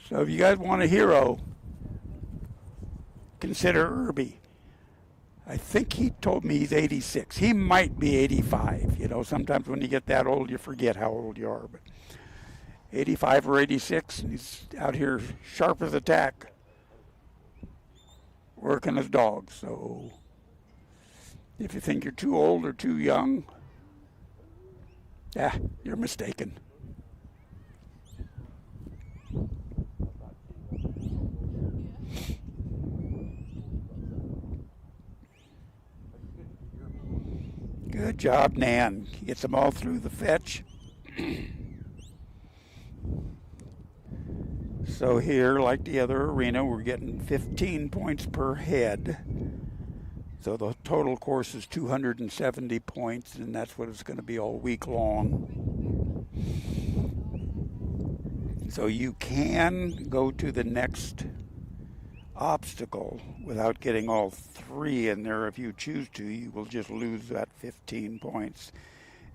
L: So if you guys want a hero, consider Herbie. I think he told me he's 86. He might be 85. You know, sometimes when you get that old, you forget how old you are. But 85 or 86, and he's out here sharp as a tack, working his dog. So if you think you're too old or too young, you're mistaken. Good job, Nan. He gets them all through the fetch. So here, like the other arena, we're getting 15 points per head. So the total course is 270 points, and that's what it's going to be all week long. So you can go to the next obstacle without getting all three in there. If you choose to, you will just lose that 15 points.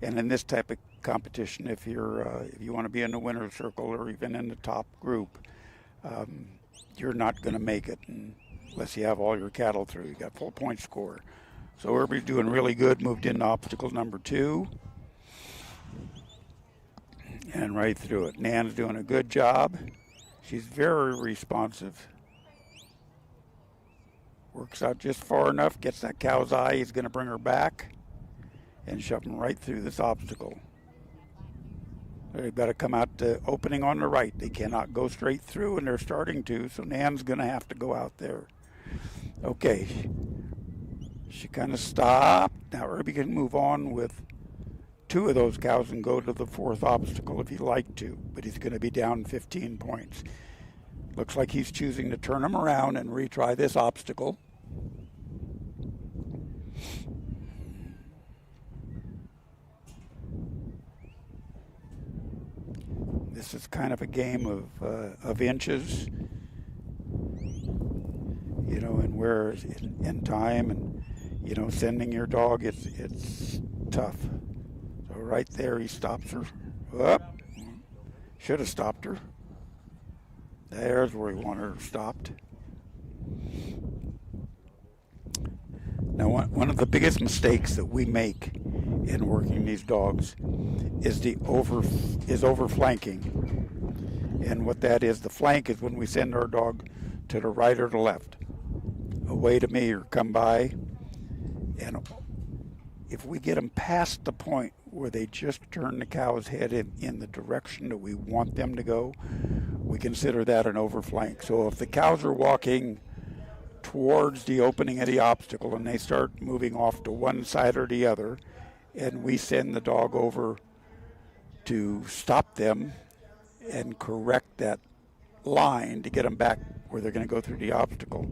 L: And in this type of competition, if you want to be in the winner's circle or even in the top group, you're not going to make it unless you have all your cattle through. You got full point score. So Herbie's doing really good. Moved into obstacle number 2 and right through it. Nan's doing a good job. She's very responsive. Works out just far enough, gets that cow's eye. He's going to bring her back and shove him right through this obstacle. They've got to come out the opening on the right. They cannot go straight through, and they're starting to, so Nan's going to have to go out there. Okay. She kind of stopped. Now Herbie can move on with 2 of those cows and go to the 4th obstacle if he'd like to, but he's going to be down 15 points. Looks like he's choosing to turn him around and retry this obstacle. This is kind of a game of inches, you know, and where in time, and you know, sending your dog, it's tough. So right there, he stops her. Up, should have stopped her. There's where he wanted her stopped. Now, one of the biggest mistakes that we make in working these dogs is overflanking. And what that is, the flank is when we send our dog to the right or the left, away to me or come by. And if we get them past the point where they just turn the cow's head in the direction that we want them to go, we consider that an overflank. So if the cows are walking towards the opening of the obstacle and they start moving off to one side or the other, and we send the dog over to stop them and correct that line to get them back where they're going to go through the obstacle.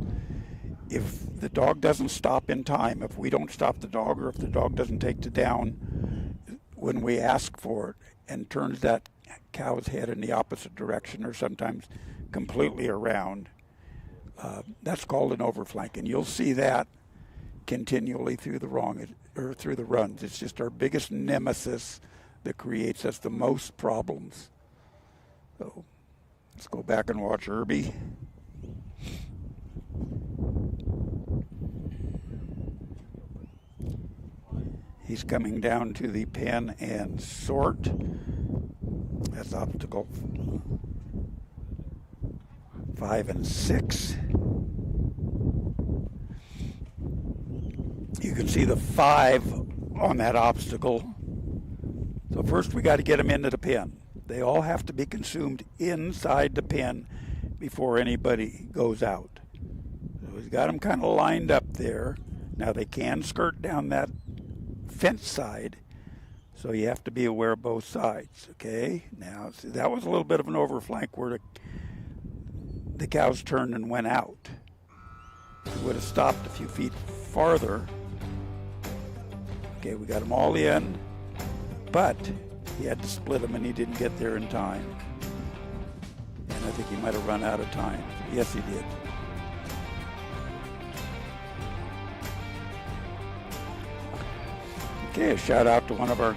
L: If the dog doesn't stop in time, if we don't stop the dog, or if the dog doesn't take the down when we ask for it and turns that cow's head in the opposite direction or sometimes completely around, that's called an overflank. And you'll see that continually through the runs. It's just our biggest nemesis that creates us the most problems. So let's go back and watch Herbie. He's coming down to the pen and sort. That's obstacle 5 and 6. You can see the 5 on that obstacle. So first we got to get them into the pen. They all have to be consumed inside the pen before anybody goes out. So he's got them kind of lined up there. Now they can skirt down that fence side, so you have to be aware of both sides. Okay, now see, that was a little bit of an overflank where the cows turned and went out. If we would have stopped a few feet farther. Okay, we got them all in, but he had to split them and he didn't get there in time. And I think he might have run out of time. Yes, he did. Okay, a shout out to one of our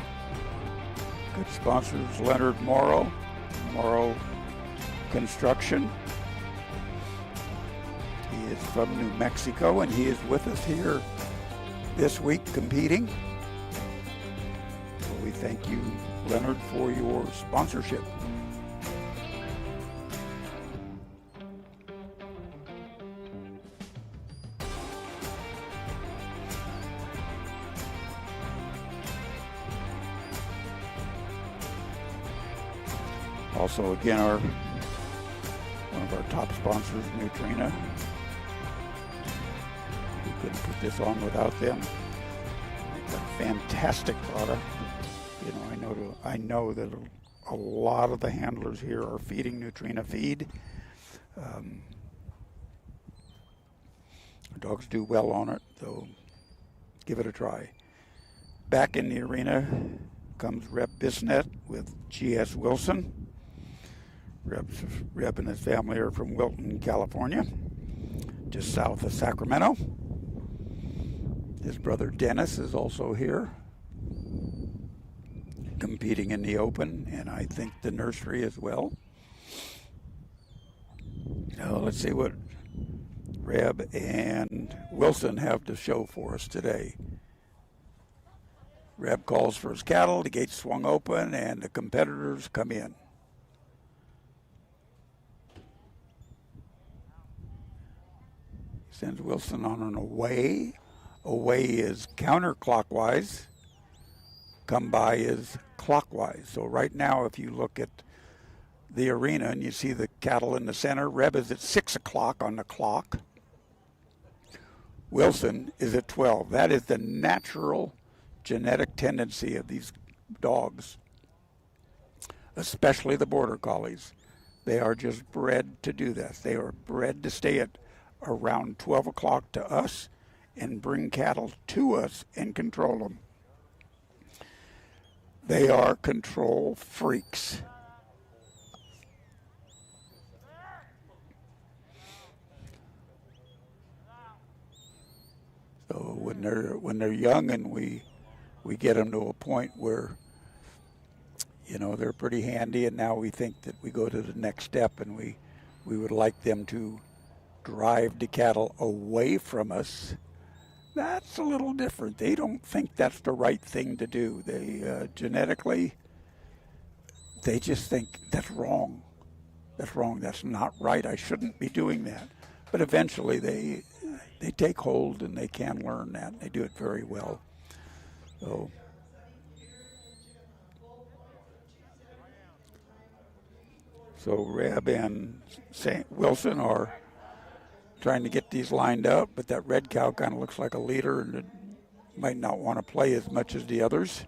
L: good sponsors, Leonard Morrow Construction. He is from New Mexico, and he is with us here this week competing. So we thank you, Leonard, for your sponsorship. Also, again, one of our top sponsors, Nutrena. We couldn't put this on without them. It's a fantastic product. You know, I know that a lot of the handlers here are feeding Nutrena feed. Dogs do well on it, so give it a try. Back in the arena comes Reb Bisnet with G.S. Wilson. Reb and his family are from Wilton, California, just south of Sacramento. His brother Dennis is also here, competing in the Open, and I think the nursery as well. Now let's see what Reb and Wilson have to show for us today. Reb calls for his cattle, the gates swung open, and the competitors come in. Sends Wilson on an away. Away is counterclockwise. Come by is clockwise. So right now, if you look at the arena and you see the cattle in the center, Reb is at 6 o'clock on the clock. Wilson is at 12. That is the natural genetic tendency of these dogs, especially the border collies. They are just bred to do this. They are bred to stay at around 12 o'clock to us and bring cattle to us and control them. They are control freaks. So when they're young and we get them to a point where, you know, they're pretty handy, and now we think that we go to the next step and we would like them to drive the cattle away from us. That's a little different. They don't think that's the right thing to do. They genetically, they just think that's wrong. That's wrong. That's not right. I shouldn't be doing that. But eventually they take hold and they can learn that. They do it very well. So Reb and Wilson are trying to get these lined up, but that red cow kind of looks like a leader and it might not want to play as much as the others.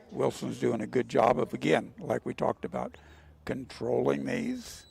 L: Wilson's doing a good job of, again, like we talked about, controlling these.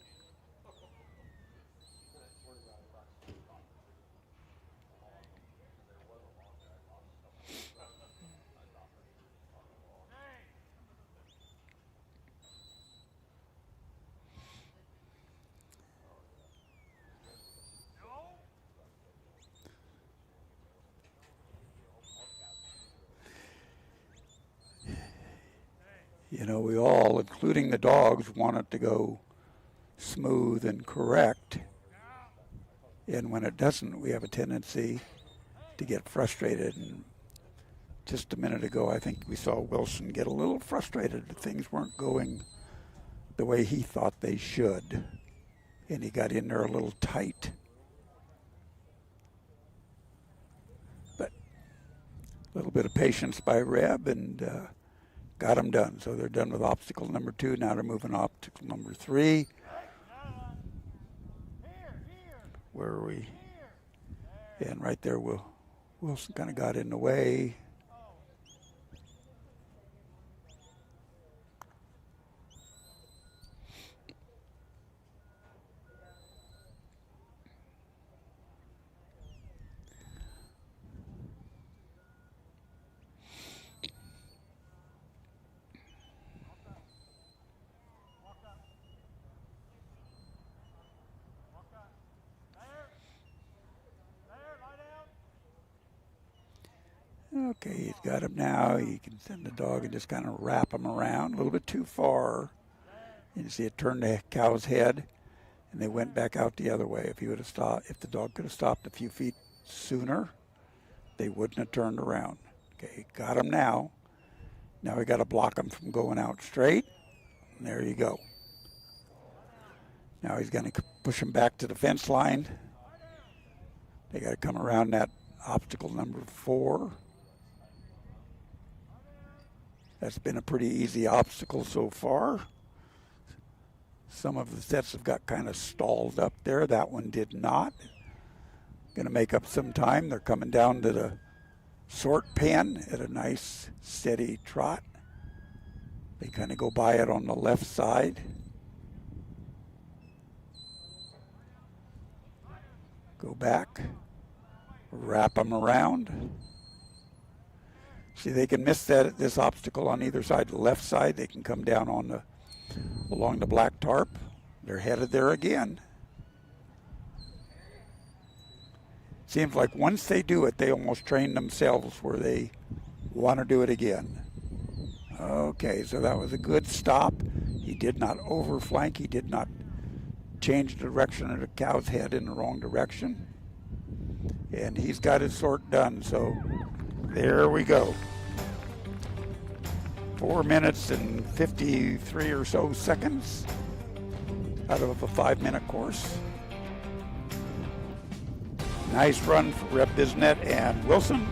L: You know, we all, including the dogs, want it to go smooth and correct. And when it doesn't, we have a tendency to get frustrated. And just a minute ago, I think we saw Wilson get a little frustrated that things weren't going the way he thought they should. And he got in there a little tight. But a little bit of patience by Reb, and got them done. So they're done with obstacle number 2. Now they're moving on obstacle number 3. Where are we? And right there, Wilson kind of got in the way. Okay, he's got him now. You can send the dog and just kind of wrap him around a little bit too far. You see it turn the cow's head, and they went back out the other way. If he would have stopped, if the dog could have stopped a few feet sooner, they wouldn't have turned around. Okay, got him now. Now we got to block him from going out straight. And there you go. Now he's going to push him back to the fence line. They got to come around that obstacle number 4. That's been a pretty easy obstacle so far. Some of the sets have got kind of stalled up there. That one did not. Going to make up some time. They're coming down to the sort pen at a nice steady trot. They kind of go by it on the left side. Go back. Wrap them around. See, they can miss this obstacle on either side. The left side, they can come down on along the black tarp. They're headed there again. Seems like once they do it, they almost train themselves where they want to do it again. Okay, so that was a good stop. He did not overflank. He did not change the direction of the cow's head in the wrong direction. And he's got his sort done, so there we go. 4 minutes and 53 or so seconds out of a 5-minute course. Nice run for Rep Bisnet and Wilson.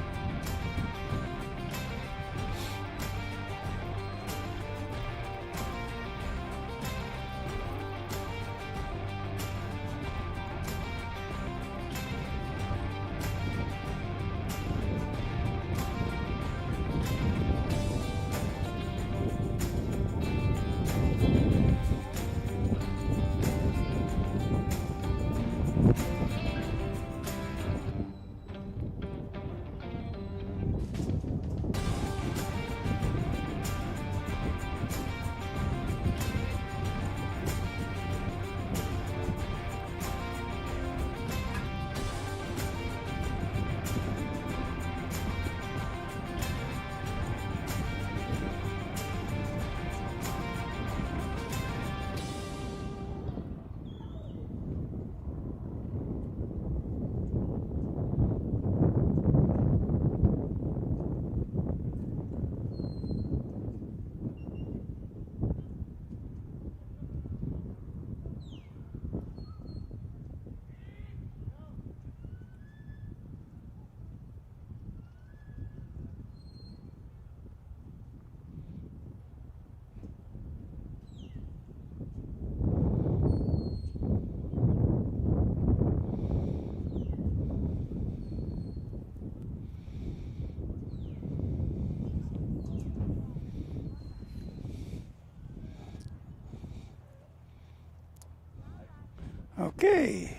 L: Okay,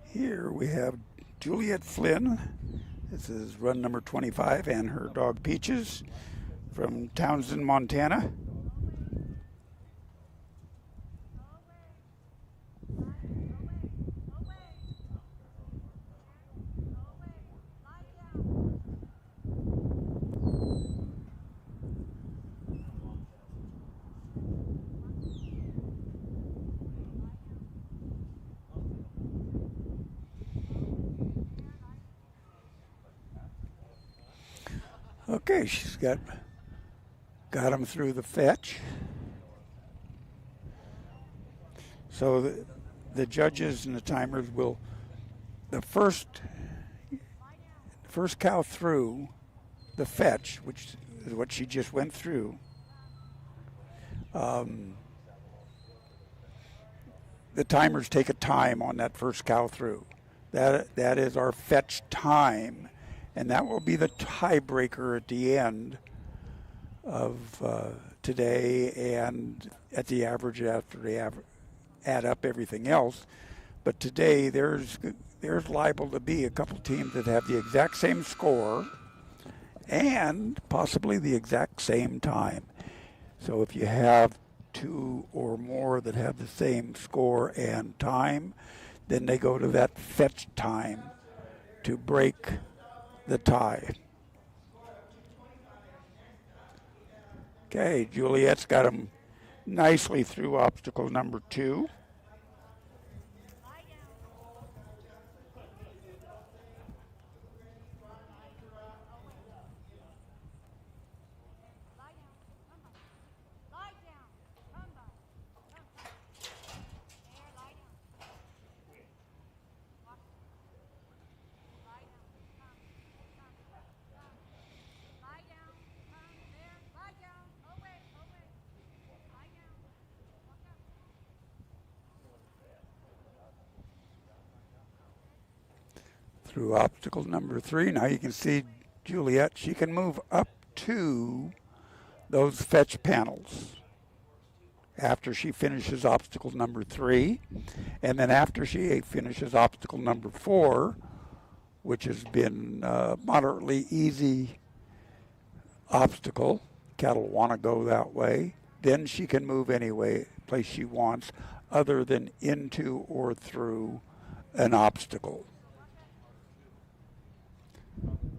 L: here we have Juliet Flynn. This is run number 25 and her dog Peaches from Townsend, Montana. Okay, she's got him through the fetch. So the judges and the timers will, the first cow through the fetch, which is what she just went through, the timers take a time on that first cow through. That is our fetch time. And that will be the tiebreaker at the end of today and at the average after they add up everything else. But today there's liable to be a couple teams that have the exact same score and possibly the exact same time. So if you have 2 or more that have the same score and time, then they go to that fetch time to break the tie. Okay, Juliet's got him nicely through obstacle number 2. Through obstacle number 3. Now you can see Juliet, she can move up to those fetch panels after she finishes obstacle number 3. And then after she finishes obstacle number 4, which has been a moderately easy obstacle, cattle want to go that way, then she can move any place she wants other than into or through an obstacle.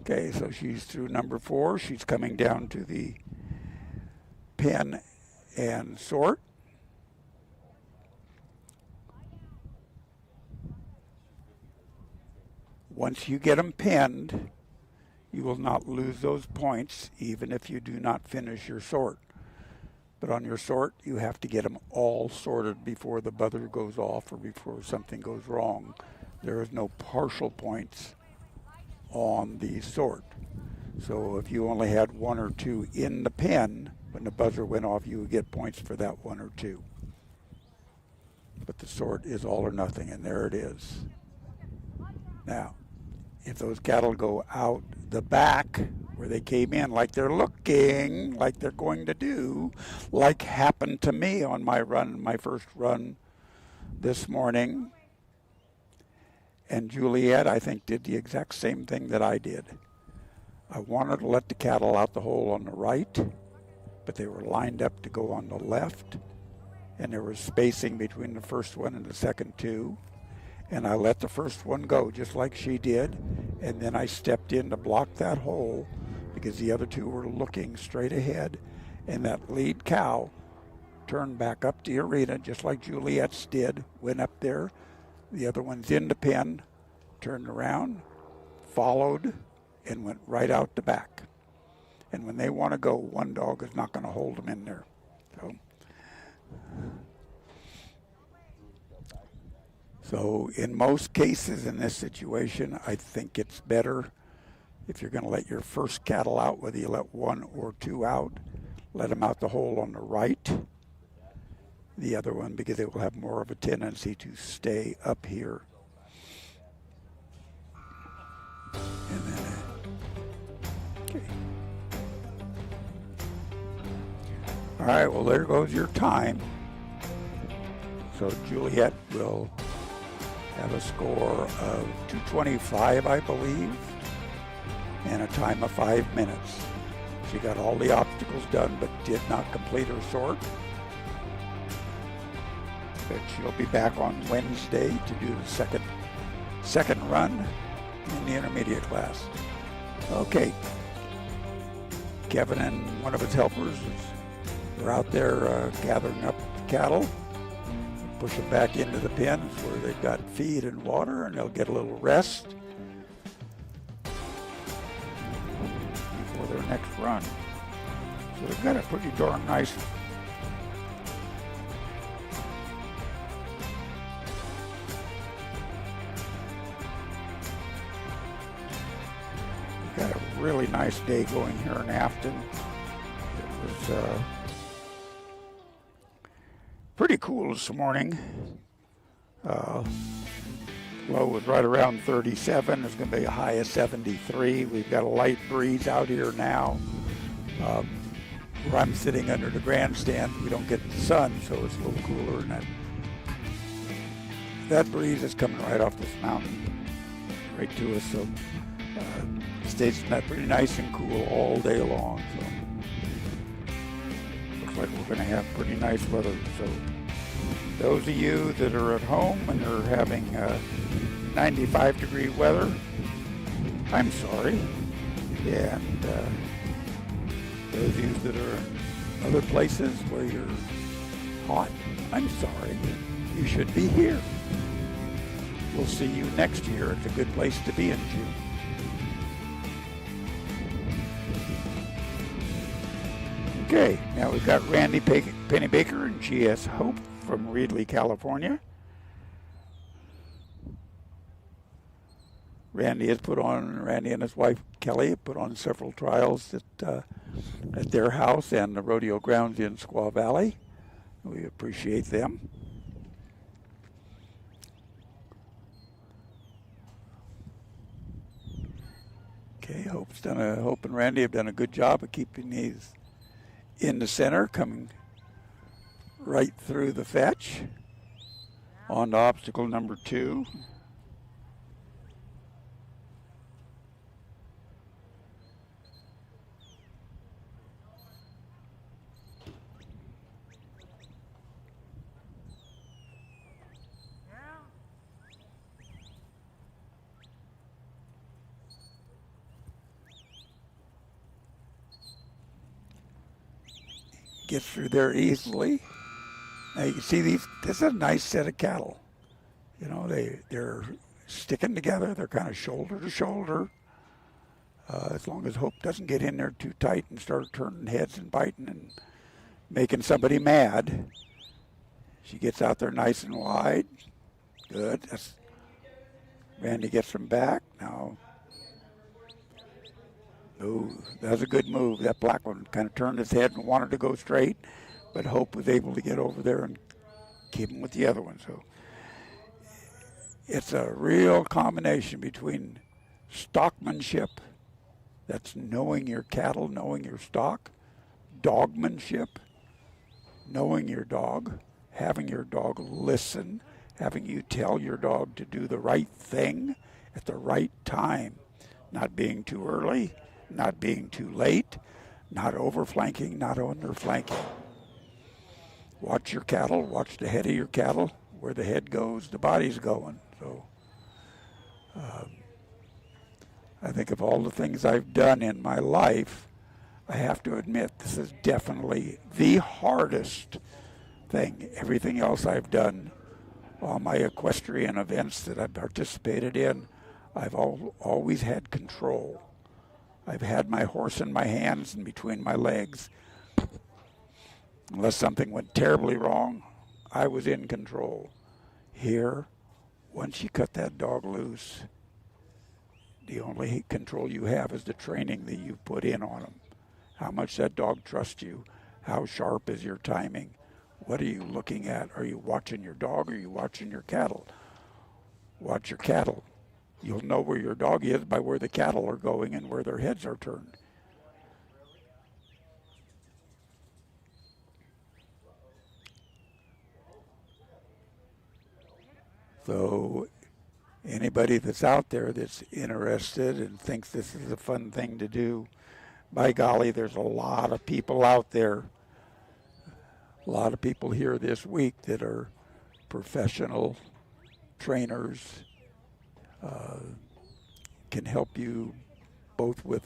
L: Okay, so she's through number 4. She's coming down to the pen and sort. Once you get them penned, you will not lose those points even if you do not finish your sort. But on your sort, you have to get them all sorted before the buzzer goes off or before something goes wrong. There is no partial points on the sort. So if you only had 1 or 2 in the pen, when the buzzer went off, you would get points for that 1 or 2. But the sort is all or nothing, and there it is. Now, if those cattle go out the back where they came in, like they're looking, like they're going to do, like happened to me on my run, my first run this morning, and Juliet, I think, did the exact same thing that I did. I wanted to let the cattle out the hole on the right, but they were lined up to go on the left, and there was spacing between the first one and the second 2. And I let the first one go just like she did, and then I stepped in to block that hole because the other 2 were looking straight ahead, and that lead cow turned back up the arena just like Juliet's did, went up there. The other one's in the pen, turned around, followed, and went right out the back. And when they want to go, one dog is not going to hold them in there. So in most cases in this situation, I think it's better if you're going to let your first cattle out, whether you let 1 or 2 out, let them out the hole on the right. The other one, because it will have more of a tendency to stay up here. And then, okay. All right, well, there goes your time. So Juliet will have a score of 225, I believe, and a time of 5 minutes. She got all the obstacles done, but did not complete her sort. But she'll be back on Wednesday to do the second run in the intermediate class. Okay. Kevin and one of his helpers are out there gathering up cattle, push them back into the pens where they've got feed and water, and they'll get a little rest before their next run. So they've got a pretty darn nice really nice day going here in Afton. It was pretty cool this morning. Low was right around 37. There's going to be a high of 73. We've got a light breeze out here now. Where I'm sitting under the grandstand, we don't get the sun, so it's a little cooler. And that breeze is coming right off this mountain, right to us. So it stays pretty nice and cool all day long. So looks like we're going to have pretty nice weather. So those of you that are at home and are having 95-degree weather, I'm sorry. And those of you that are other places where you're hot, I'm sorry. You should be here. We'll see you next year. It's a good place to be in June. Okay, now we've got Randy Pennybaker and G.S. Hope from Reedley, California. Randy and his wife Kelly have put on several trials at their house and the rodeo grounds in Squaw Valley. We appreciate them. Okay, Hope and Randy have done a good job of keeping these in the center, coming right through the fetch on to obstacle number 2. Gets through there easily. Now you can see this is a nice set of cattle. You know, they're sticking together. They're kind of shoulder to shoulder. As long as Hope doesn't get in there too tight and start turning heads and biting and making somebody mad. She gets out there nice and wide. Good. Randy gets them back. Now, oh, that was a good move. That black one kind of turned his head and wanted to go straight, but Hope was able to get over there and keep him with the other one. So it's a real combination between stockmanship, that's knowing your cattle, knowing your stock, dogmanship, knowing your dog, having your dog listen, having you tell your dog to do the right thing at the right time, not being too early, not being too late, not overflanking, not underflanking. Watch your cattle, watch the head of your cattle. Where the head goes, the body's going. So I think of all the things I've done in my life, I have to admit this is definitely the hardest thing. Everything else I've done, all my equestrian events that I've participated in, I've always had control. I've had my horse in my hands and between my legs. Unless something went terribly wrong, I was in control. Here, once you cut that dog loose, the only control you have is the training that you put in on him. How much that dog trusts you. How sharp is your timing? What are you looking at? Are you watching your dog or are you watching your cattle? Watch your cattle. You'll know where your dog is by where the cattle are going and where their heads are turned. So anybody that's out there that's interested and thinks this is a fun thing to do, by golly, there's a lot of people out there, a lot of people here this week that are professional trainers, can help you both with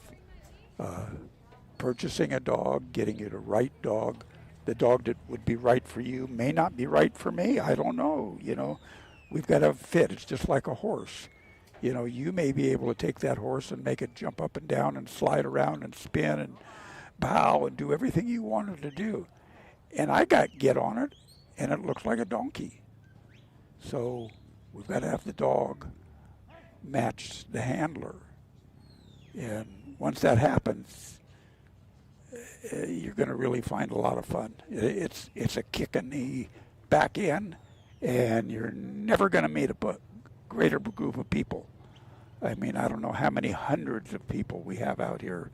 L: purchasing a dog, getting you the right dog. The dog that would be right for you may not be right for me. I don't know, you know. We've got to fit. It's just like a horse. You know, you may be able to take that horse and make it jump up and down and slide around and spin and bow and do everything you want it to do. And I get on it, and it looks like a donkey. So we've got to have the dog match the handler. And once that happens, you're going to really find a lot of fun. It's a kick in the back end, and you're never going to meet a greater group of people. I mean, I don't know how many hundreds of people we have out here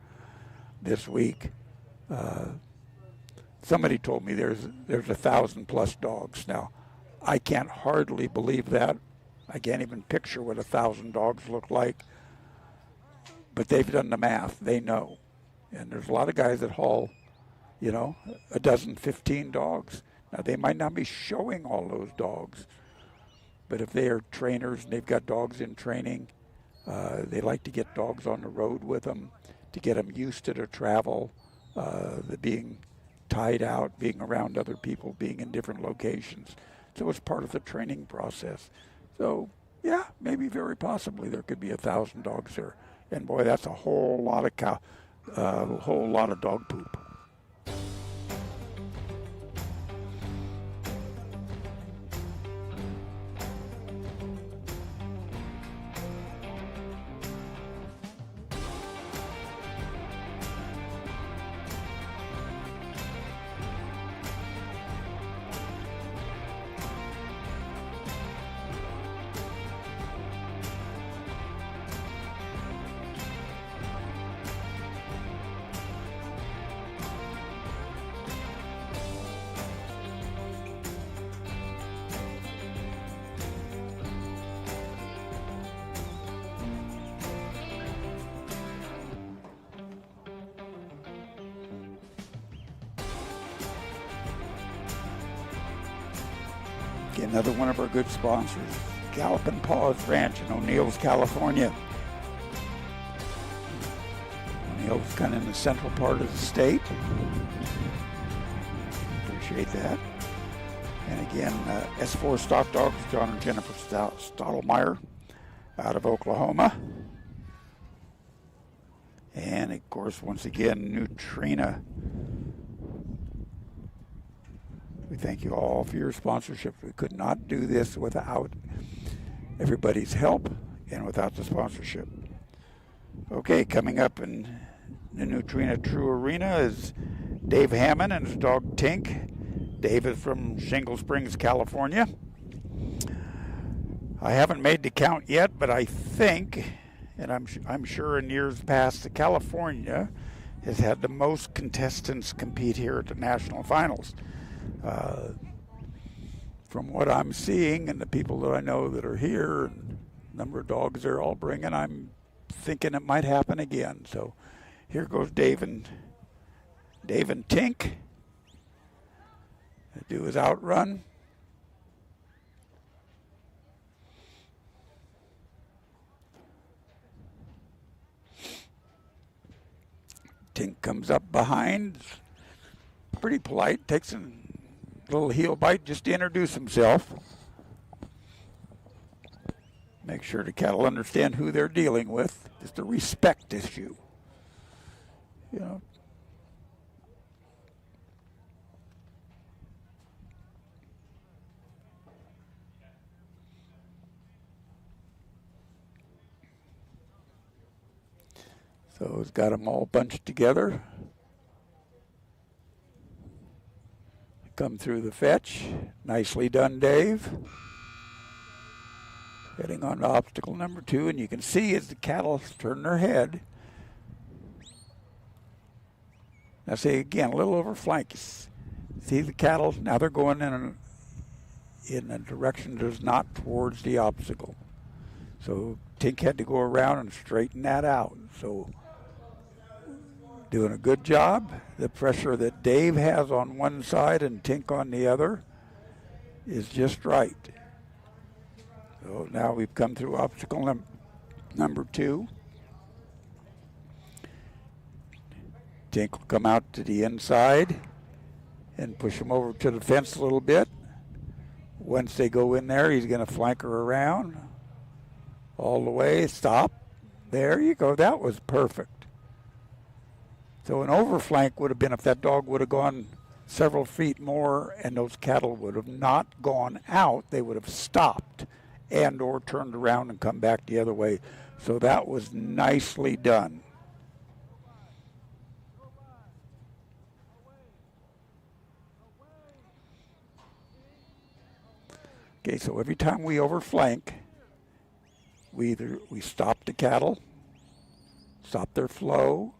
L: this week. Somebody told me there's 1,000+ dogs. Now, I can't hardly believe that. I can't even picture what 1,000 dogs look like. But they've done the math. They know. And there's a lot of guys that haul, you know, 12, 15 dogs. Now, they might not be showing all those dogs, but if they are trainers and they've got dogs in training, they like to get dogs on the road with them to get them used to their travel, the being tied out, being around other people, being in different locations. So it's part of the training process. So yeah, maybe very possibly there could be 1,000 dogs there. And boy, that's a whole lot of dog poop. Another one of our good sponsors, Gallopin' Paws Ranch in O'Neill's, California. O'Neill's kind of in the central part of the state. Appreciate that. And again, S4 Stock Dogs, John and Jennifer Stottlemyre out of Oklahoma. And of course, once again, Nutrena. We thank you all for your sponsorship. We could not do this without everybody's help and without the sponsorship. Okay, coming up in the Nutrena True Arena is Dave Hammond and his dog Tink. Dave is from Shingle Springs, California. I haven't made the count yet, but I think, and I'm sure in years past, that California has had the most contestants compete here at the national finals. From what I'm seeing and the people that I know that are here and the number of dogs they're all bringing, I'm thinking it might happen again. So here goes Dave and Tink. Do his outrun. Tink comes up behind, pretty polite, takes a little heel bite just to introduce himself. Make sure the cattle understand who they're dealing with. Just a respect issue. You know. So he's got them all bunched together. Come through the fetch. Nicely done, Dave. Heading on to obstacle number 2, and you can see as the cattle turn their head. Now say again, a little over flank. See the cattle, now they're going in a direction that is not towards the obstacle. So Tink had to go around and straighten that out. So doing a good job. The pressure that Dave has on one side and Tink on the other is just right. So now we've come through obstacle number 2. Tink will come out to the inside and push him over to the fence a little bit. Once they go in there, he's going to flank her around all the way. Stop. There you go. That was perfect. So an overflank would have been if that dog would have gone several feet more and those cattle would have not gone out. They would have stopped and or turned around and come back the other way. So that was nicely done. Okay, so every time we overflank, we stop the cattle, stop their flow,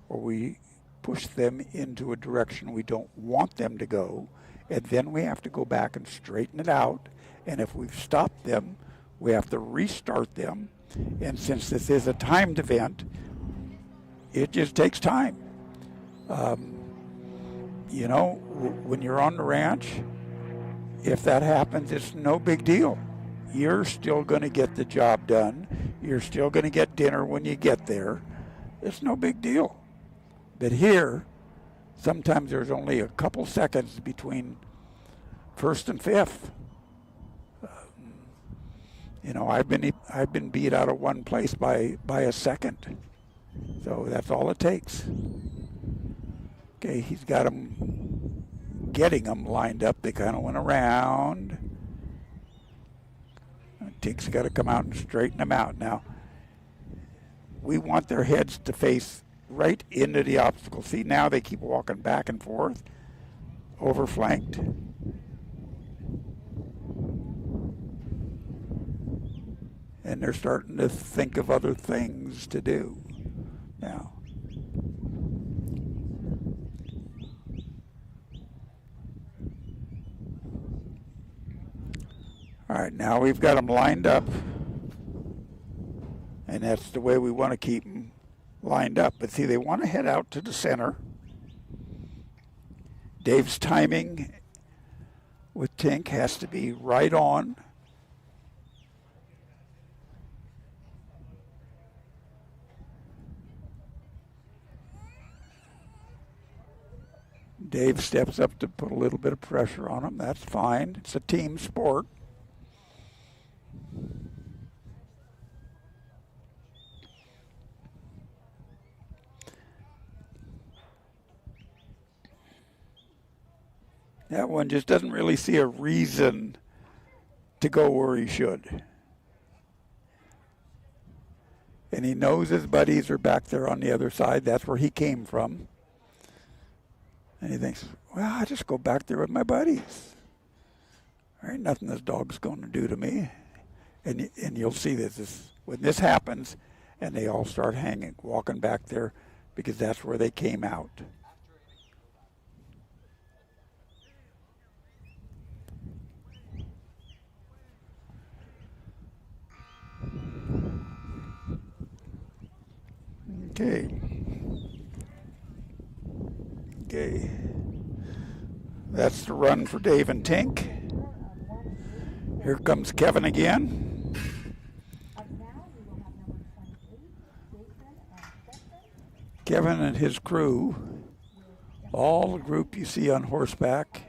L: or we push them into a direction we don't want them to go, and then we have to go back and straighten it out. And if we've stopped them, we have to restart them. And since this is a timed event, it just takes time. You know, when you're on the ranch, if that happens, it's no big deal. You're still going to get the job done. You're still going to get dinner when you get there. It's no big deal. But here, sometimes there's only a couple seconds between first and fifth. You know, I've been beat out of one place by a second, so that's all it takes. Okay, he's got them, getting them lined up. They kind of went around. Tink's got to come out and straighten them out. Now, we want their heads to face right into the obstacle. See, now they keep walking back and forth, overflanked. And they're starting to think of other things to do now. All right, now we've got them lined up. And that's the way we want to keep them lined up. But see, they want to head out to the center. Dave's timing with Tink has to be right on. Dave steps up to put a little bit of pressure on him. That's fine. It's a team sport. That one just doesn't really see a reason to go where he should. And he knows his buddies are back there on the other side. That's where he came from. And he thinks, well, I just go back there with my buddies. There ain't nothing this dog's going to do to me. And you'll see this when this happens, and they all start walking back there, because that's where they came out. Okay. That's the run for Dave and Tink. Here comes Kevin again. Kevin and his crew, all the group you see on horseback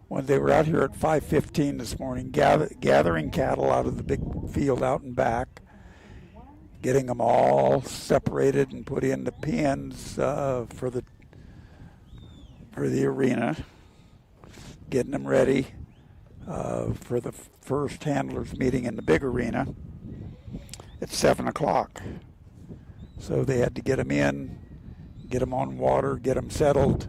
L: when they were out here at 5:15 this morning, gathering cattle out of the big field out and back, getting them all separated and put in the pens for the arena, getting them ready for the first handlers meeting in the big arena at 7 o'clock. So they had to get them in, get them on water, get them settled,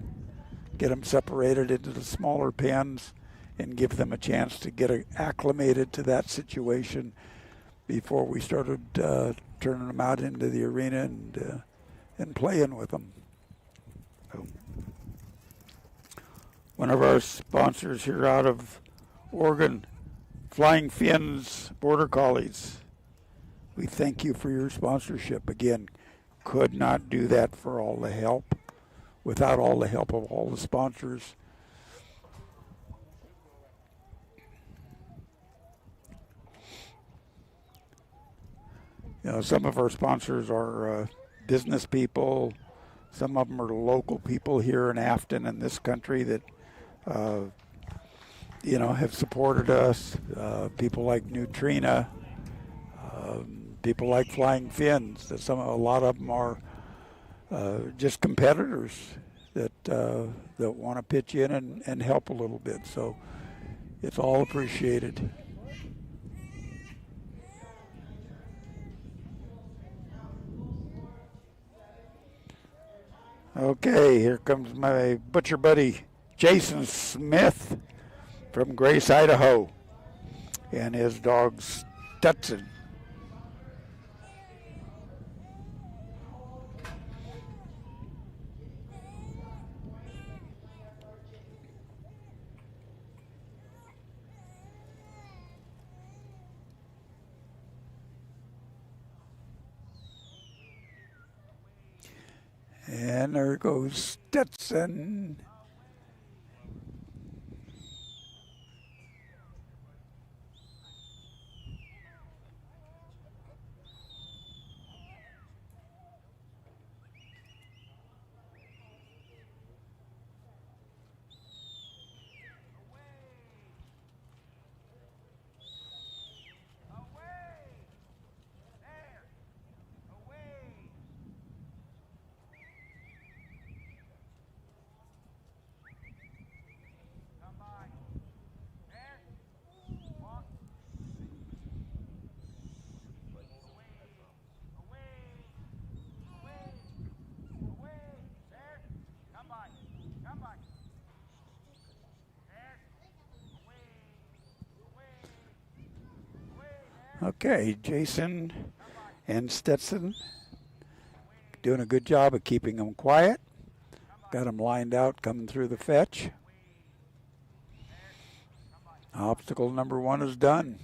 L: get them separated into the smaller pens, and give them a chance to get acclimated to that situation before we started turning them out into the arena and playing with them. So, one of our sponsors here out of Oregon, Flying Fins Border Collies. We thank you for your sponsorship. Again, could not do that for all the help, without all the help of all the sponsors. You know, some of our sponsors are business people. Some of them are local people here in Afton and this country that, have supported us. People like Nutrena, people like Flying Fins. A lot of them are just competitors that want to pitch in and help a little bit. So it's all appreciated. Okay, here comes my butcher buddy, Jason Smith from Grace, Idaho, and his dog, Stetson. And there goes Stetson. Okay, Jason and Stetson doing a good job of keeping them quiet. Got them lined out coming through the fetch. Obstacle number 1 is done.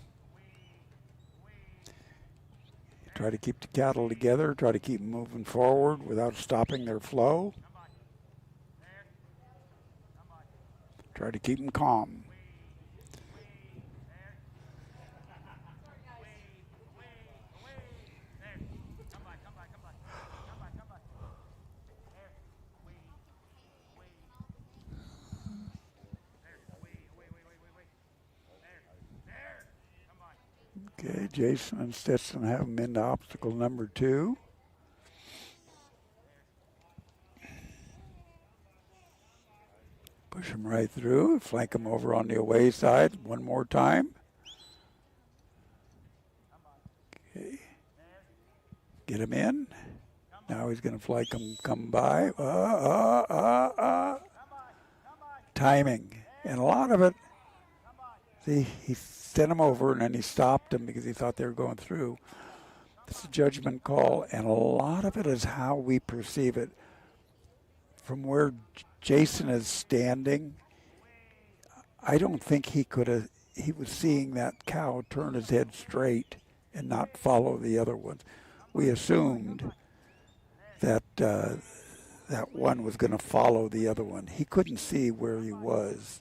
L: Try to keep the cattle together, try to keep them moving forward without stopping their flow. Try to keep them calm. Okay, Jason and Stetson have them into obstacle number 2. Push them right through, flank them over on the away side one more time. Okay. Get him in. Now he's going to flank them, come by. Timing. And a lot of it, see, he sent them over and then he stopped them because he thought they were going through. It's a judgment call, and a lot of it is how we perceive it. From where Jason is standing, I don't think he was seeing that cow turn his head straight and not follow the other ones. We assumed that that one was going to follow the other one. He couldn't see where he was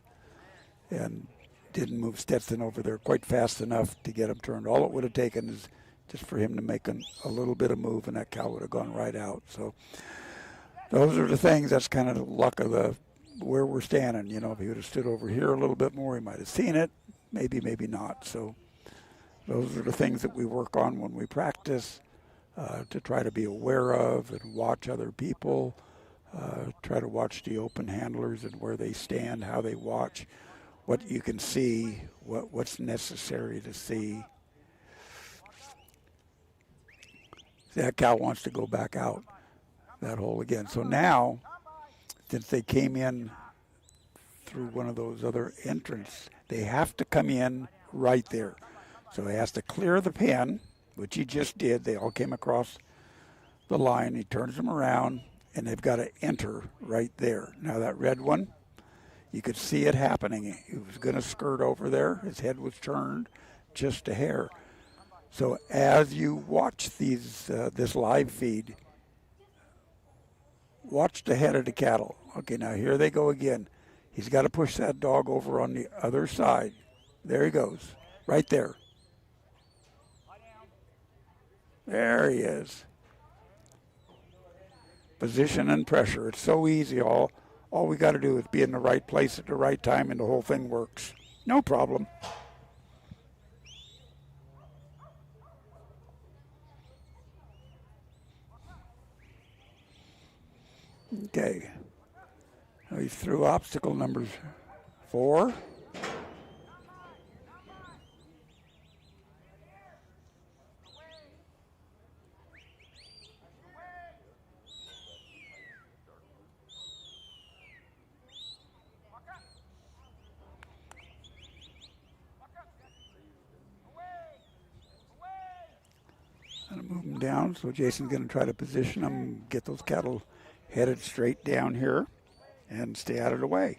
L: and didn't move Stetson over there quite fast enough to get him turned. All it would have taken is just for him to make a little bit of move, and that cow would have gone right out. So those are the things. That's kind of the luck of where we're standing. You know, if he would have stood over here a little bit more, he might have seen it. Maybe, maybe not. So those are the things that we work on when we practice, to try to be aware of and watch other people, try to watch the open handlers and where they stand, how they watch, what you can see, what's necessary to see. That cow wants to go back out that hole again. So now, since they came in through one of those other entrances, they have to come in right there. So he has to clear the pen, which he just did. They all came across the line. He turns them around, and they've got to enter right there. Now that red one, you could see it happening. He was going to skirt over there. His head was turned just a hair. So as you watch this live feed, watch the head of the cattle. Okay, now here they go again. He's got to push that dog over on the other side. There he goes, right there. There he is. Position and pressure. It's so easy. All we got to do is be in the right place at the right time, and the whole thing works. No problem. Okay. Now he's through obstacle number 4. Gonna move him down, so Jason's gonna try to position him, get those cattle headed straight down here and stay out of the way.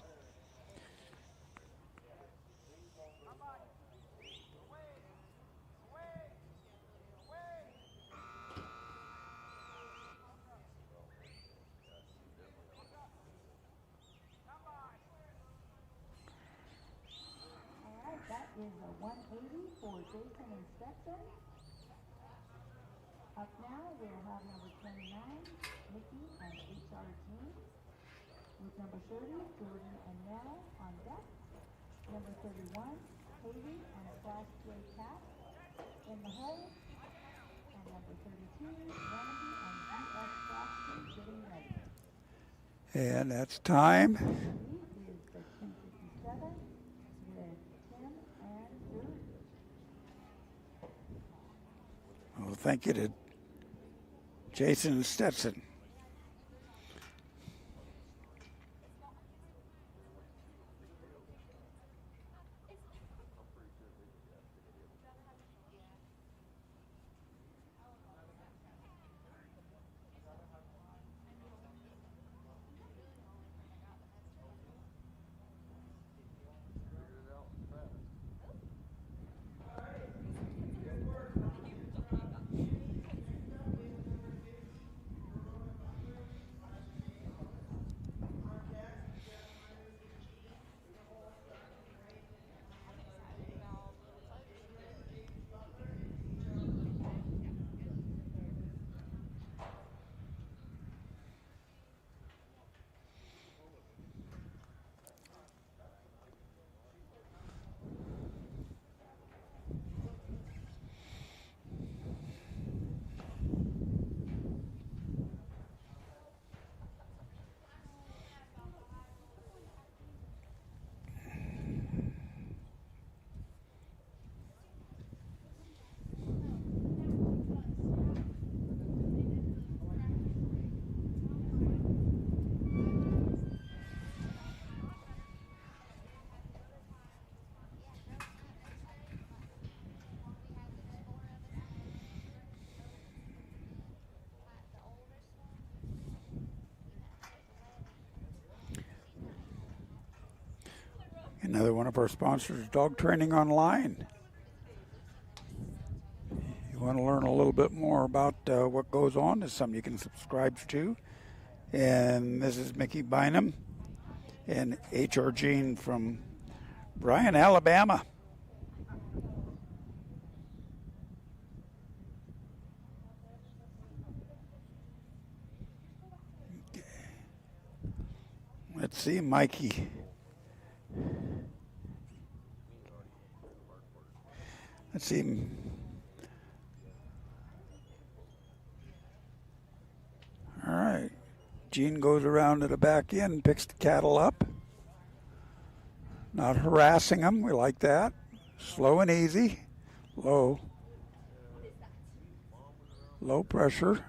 B: All right, that is a 180 for Jason and Stetson. Up now, we'll have number 29, Mickey and HR Jean. With number 30, Jordan and Nell on deck. Number 31, Haley and Flash Gray Cat in the hole. And number 32, Randy and GS Frosty getting ready.
L: And that's time.
B: Lead is the 257 with Tim and Drew.
L: Well, thank you to Jason and Stetson. Another one of our sponsors, Dog Training Online. You want to learn a little bit more about what goes on, there's something you can subscribe to. And this is Mickey Bynum and H.R. Jean from Bryan, Alabama. Okay. Let's see, Mikey. Let's see. All right. Gene goes around to the back end, picks the cattle up. Not harassing them. We like that. Slow and easy. Low. Low pressure.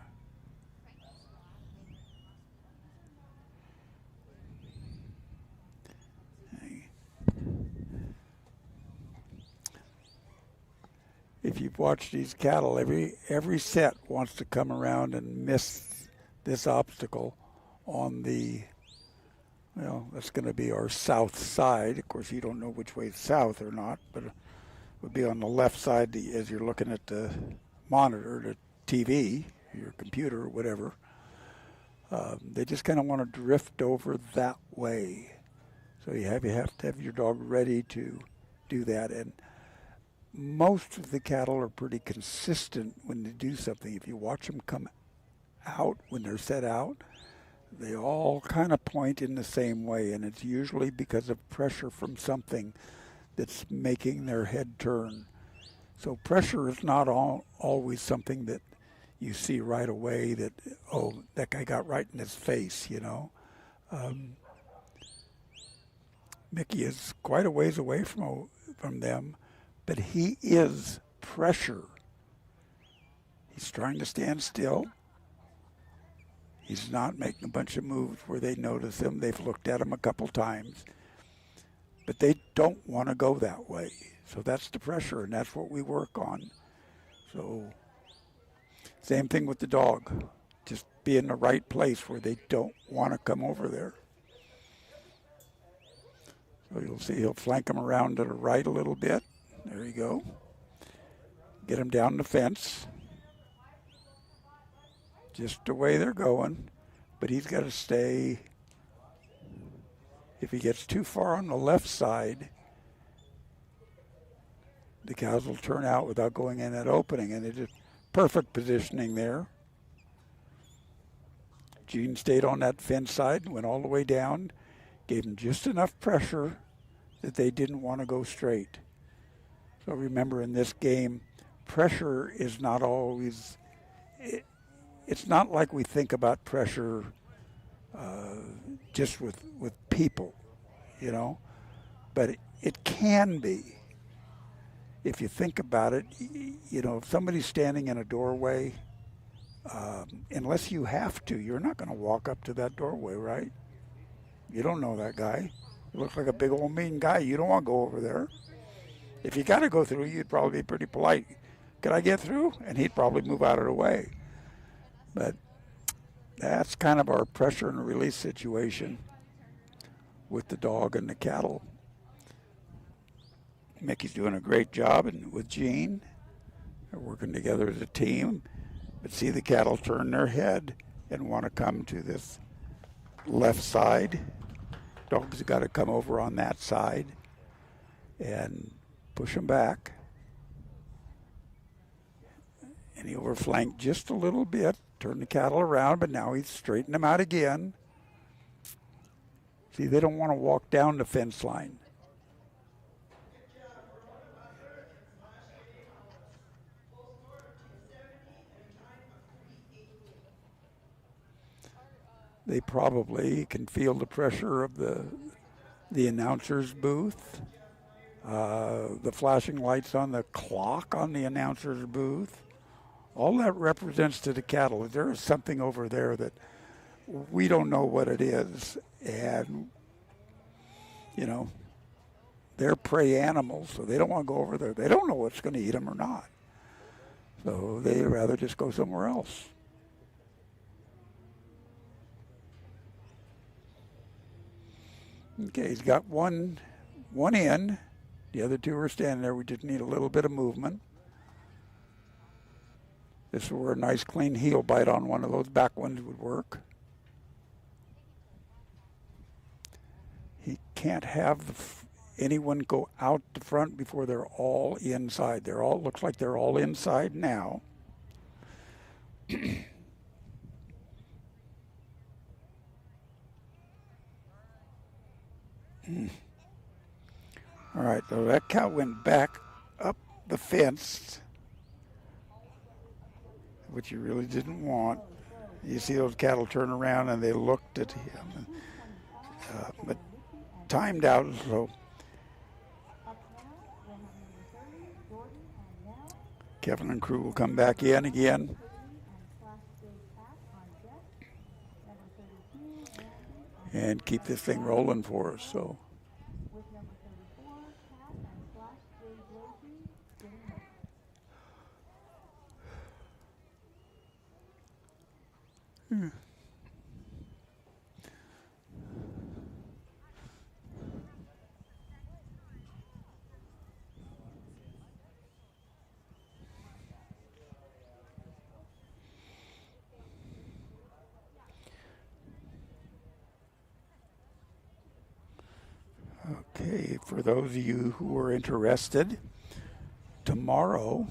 L: If you've watched these cattle, every set wants to come around and miss this obstacle on the, well, that's going to be our south side. Of course, you don't know which way is south or not, but it would be on the left side as you're looking at the monitor, the TV, your computer, or whatever. They just kind of want to drift over that way. So you have to have your dog ready to do that. And most of the cattle are pretty consistent when they do something. If you watch them come out when they're set out, they all kind of point in the same way, and it's usually because of pressure from something that's making their head turn. So pressure is not always something that you see right away that, oh, that guy got right in his face, you know. Mickey is quite a ways away from them, but he is pressure. He's trying to stand still. He's not making a bunch of moves where they notice him. They've looked at him a couple times, but they don't want to go that way. So that's the pressure, and that's what we work on. So same thing with the dog. Just be in the right place where they don't want to come over there. So you'll see he'll flank him around to the right a little bit. There you go. Get him down the fence. Just the way they're going. But he's got to stay. If he gets too far on the left side, the cows will turn out without going in that opening. And it is perfect positioning there. Gene stayed on that fence side, went all the way down, gave him just enough pressure that they didn't want to go straight. So remember, in this game, pressure is not always, it's not like we think about pressure just with people, you know, but it can be. If you think about it, you know, if somebody's standing in a doorway, unless you have to, you're not going to walk up to that doorway, right? You don't know that guy. He looks like a big old mean guy. You don't want to go over there. If you got to go through, you'd probably be pretty polite. Could I get through? And he'd probably move out of the way. But that's kind of our pressure and release situation with the dog and the cattle. Mickey's doing a great job with Gene. They're working together as a team. But see the cattle turn their head and want to come to this left side. Dogs have got to come over on that side and push him back. And he overflanked just a little bit, turned the cattle around, but now he's straightened them out again. See, they don't want to walk down the fence line. They probably can feel the pressure of the announcer's booth. The flashing lights on the clock on the announcer's booth, all that represents to the cattle there is something over there that we don't know what it is. And, you know, they're prey animals, so they don't want to go over there. They don't know what's going to eat them or not. So they'd rather just go somewhere else. Okay, he's got one one in. The other two are standing there. We just need a little bit of movement. This is where a nice clean heel bite on one of those back ones would work. He can't have anyone go out the front before they're all inside. Looks like they're all inside now. All right, so that cow went back up the fence, which you really didn't want. You see those cattle turn around and they looked at him, but timed out. So Kevin and crew will come back in again. And keep this thing rolling for us. So. Okay, for those of you who are interested, tomorrow,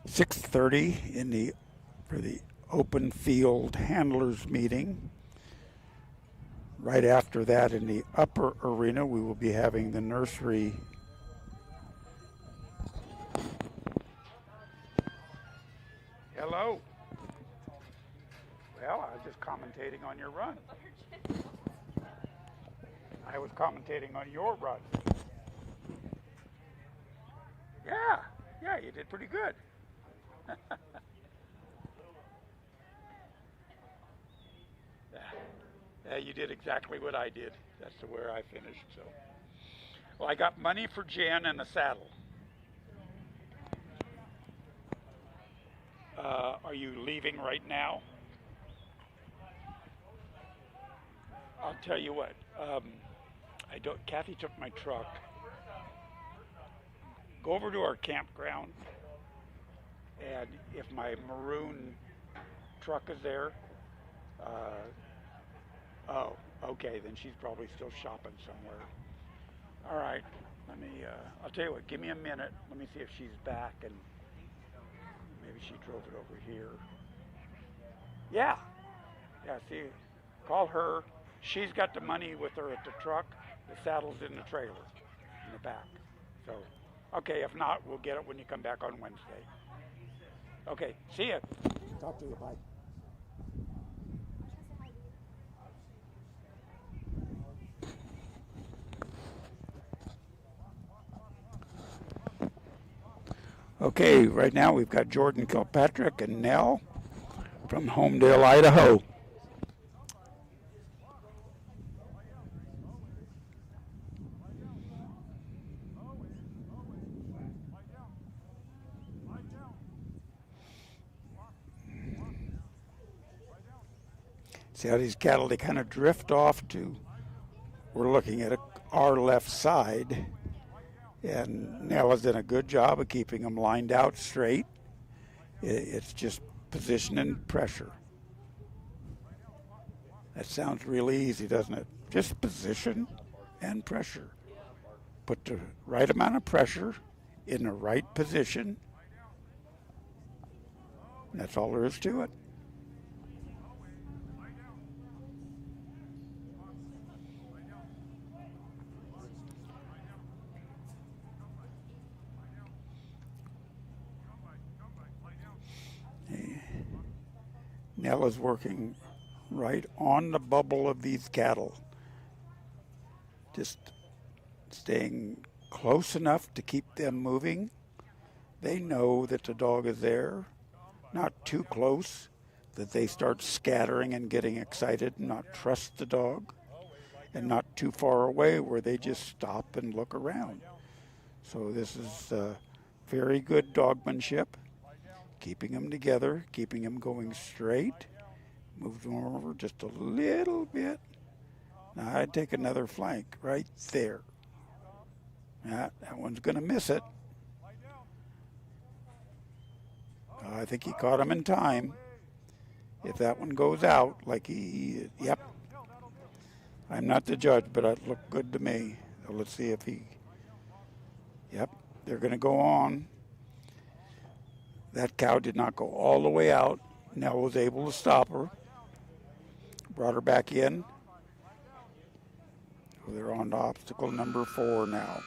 L: 6:30 for the open field handlers meeting. Right after that, in the upper arena, we will be having the nursery. Hello. Well, I was just commentating on your run. I was commentating on your run. Yeah, you did pretty good. Yeah, you did exactly what I did. That's where I finished. So, well, I got money for Jen and a saddle. Are you leaving right now? I'll tell you what. Kathy took my truck. Go over to our campground, and if my maroon truck is there, oh, okay, then she's probably still shopping somewhere. All right, I'll tell you what, give me a minute. Let me see if she's back, and maybe she drove it over here. Yeah, see, call her. She's got the money with her at the truck. The saddle's in the trailer, in the back. So, okay, if not, we'll get it when you come back on Wednesday. Okay, see ya. Talk to you, bye. Okay, right now we've got Jordan Kilpatrick and Nell from Homedale, Idaho. See how these cattle, they kind of drift off to, we're looking at our left side, and Nella's done a good job of keeping them lined out straight. It's just position and pressure. That sounds really easy, doesn't it? Just position and pressure. Put the right amount of pressure in the right position. That's all there is to it. Nella's working right on the bubble of these cattle. Just staying close enough to keep them moving. They know that the dog is there, not too close that they start scattering and getting excited and not trust the dog, and not too far away where they just stop and look around. So this is very good dogmanship. Keeping them together, keeping them going straight. Move them over just a little bit. Now I'd take another flank right there. Yeah, that one's going to miss it. I think he caught him in time. If that one goes out, yep. I'm not the judge, but it looked good to me. So let's see if yep, they're going to go on. That cow did not go all the way out. Nell was able to stop her. Brought her back in. So they're on to obstacle number 4 now.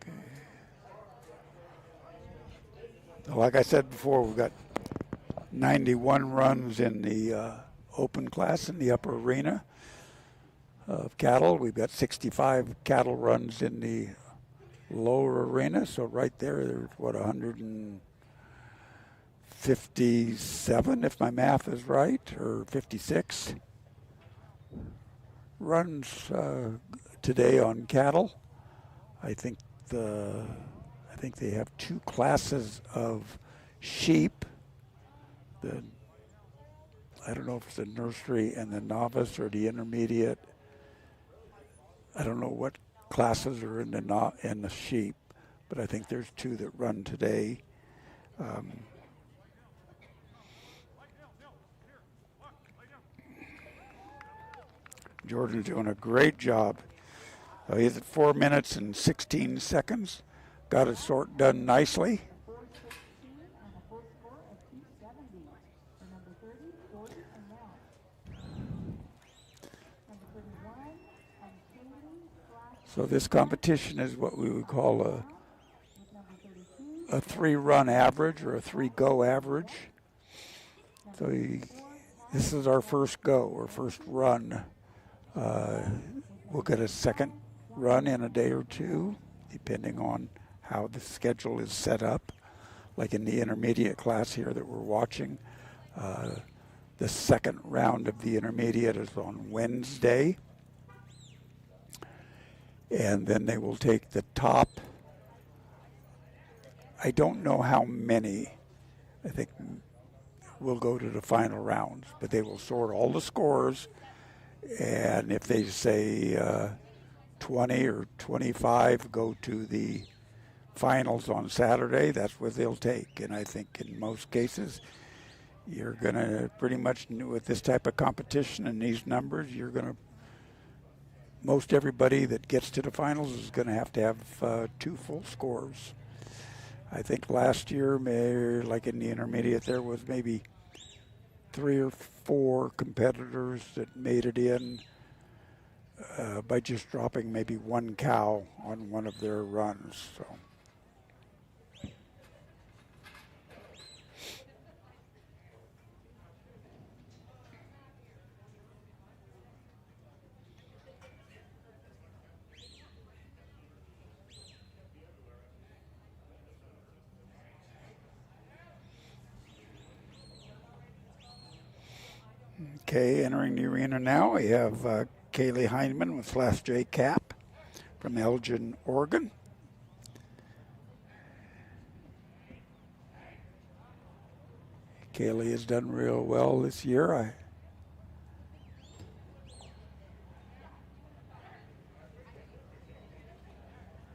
L: Okay. Like I said before, we've got 91 runs in the open class in the upper arena of cattle. We've got 65 cattle runs in the lower arena. So right there's 157, if my math is right, or 56 runs today on cattle. I think they have 2 classes of sheep. I don't know if it's the nursery and the novice or the intermediate. I don't know what classes are in the sheep, but I think there's 2 that run today. Jordan's doing a great job. He's at 4 minutes and 16 seconds. Got his sort done nicely. So this competition is what we would call a 3-run average or a 3-go average. So this is our first go or first run. We'll get a second run in a day or 2, depending on how the schedule is set up. Like in the intermediate class here that we're watching, the second round of the intermediate is on Wednesday. And then they will take the top. I don't know how many. I think we'll go to the final rounds, but they will sort all the scores. And if they say 20 or 25 go to the finals on Saturday, that's what they'll take. And I think in most cases, you're going to pretty much, with this type of competition and these numbers, you're going to, most everybody that gets to the finals is going to have 2 full scores. I think last year, like in the intermediate, there was maybe 3 or 4 competitors that made it in by just dropping maybe 1 cow on one of their runs. So. Okay, entering the arena now, we have Kaylee Heineman with Class J cap from Elgin, Oregon. Kaylee has done real well this year.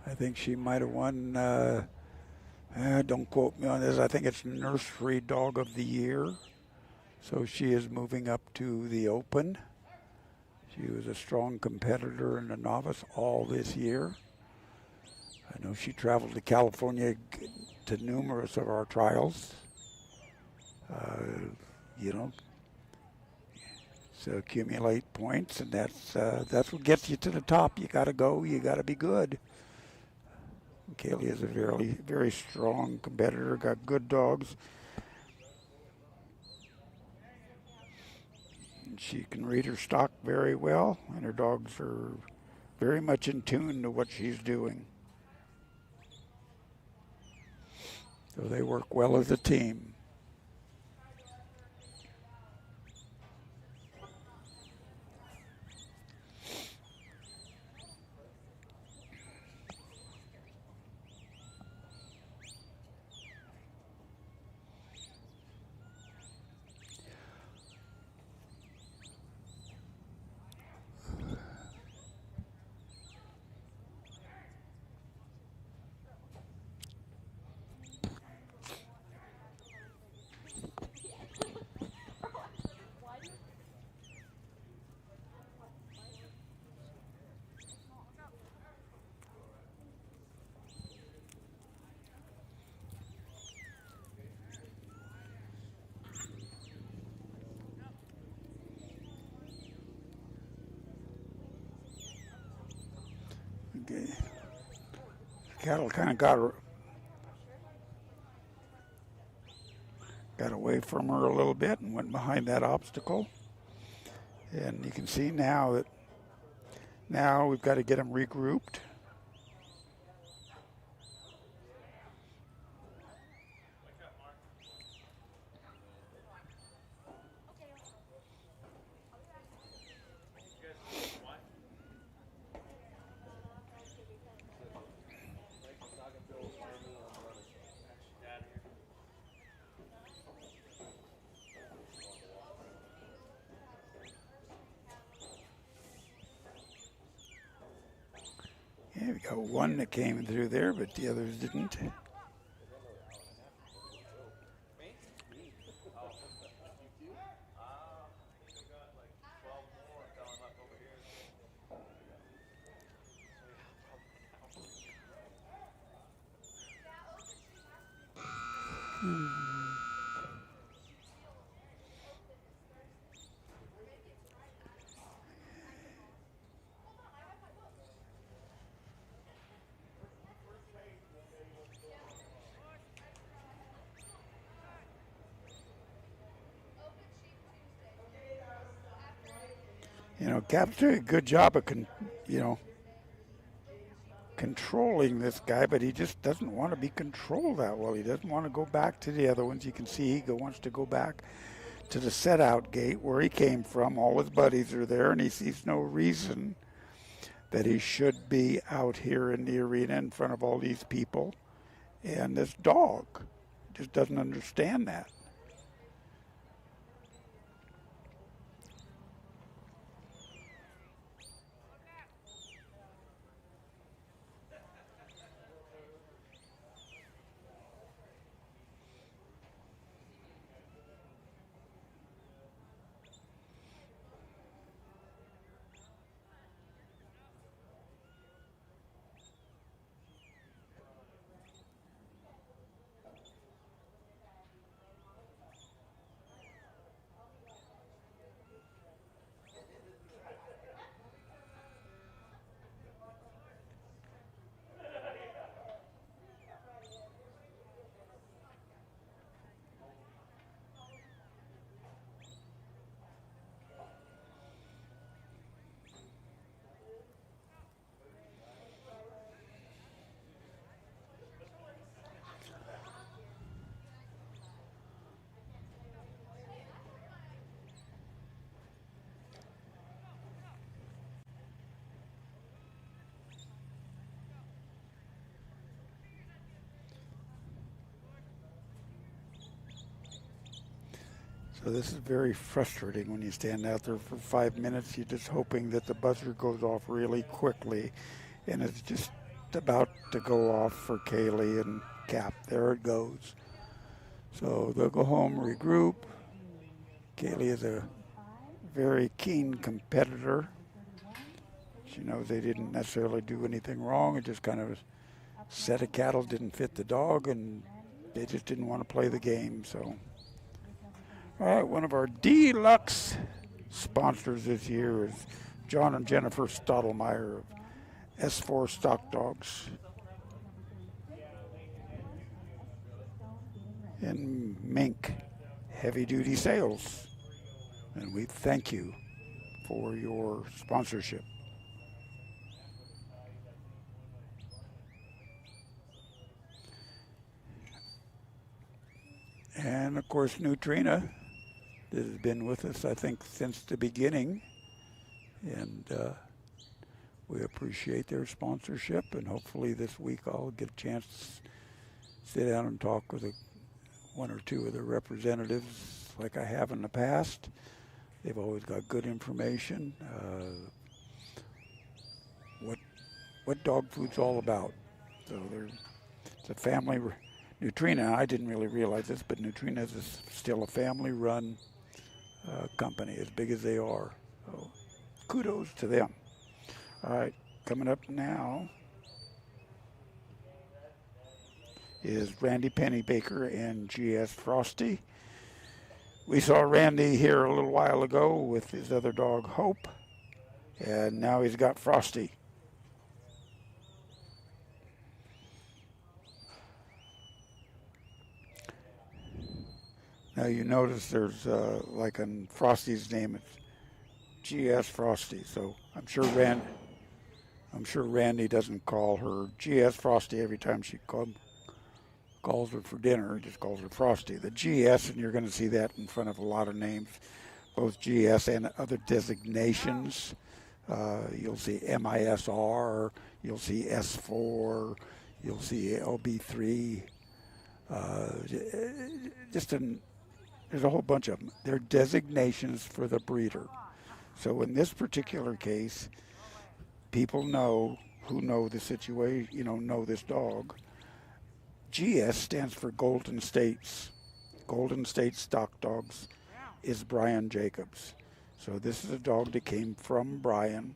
L: I think she might have won, don't quote me on this, I think it's Nursery Dog of the Year. So she is moving up to the Open. She was a strong competitor in the novice all this year. I know she traveled to California to numerous of our trials. So accumulate points, and that's what gets you to the top. You got to go. You got to be good. Kaylee is a very, very strong competitor. Got good dogs. And she can read her stock very well, and her dogs are very much in tune to what she's doing. So they work well as a team. Okay. Cattle kind of got away from her a little bit and went behind that obstacle. And you can see now that we've got to get them regrouped. Yeah, we got one that came through there, but the others didn't. You know, Cap's doing a good job of, controlling this guy, but he just doesn't want to be controlled that well. He doesn't want to go back to the other ones. You can see he wants to go back to the set-out gate where he came from. All his buddies are there, and he sees no reason that he should be out here in the arena in front of all these people. And this dog just doesn't understand that. So this is very frustrating when you stand out there for 5 minutes. You're just hoping that the buzzer goes off really quickly. And it's just about to go off for Kaylee and Cap. There it goes. So they'll go home, regroup. Kaylee is a very keen competitor. She knows they didn't necessarily do anything wrong. It just kind of set of cattle didn't fit the dog, and they just didn't want to play the game. So. All right, one of our deluxe sponsors this year is John and Jennifer Stottlemyre of S4 Stock Dogs and Mink Heavy Duty Sales. And we thank you for your sponsorship. And of course, Nutrena has been with us, I think, since the beginning. And we appreciate their sponsorship. And hopefully this week I'll get a chance to sit down and talk with one or two of the representatives like I have in the past. They've always got good information. What dog food's all about. So it's a family. Nutrena, I didn't really realize this, but Nutrena is still a family-run company, as big as they are. So kudos to them. All right, coming up now is Randy Pennybaker and G.S. Frosty. We saw Randy here a little while ago with his other dog, Hope, and now he's got Frosty. Now you notice there's, like in Frosty's name, it's G.S. Frosty, so I'm sure Randy doesn't call her G.S. Frosty every time she calls her for dinner. He just calls her Frosty. The G.S., and you're going to see that in front of a lot of names, both G.S. and other designations. You'll see MISR, you'll see S4, you'll see LB3. There's a whole bunch of them. They're designations for the breeder. So in this particular case, people who know the situation, know this dog. GS stands for Golden States. Golden State Stock Dogs is Brian Jacobs. So this is a dog that came from Brian.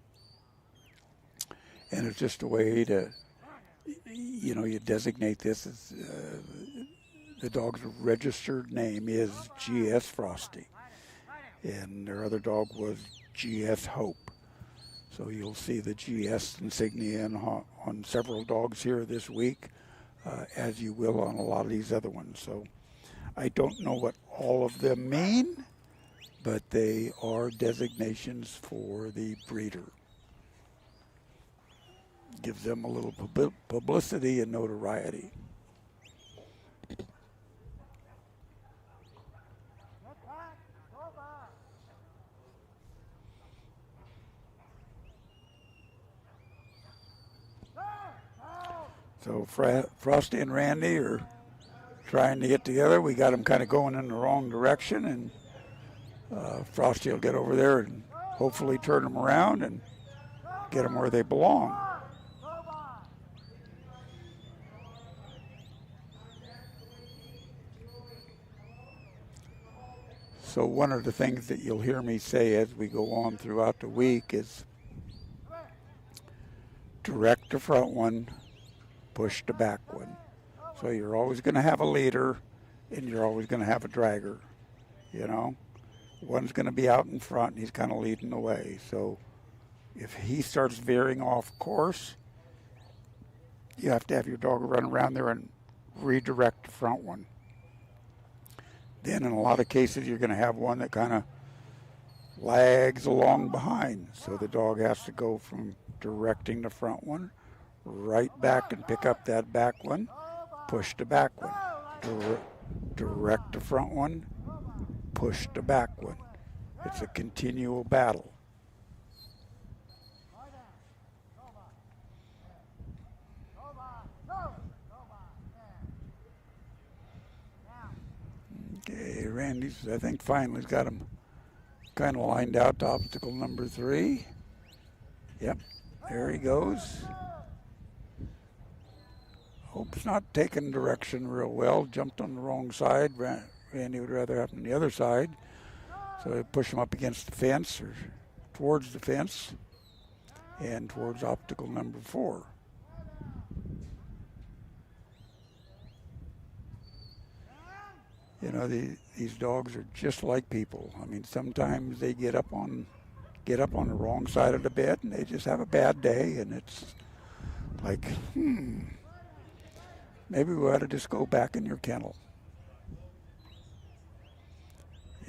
L: And it's just a way to, you designate this as the dog's registered name is G.S. Frosty. And their other dog was G.S. Hope. So you'll see the G.S. insignia on several dogs here this week, as you will on a lot of these other ones. So I don't know what all of them mean, but they are designations for the breeder. Gives them a little publicity and notoriety. So Frosty and Randy are trying to get together. We got them kind of going in the wrong direction, and Frosty will get over there and hopefully turn them around and get them where they belong. So one of the things that you'll hear me say as we go on throughout the week is direct the front one, push the back one. So you're always going to have a leader and you're always going to have a dragger, One's going to be out in front and he's kind of leading the way. So if he starts veering off course, you have to have your dog run around there and redirect the front one. Then in a lot of cases, you're going to have one that kind of lags along behind. So the dog has to go from directing the front one right back and pick up that back one, push the back one, direct the front one, push the back one. It's a continual battle. Okay, Randy's, I think, finally got him kind of lined out to obstacle number 3. Yep, there he goes. Hope's not taking direction real well. Jumped on the wrong side. Randy would rather have him on the other side. So I push him up against the fence or towards the fence and towards obstacle number 4. These dogs are just like people. I mean, sometimes they get up on the wrong side of the bed and they just have a bad day, and it's like, maybe we ought to just go back in your kennel.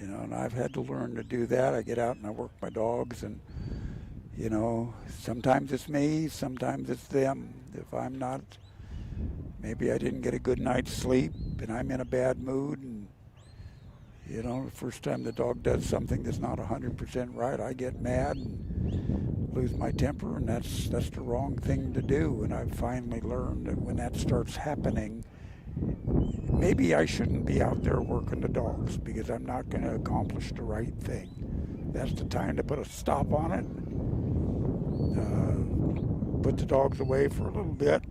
L: You know, and I've had to learn to do that. I get out and I work my dogs, and you know, sometimes it's me, sometimes it's them. If I'm not, maybe I didn't get a good night's sleep and I'm in a bad mood, and you know, the first time the dog does something that's not 100% right, I get mad and lose my temper, and that's the wrong thing to do. And I've finally learned that when that starts happening, maybe I shouldn't be out there working the dogs because I'm not going to accomplish the right thing. That's the time to put a stop on it. Put the dogs away for a little bit,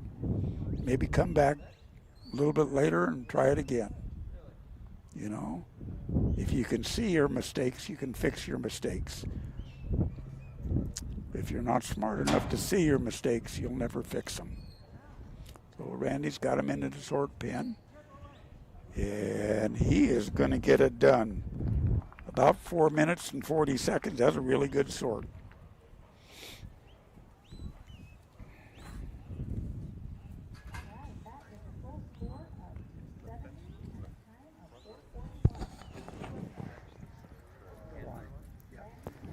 L: maybe come back a little bit later and try it again. You know, if you can see your mistakes, you can fix your mistakes. If you're not smart enough to see your mistakes, you'll never fix them. So Randy's got him into the sort pen, and he is going to get it done. About 4 minutes and 40 seconds. That's a really good sort.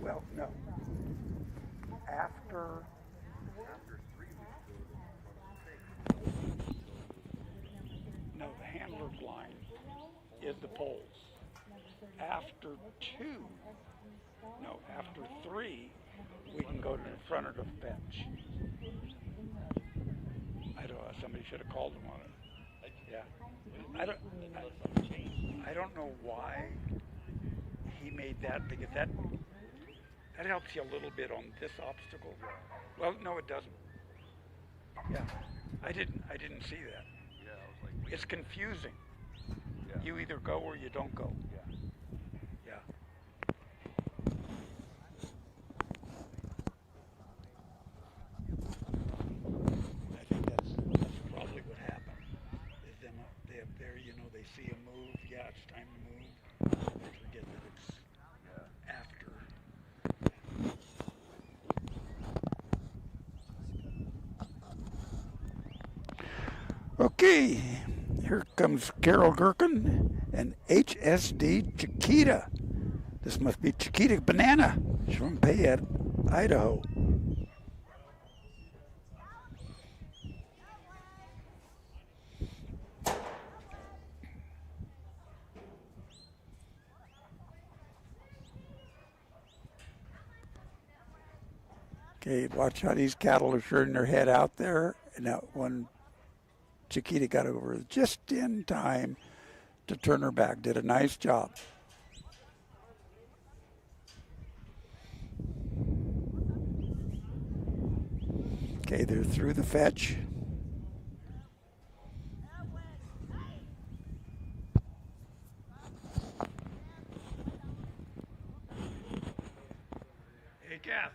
L: Well, no. After the handler's line is the poles. After three, we can go to the front of the bench. I don't know, somebody should have called him on it. Yeah. I don't know why he made that, because that helps you a little bit on this obstacle. Well, no, it doesn't. Yeah, I didn't see that. It's confusing. You either go or you don't go. Yeah. I think that's probably what happened. Is them up there, you know, they see a move. Yeah, it's time to move. They forget that it's after. Okay, here comes Carol Gherkin and HSD Chiquita. This must be Chiquita Banana. She's from Payette, Idaho. Okay, watch how these cattle are turning their head out there, and that one Chiquita got over just in time to turn her back. Did a nice job. Okay, they're through the fetch. Hey, Kath.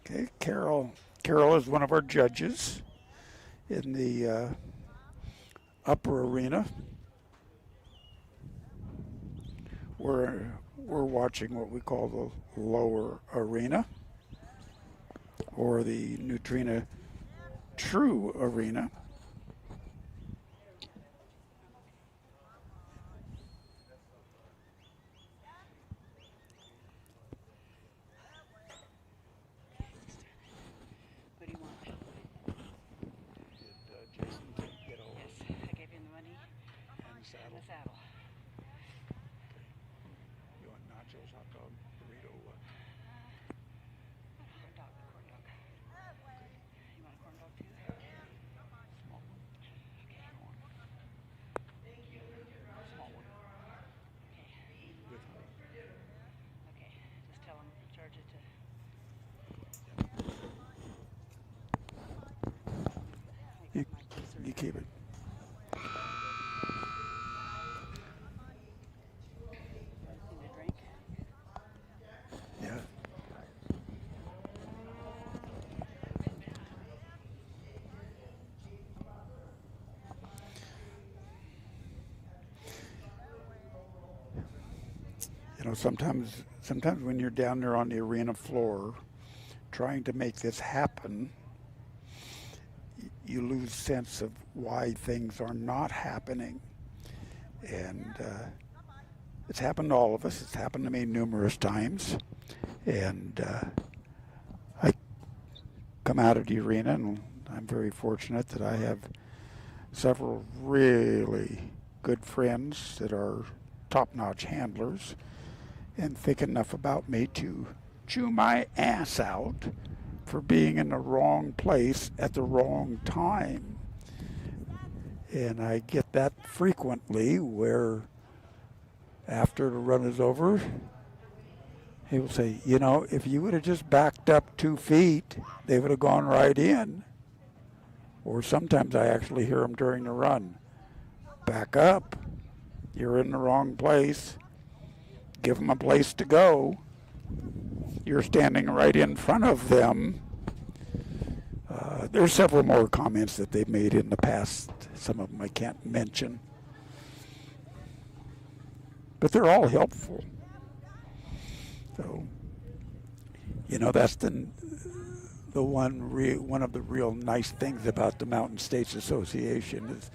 L: Okay, Carol is one of our judges in the upper arena. We're watching what we call the lower arena, or the Nutrena True Arena. You keep it. Yeah. You know, sometimes when you're down there on the arena floor trying to make this happen, you lose sense of why things are not happening. And it's happened to all of us. It's happened to me numerous times. And I come out of the arena, and I'm very fortunate that I have several really good friends that are top-notch handlers and think enough about me to chew my ass out for being in the wrong place at the wrong time. And I get that frequently, where after the run is over, he will say, you know, if you would have just backed up 2 feet, they would have gone right in. Or sometimes I actually hear them during the run. Back up. You're in the wrong place. Give them a place to go. You're standing right in front of them. There's several more comments that they've made in the past. Some of them I can't mention. But they're all helpful. So, you know, that's the one of the real nice things about the Mountain States Association is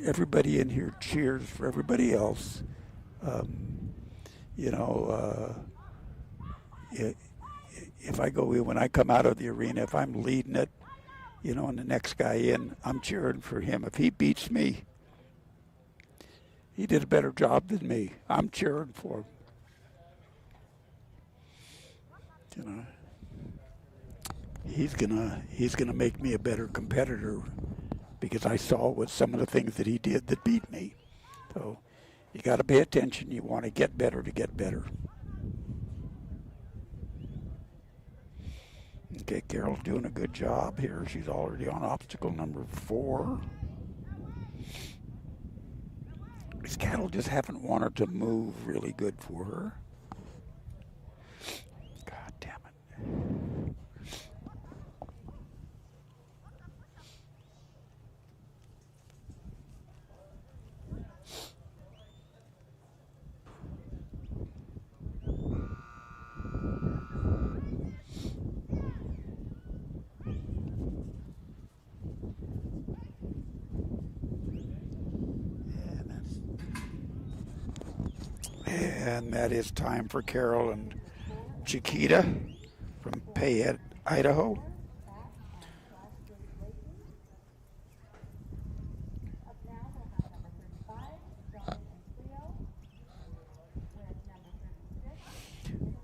L: everybody in here cheers for everybody else. If I go in, when I come out of the arena, if I'm leading it, you know, and the next guy in, I'm cheering for him. If he beats me, he did a better job than me. I'm cheering for him. You know, he's gonna make me a better competitor because I saw what some of the things that he did that beat me. So you got to pay attention. You want to get better to get better. Okay, Carol's doing a good job here. She's already on obstacle number 4. These cattle just haven't wanted to move really good for her. God damn it. And that is time for Carol and Chiquita from Payette, Idaho.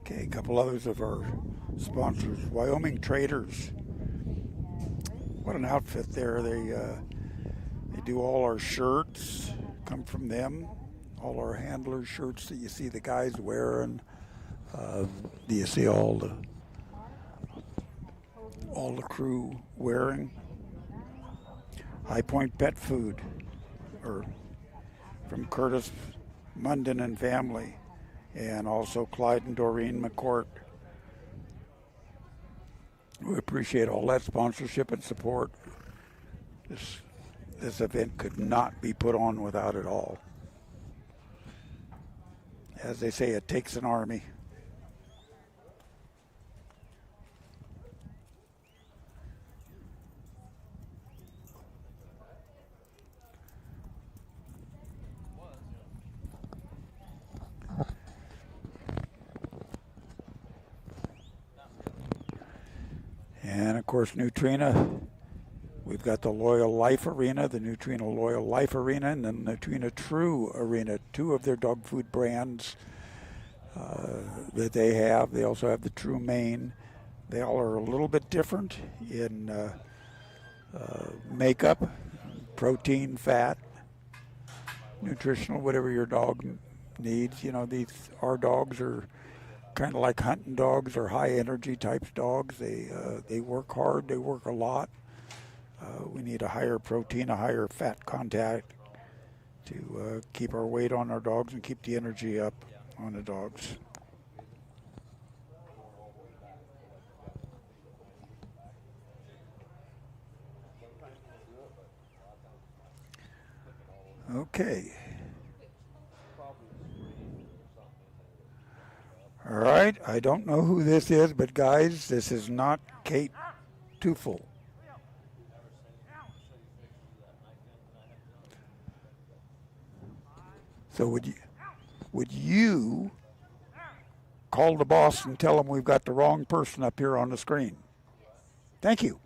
L: Okay, a couple others of our sponsors. Wyoming Traders. What an outfit there. They do all our shirts, come from them. All our handler shirts that you see the guys wearing. You see all the crew wearing. High Point Pet Food, or from Curtis Munden and family, and also Clyde and Doreen McCourt. We appreciate all that sponsorship and support. This event could not be put on without it all. As they say, it takes an army. And of course, Nutrena. We've got the Loyal Life Arena, the Nutrena Loyal Life Arena, and the Nutrena True Arena, 2 of their dog food brands that they have. They also have the True Main. They all are a little bit different in makeup, protein, fat, nutritional, whatever your dog needs. You know, our dogs are kind of like hunting dogs or high energy types dogs. They work hard, they work a lot. We need a higher protein, a higher fat content to keep our weight on our dogs and keep the energy up on the dogs. Okay. All right, I don't know who this is, but guys, this is not Kate Tufel. So would you call the boss and tell him we've got the wrong person up here on the screen? Thank you.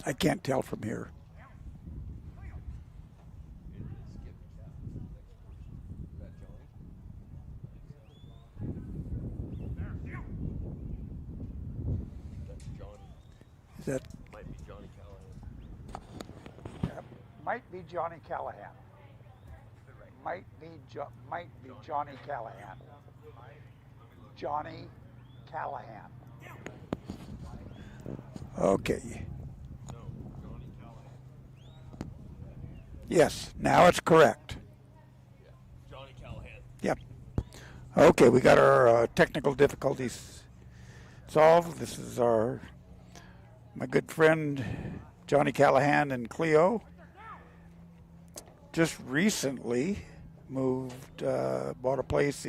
L: I can't tell from here. Is that
M: might be Johnny Callahan?
L: That might be Johnny Callahan. Might be Johnny Callahan. Johnny Callahan. Okay. Yes, now it's correct.
M: Yeah, Johnny Callahan.
L: Yep. Okay, we got our technical difficulties solved. This is my good friend Johnny Callahan and Cleo. Just recently moved, bought a place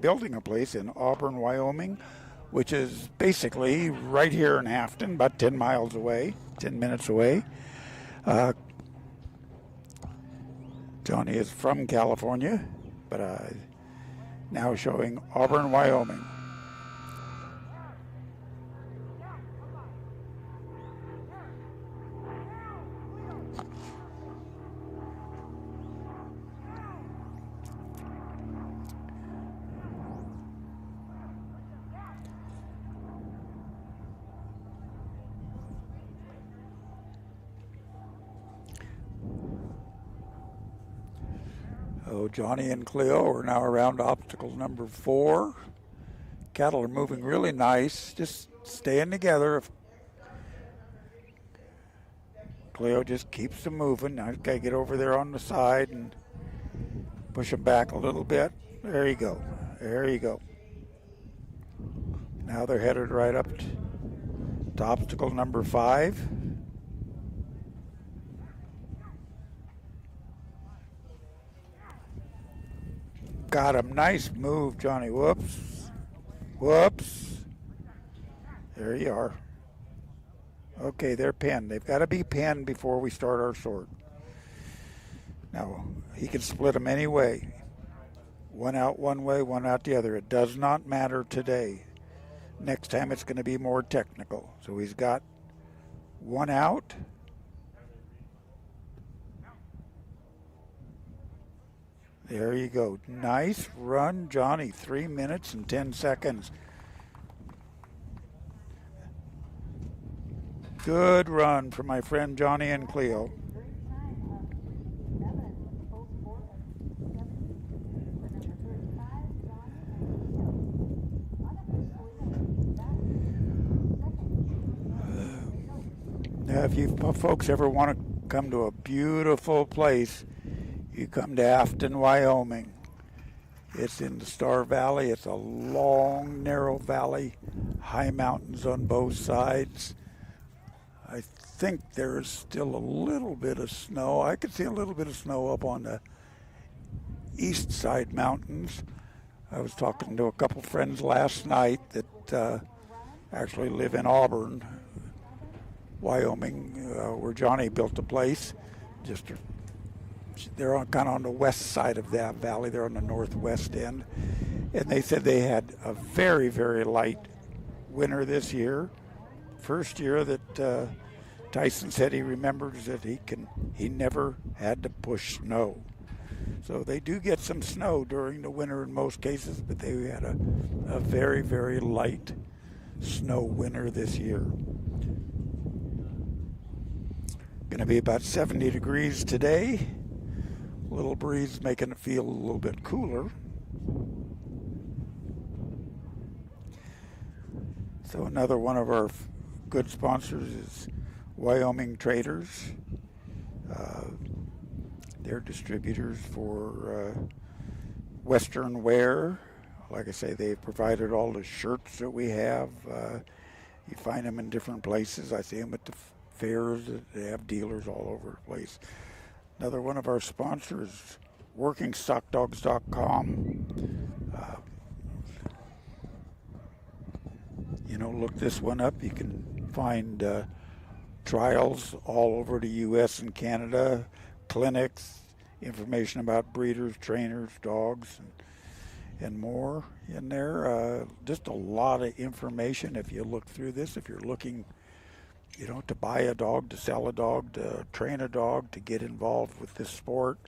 L: building a place in Auburn, Wyoming, which is basically right here in Afton, about 10 miles away, 10 minutes away. Johnny is from California, but now showing Auburn, Wyoming. So Johnny and Cleo are now around obstacle number 4. Cattle are moving really nice, just staying together. If Cleo just keeps them moving. Now got to get over there on the side and push them back a little bit. There you go. There you go. Now they're headed right up to obstacle number 5. Got him. Nice move, Johnny. Whoops. Whoops. There you are. Okay, they're pinned. They've got to be pinned before we start our sort. Now, he can split them any way. One out one way, one out the other. It does not matter today. Next time it's going to be more technical. So he's got one out. There you go. Nice run, Johnny. 3 minutes and 10 seconds. Good run for my friend Johnny and Cleo. Now, if you folks ever want to come to a beautiful place, you come to Afton, Wyoming. It's in the Star Valley. It's a long, narrow valley, high mountains on both sides. I think there's still a little bit of snow. I could see a little bit of snow up on the east side mountains. I was talking to a couple friends last night that actually live in Auburn, Wyoming, where Johnny built a place. They're kind of on the west side of that valley. They're on the northwest end. And they said they had a very, very light winter this year. First year that Tyson said he remembers that he never had to push snow. So they do get some snow during the winter in most cases, but they had a very, very light snow winter this year. Going to be about 70 degrees today. A little breeze making it feel a little bit cooler. So another one of our good sponsors is Wyoming Traders. They're distributors for Western wear. Like I say, they've provided all the shirts that we have. You find them in different places. I see them at the fairs. They have dealers all over the place. Another one of our sponsors, WorkingStockDogs.com. Look this one up. You can find trials all over the U.S. and Canada, clinics, information about breeders, trainers, dogs, and more in there. Just a lot of information if you look through this. If you're looking, to buy a dog, to sell a dog, to train a dog, to get involved with this sport,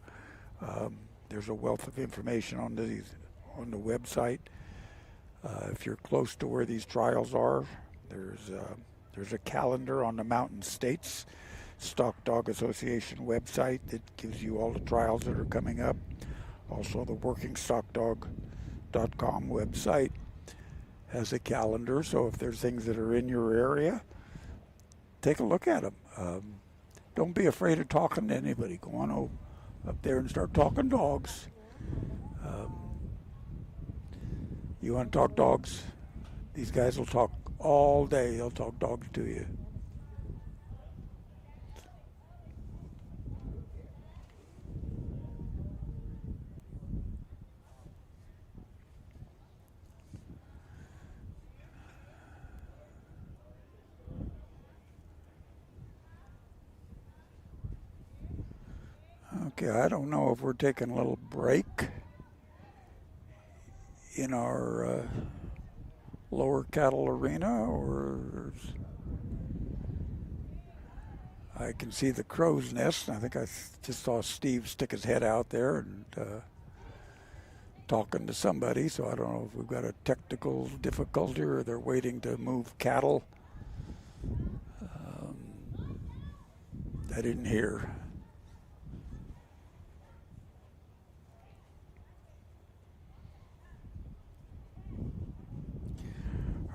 L: there's a wealth of information on the website. If you're close to where these trials are, there's a calendar on the Mountain States Stock Dog Association website that gives you all the trials that are coming up. Also, the WorkingStockDog.com website has a calendar, so if there's things that are in your area, take a look at them. Don't be afraid of talking to anybody. Go on up there and start talking dogs. You want to talk dogs? These guys will talk all day. They'll talk dogs to you. Okay, I don't know if we're taking a little break in our lower cattle arena, or I can see the crow's nest. I think I just saw Steve stick his head out there and talking to somebody, so I don't know if we've got a technical difficulty or they're waiting to move cattle. I didn't hear.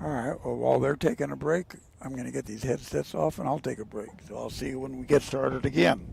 L: All right, well, while they're taking a break, I'm going to get these headsets off and I'll take a break. So I'll see you when we get started again.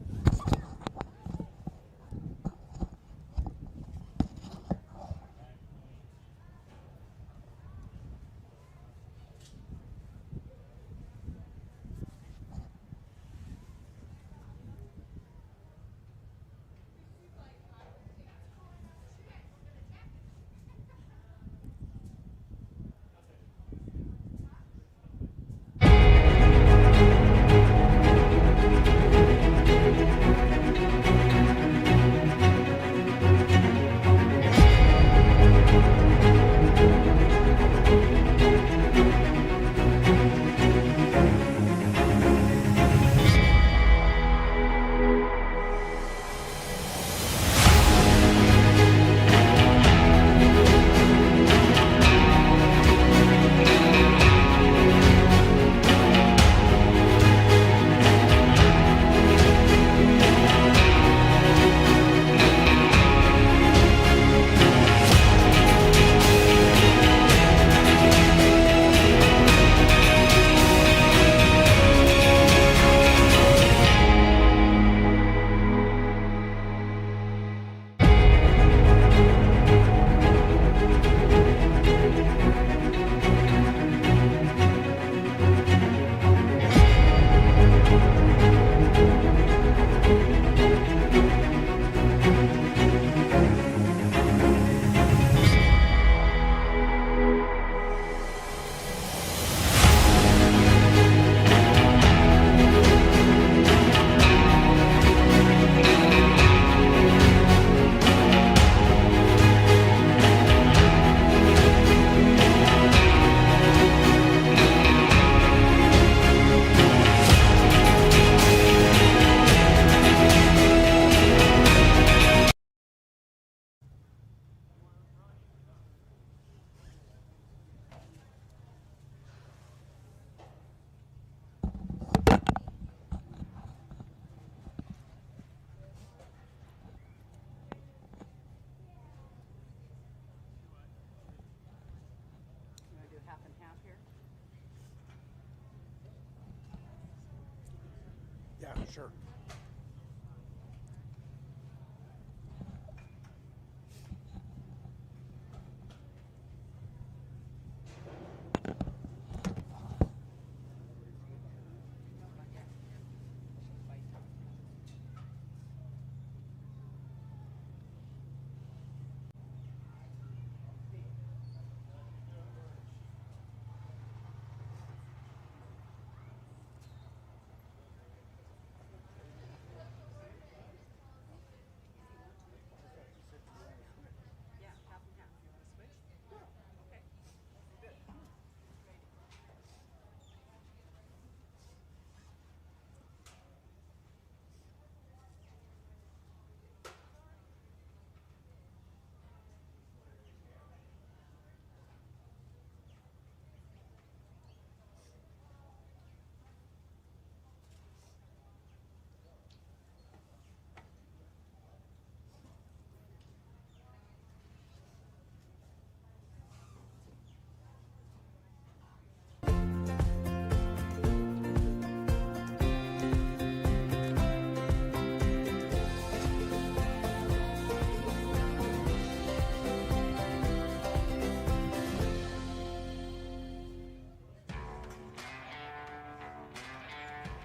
L: Yeah, sure.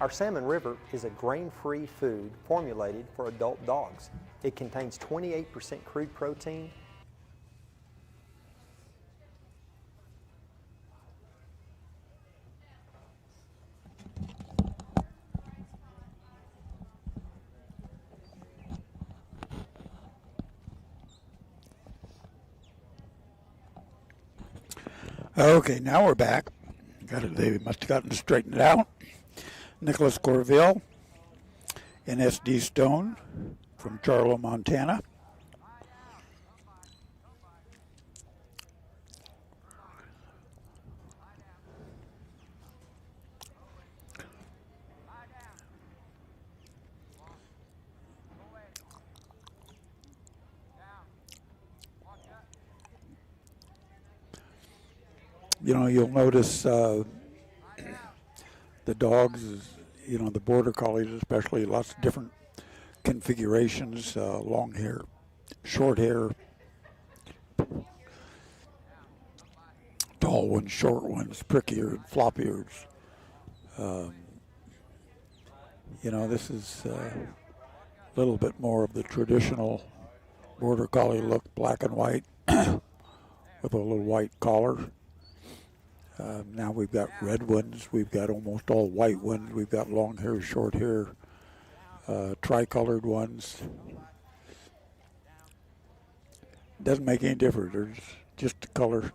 F: Our Salmon River is a grain-free food formulated for adult dogs. It contains 28% crude protein.
L: Okay, now we're back. They must have gotten straightened out. Nicholas Corville and S.D. Stone from Charlo, Montana. You know, you'll notice the dogs, you know, the border collies especially, lots of different configurations, long hair, short hair, tall ones, short ones, prick-eared, flop-eared. You know, this is a little bit more of the traditional border collie look, black and white, with a little white collar. Now we've got red ones, we've got almost all white ones, we've got long hair, short hair, tricolored ones. Doesn't make any difference, there's just the color.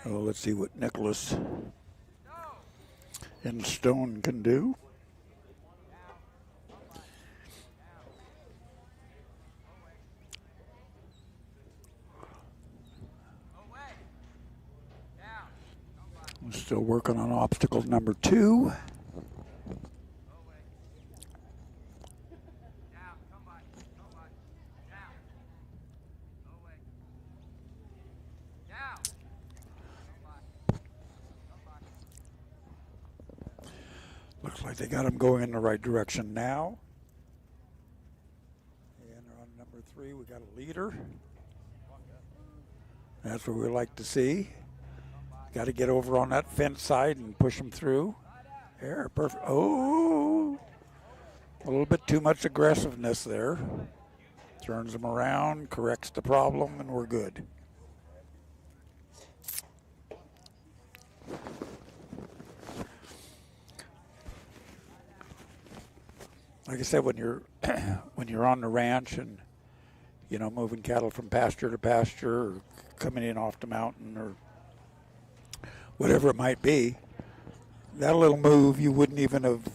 L: Oh, let's see what Nicholas and Stone can do. I'm still working on obstacle number 2. Looks like they got him going in the right direction now. And on number 3, we got a leader. That's what we like to see. Got to get over on that fence side and push him through. There, perfect. Oh, a little bit too much aggressiveness there. Turns him around, corrects the problem, and we're good. Like I said, when you're on the ranch and, you know, moving cattle from pasture to pasture or coming in off the mountain or whatever it might be, that little move you wouldn't even have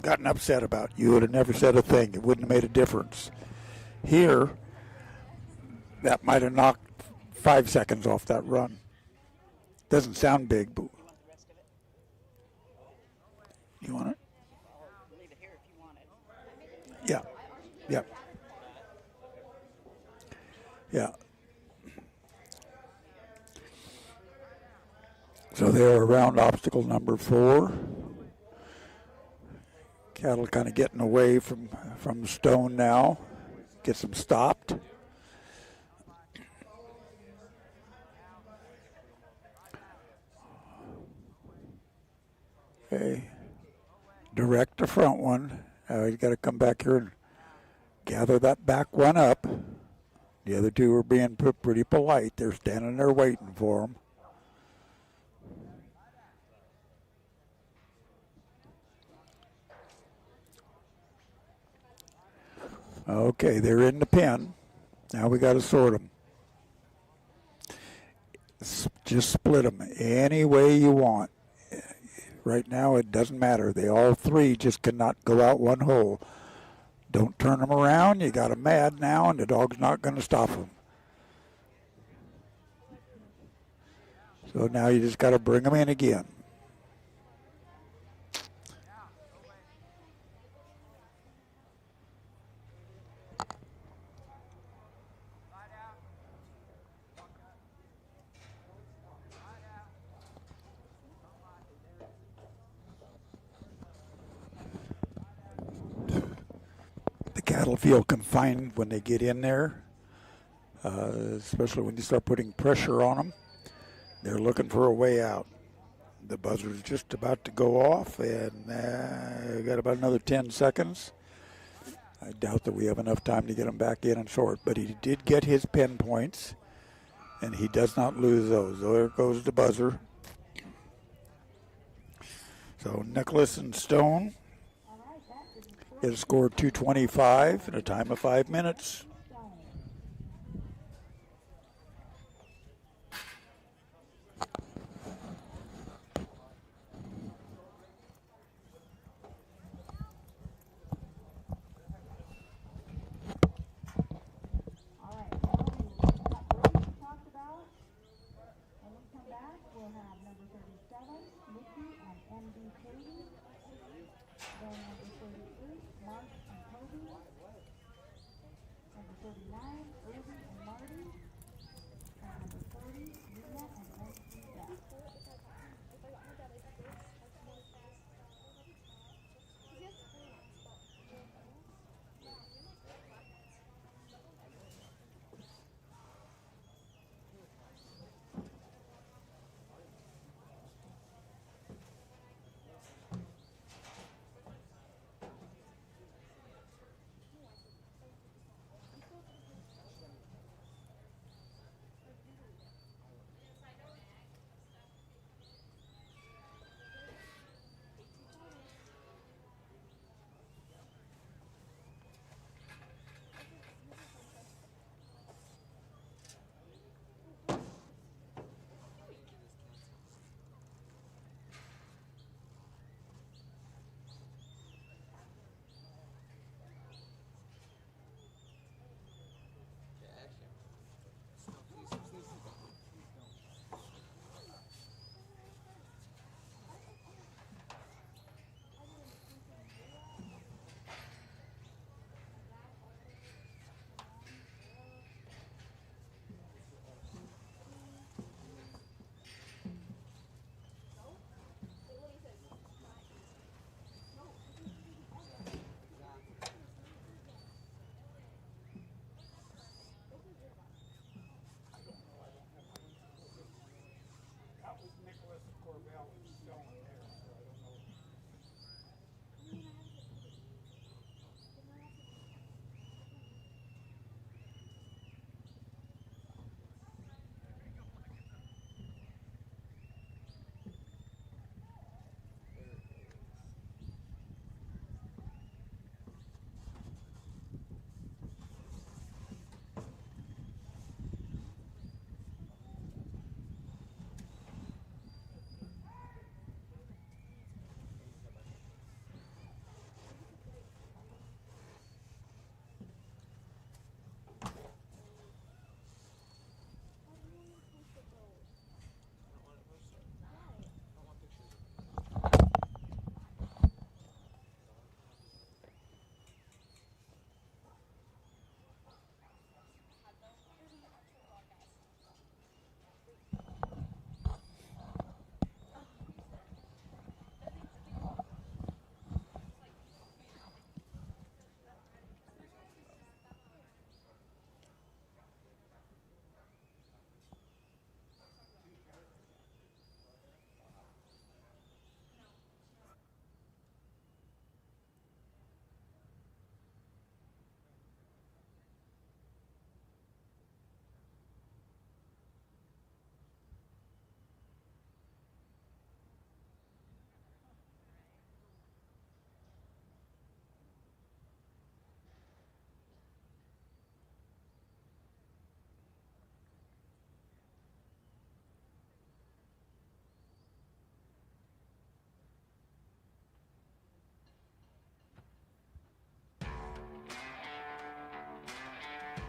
L: gotten upset about. You would have never said a thing. It wouldn't have made a difference. Here, that might have knocked 5 seconds off that run. Doesn't sound big, but you want it? Yeah. Yeah. Yeah. So they're around obstacle number 4. Cattle kind of getting away from Stone now. Gets them stopped. Okay. Direct the front one. You got to come back here and gather that back one up. The other 2 are being pretty polite. They're standing there waiting for him. Okay, they're in the pen. Now we got to sort them. Just split them any way you want. Right now it doesn't matter. They all 3 just cannot go out one hole. Don't turn them around. You got them mad now, and the dog's not going to stop them. So now you just got to bring them in again. cattle feel confined when they get in there, especially when you start putting pressure on them. They're looking for a way out. The buzzer's just about to go off, and got about another 10 seconds. I doubt that we have enough time to get him back in and short, but he did get his pen points, and he does not lose those. There goes the buzzer. So Nicholas and Stone get a score of 225 in a time of 5 minutes.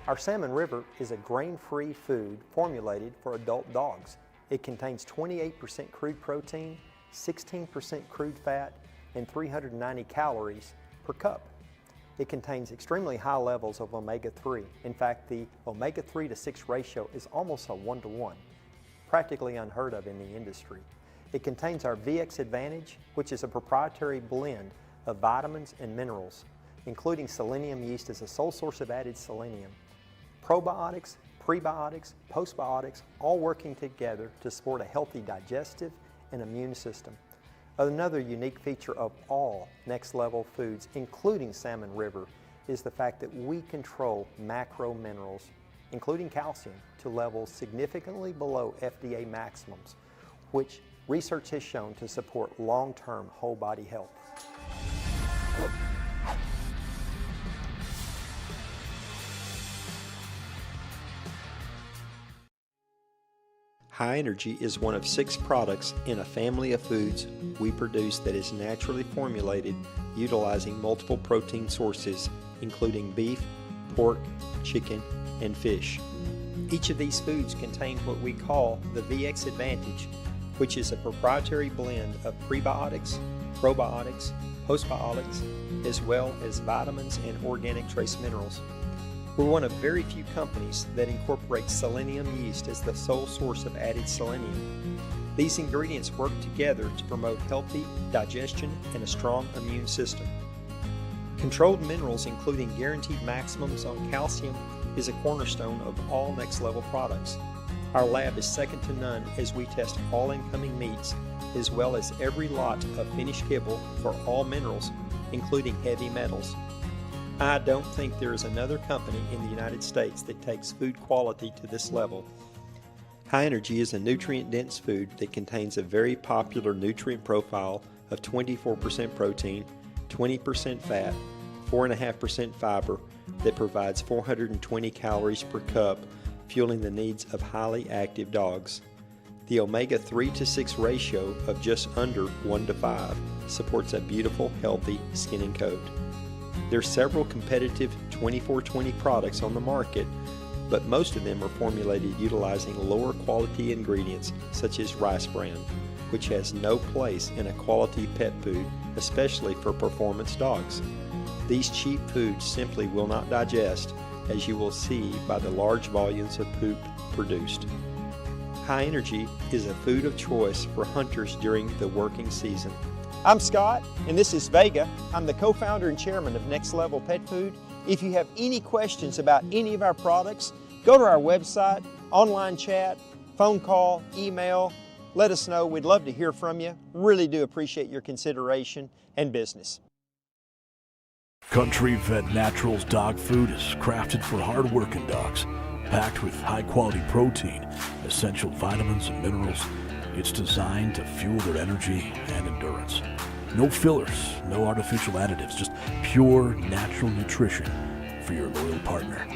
F: Our Salmon River is a grain-free food formulated for adult dogs. It contains 28% crude protein, 16% crude fat, and 390 calories per cup. It contains extremely high levels of omega-3. In fact, the omega-3 to 6 ratio is almost a 1-to-1, practically unheard of in the industry. It contains our VX Advantage, which is a proprietary blend of vitamins and minerals including selenium yeast as a sole source of added selenium. Probiotics, prebiotics, postbiotics, all working together to support a healthy digestive and immune system. Another unique feature of all Next Level foods, including Salmon River, is the fact that we control macro minerals, including calcium, to levels significantly below FDA maximums, which research has shown to support long-term whole body health. High Energy is one of 6 products in a family of foods we produce that is naturally formulated utilizing multiple protein sources, including beef, pork, chicken, and fish. Each of these foods contain what we call the VX Advantage, which is a proprietary blend of prebiotics, probiotics, postbiotics, as well as vitamins and organic trace minerals. We're one of very few companies that incorporates selenium yeast as the sole source of added selenium. These ingredients work together to promote healthy digestion and a strong immune system. Controlled minerals, including guaranteed maximums on calcium, is a cornerstone of all Next Level products. Our lab is second to none as we test all incoming meats, as well as every lot of finished kibble for all minerals, including heavy metals. I don't think there is another company in the United States that takes food quality to this level. High Energy is a nutrient-dense food that contains a very popular nutrient profile of 24% protein, 20% fat, 4.5% fiber that provides 420 calories per cup, fueling the needs of highly active dogs. The omega-3 to 6 ratio of just under 1 to 5 supports a beautiful, healthy skin and coat. There are several competitive 24/20 products on the market, but most of them are formulated utilizing lower quality ingredients such as rice bran, which has no place in a quality pet food, especially for performance dogs. These cheap foods simply will not digest, as you will see by the large volumes of poop produced. High Energy is a food of choice for hunters during the working season. I'm Scott, and this is Vega. I'm the co-founder and chairman of Next Level Pet Food. If you have any questions about any of our products, go to our website, online chat, phone call, email. Let us know. We'd love to hear from you. Really do appreciate your consideration and business.
G: Country Vet Naturals dog food is crafted for hard-working dogs, packed with high-quality protein, essential vitamins and minerals. It's designed to fuel their energy and endurance. No fillers, no artificial additives, just pure natural nutrition for your loyal partner.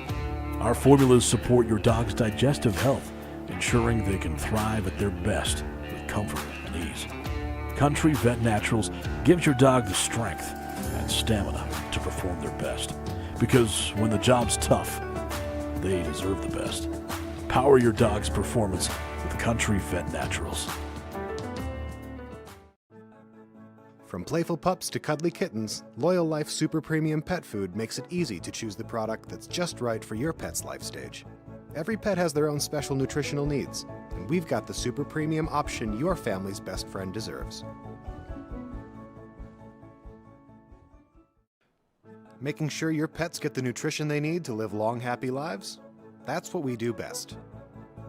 G: Our formulas support your dog's digestive health, ensuring they can thrive at their best with comfort and ease. Country Vet Naturals gives your dog the strength and stamina to perform their best. Because when the job's tough, they deserve the best. Power your dog's performance with Country Vet Naturals.
J: From playful pups to cuddly kittens, Loyal Life Super Premium Pet Food makes it easy to choose the product that's just right for your pet's life stage. Every pet has their own special nutritional needs, and we've got the super premium option your family's best friend deserves. Making sure your pets get the nutrition they need to live long, happy lives? That's what we do best.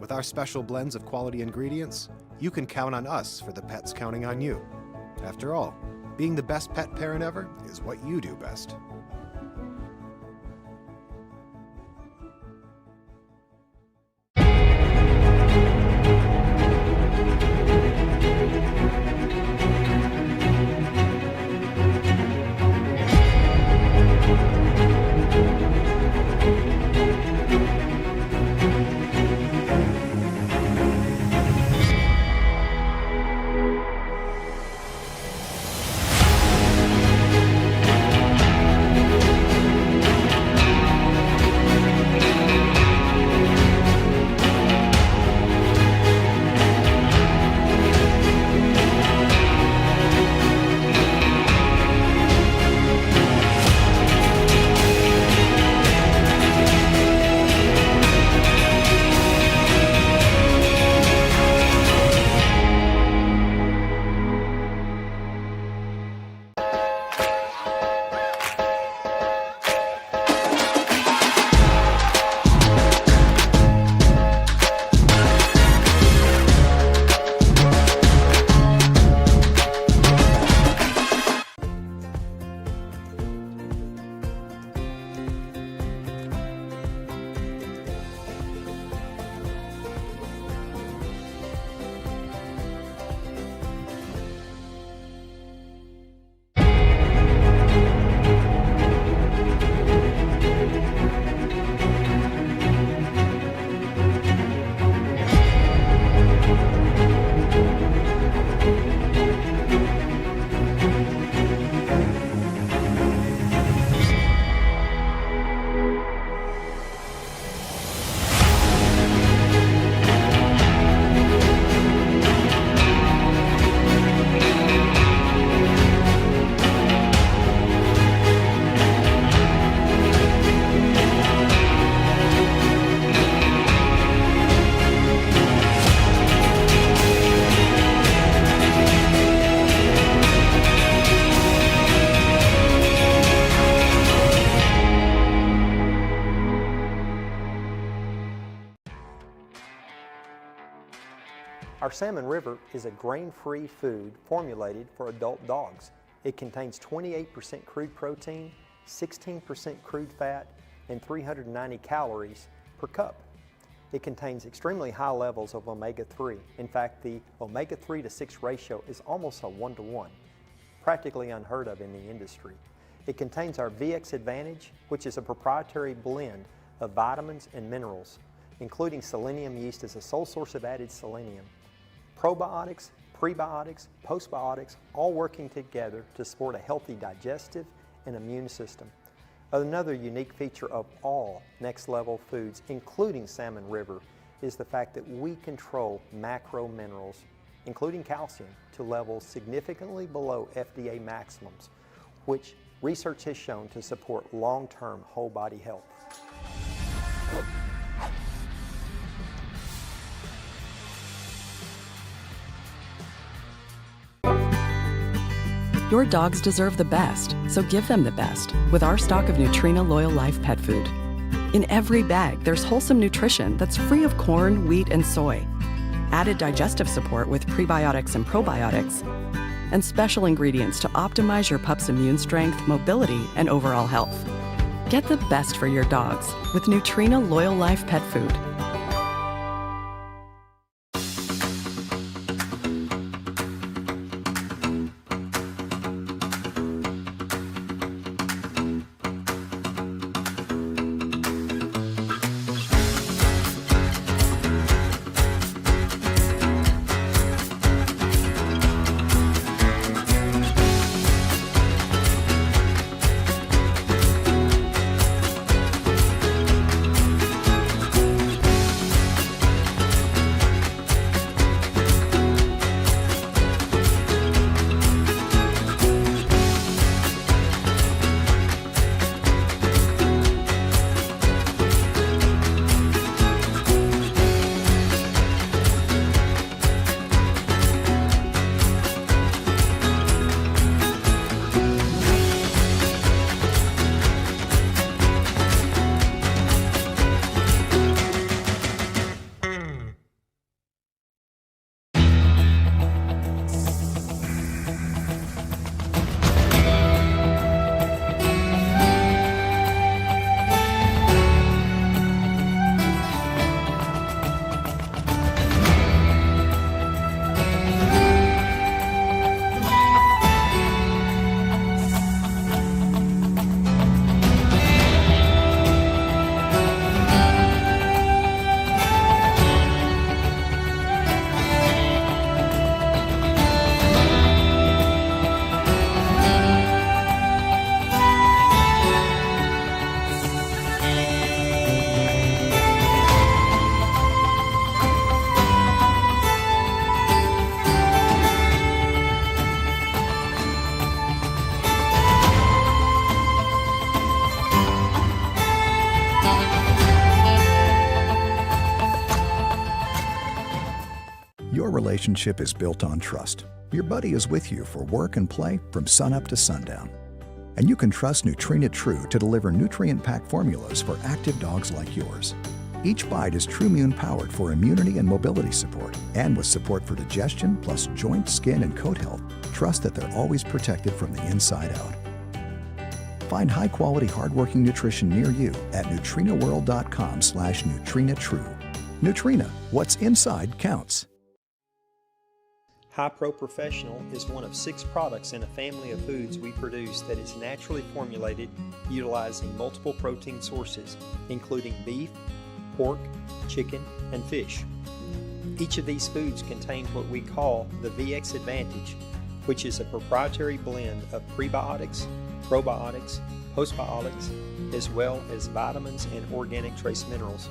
J: With our special blends of quality ingredients, you can count on us for the pets counting on you. After all, being the best pet parent ever is what you do best.
F: Our Salmon River is a grain-free food formulated for adult dogs. It contains 28% crude protein, 16% crude fat, and 390 calories per cup. It contains extremely high levels of omega-3. In fact, the omega-3 to 6 ratio is almost a 1-to-1, practically unheard of in the industry. It contains our VX Advantage, which is a proprietary blend of vitamins and minerals, including selenium yeast as a sole source of added selenium. Probiotics, prebiotics, postbiotics, all working together to support a healthy digestive and immune system. Another unique feature of all Next Level foods, including Salmon River, is the fact that we control macro minerals, including calcium, to levels significantly below FDA maximums, which research has shown to support long-term whole body health.
I: Your dogs deserve the best, so give them the best with our stock of Nutrena Loyal Life pet food. In every bag, there's wholesome nutrition that's free of corn, wheat, and soy, added digestive support with prebiotics and probiotics, and special ingredients to optimize your pup's immune strength, mobility, and overall health. Get the best for your dogs with Nutrena Loyal Life pet food.
N: Your relationship is built on trust. Your buddy is with you for work and play from sunup to sundown. And you can trust Nutrena True to deliver nutrient-packed formulas for active dogs like yours. Each bite is TruMune powered for immunity and mobility support, and with support for digestion plus joint, skin, and coat health, trust that they're always protected from the inside out. Find high-quality, hard-working nutrition near you at NutrenaWorld.com/NutrenaTrue. Nutrena, what's inside counts.
F: High Pro Professional is one of 6 products in a family of foods we produce that is naturally formulated utilizing multiple protein sources, including beef, pork, chicken, and fish. Each of these foods contain what we call the VX Advantage, which is a proprietary blend of prebiotics, probiotics, postbiotics, as well as vitamins and organic trace minerals.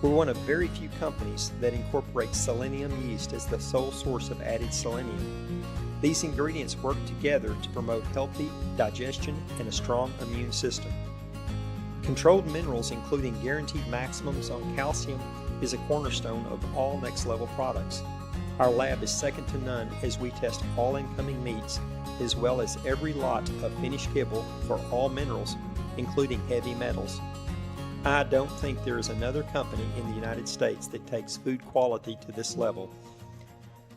F: We're one of very few companies that incorporates selenium yeast as the sole source of added selenium. These ingredients work together to promote healthy digestion and a strong immune system. Controlled minerals, including guaranteed maximums on calcium, is a cornerstone of all Next Level products. Our lab is second to none as we test all incoming meats, as well as every lot of finished kibble for all minerals, including heavy metals. I don't think there is another company in the United States that takes food quality to this level.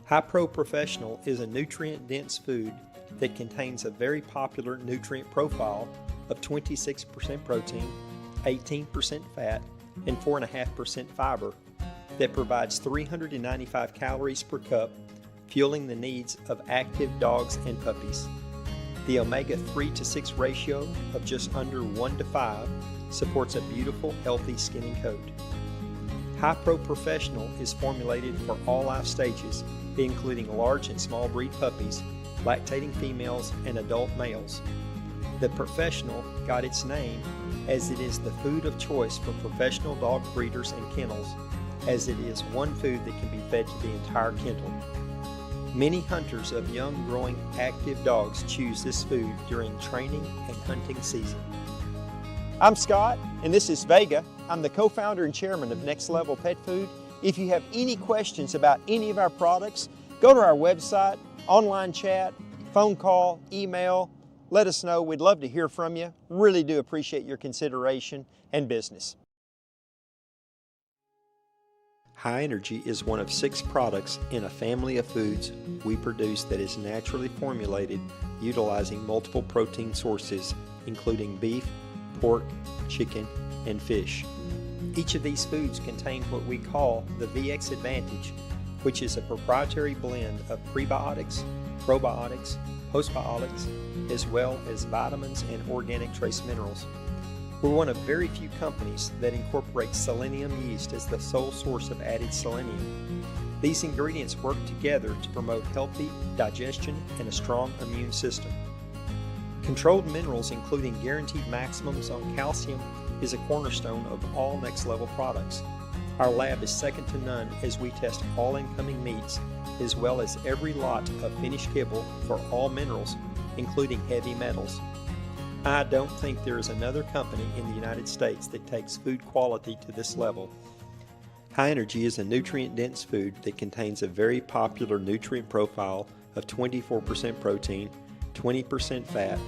F: High Pro Professional is a nutrient-dense food that contains a very popular nutrient profile of 26% protein, 18% fat, and 4.5% fiber that provides 395 calories per cup, fueling the needs of active dogs and puppies. The omega 3 to 6 ratio of just under 1 to 5 supports a beautiful, healthy skin and coat. High Pro Professional is formulated for all life stages, including large and small breed puppies, lactating females, and adult males. The Professional got its name as it is the food of choice for professional dog breeders and kennels, as it is one food that can be fed to the entire kennel. Many hunters of young, growing, active dogs choose this food during training and hunting season.
O: I'm Scott, and this is Vega. I'm the co-founder and chairman of Next Level Pet Food. If you have any questions about any of our products, go to our website, online chat, phone call, email. Let us know. We'd love to hear from you. Really do appreciate your consideration and business.
F: High Energy is one of 6 products in a family of foods we produce that is naturally formulated utilizing multiple protein sources, including beef, pork, chicken, and fish. Each of these foods contain what we call the VX Advantage, which is a proprietary blend of prebiotics, probiotics, postbiotics, as well as vitamins and organic trace minerals. We're one of very few companies that incorporate selenium yeast as the sole source of added selenium. These ingredients work together to promote healthy digestion and a strong immune system. Controlled minerals, including guaranteed maximums on calcium, is a cornerstone of all Next Level products. Our lab is second to none as we test all incoming meats, as well as every lot of finished kibble for all minerals, including heavy metals. I don't think there is another company in the United States that takes food quality to this level. High Energy is a nutrient-dense food that contains a very popular nutrient profile of 24% protein, 20% fat,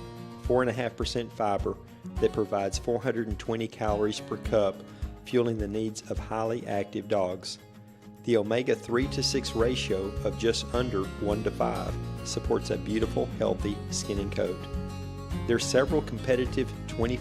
F: 4.5% fiber that provides 420 calories per cup, fueling the needs of highly active dogs. The omega 3 to 6 ratio of just under 1 to 5 supports a beautiful, healthy skin and coat. There's several competitive 24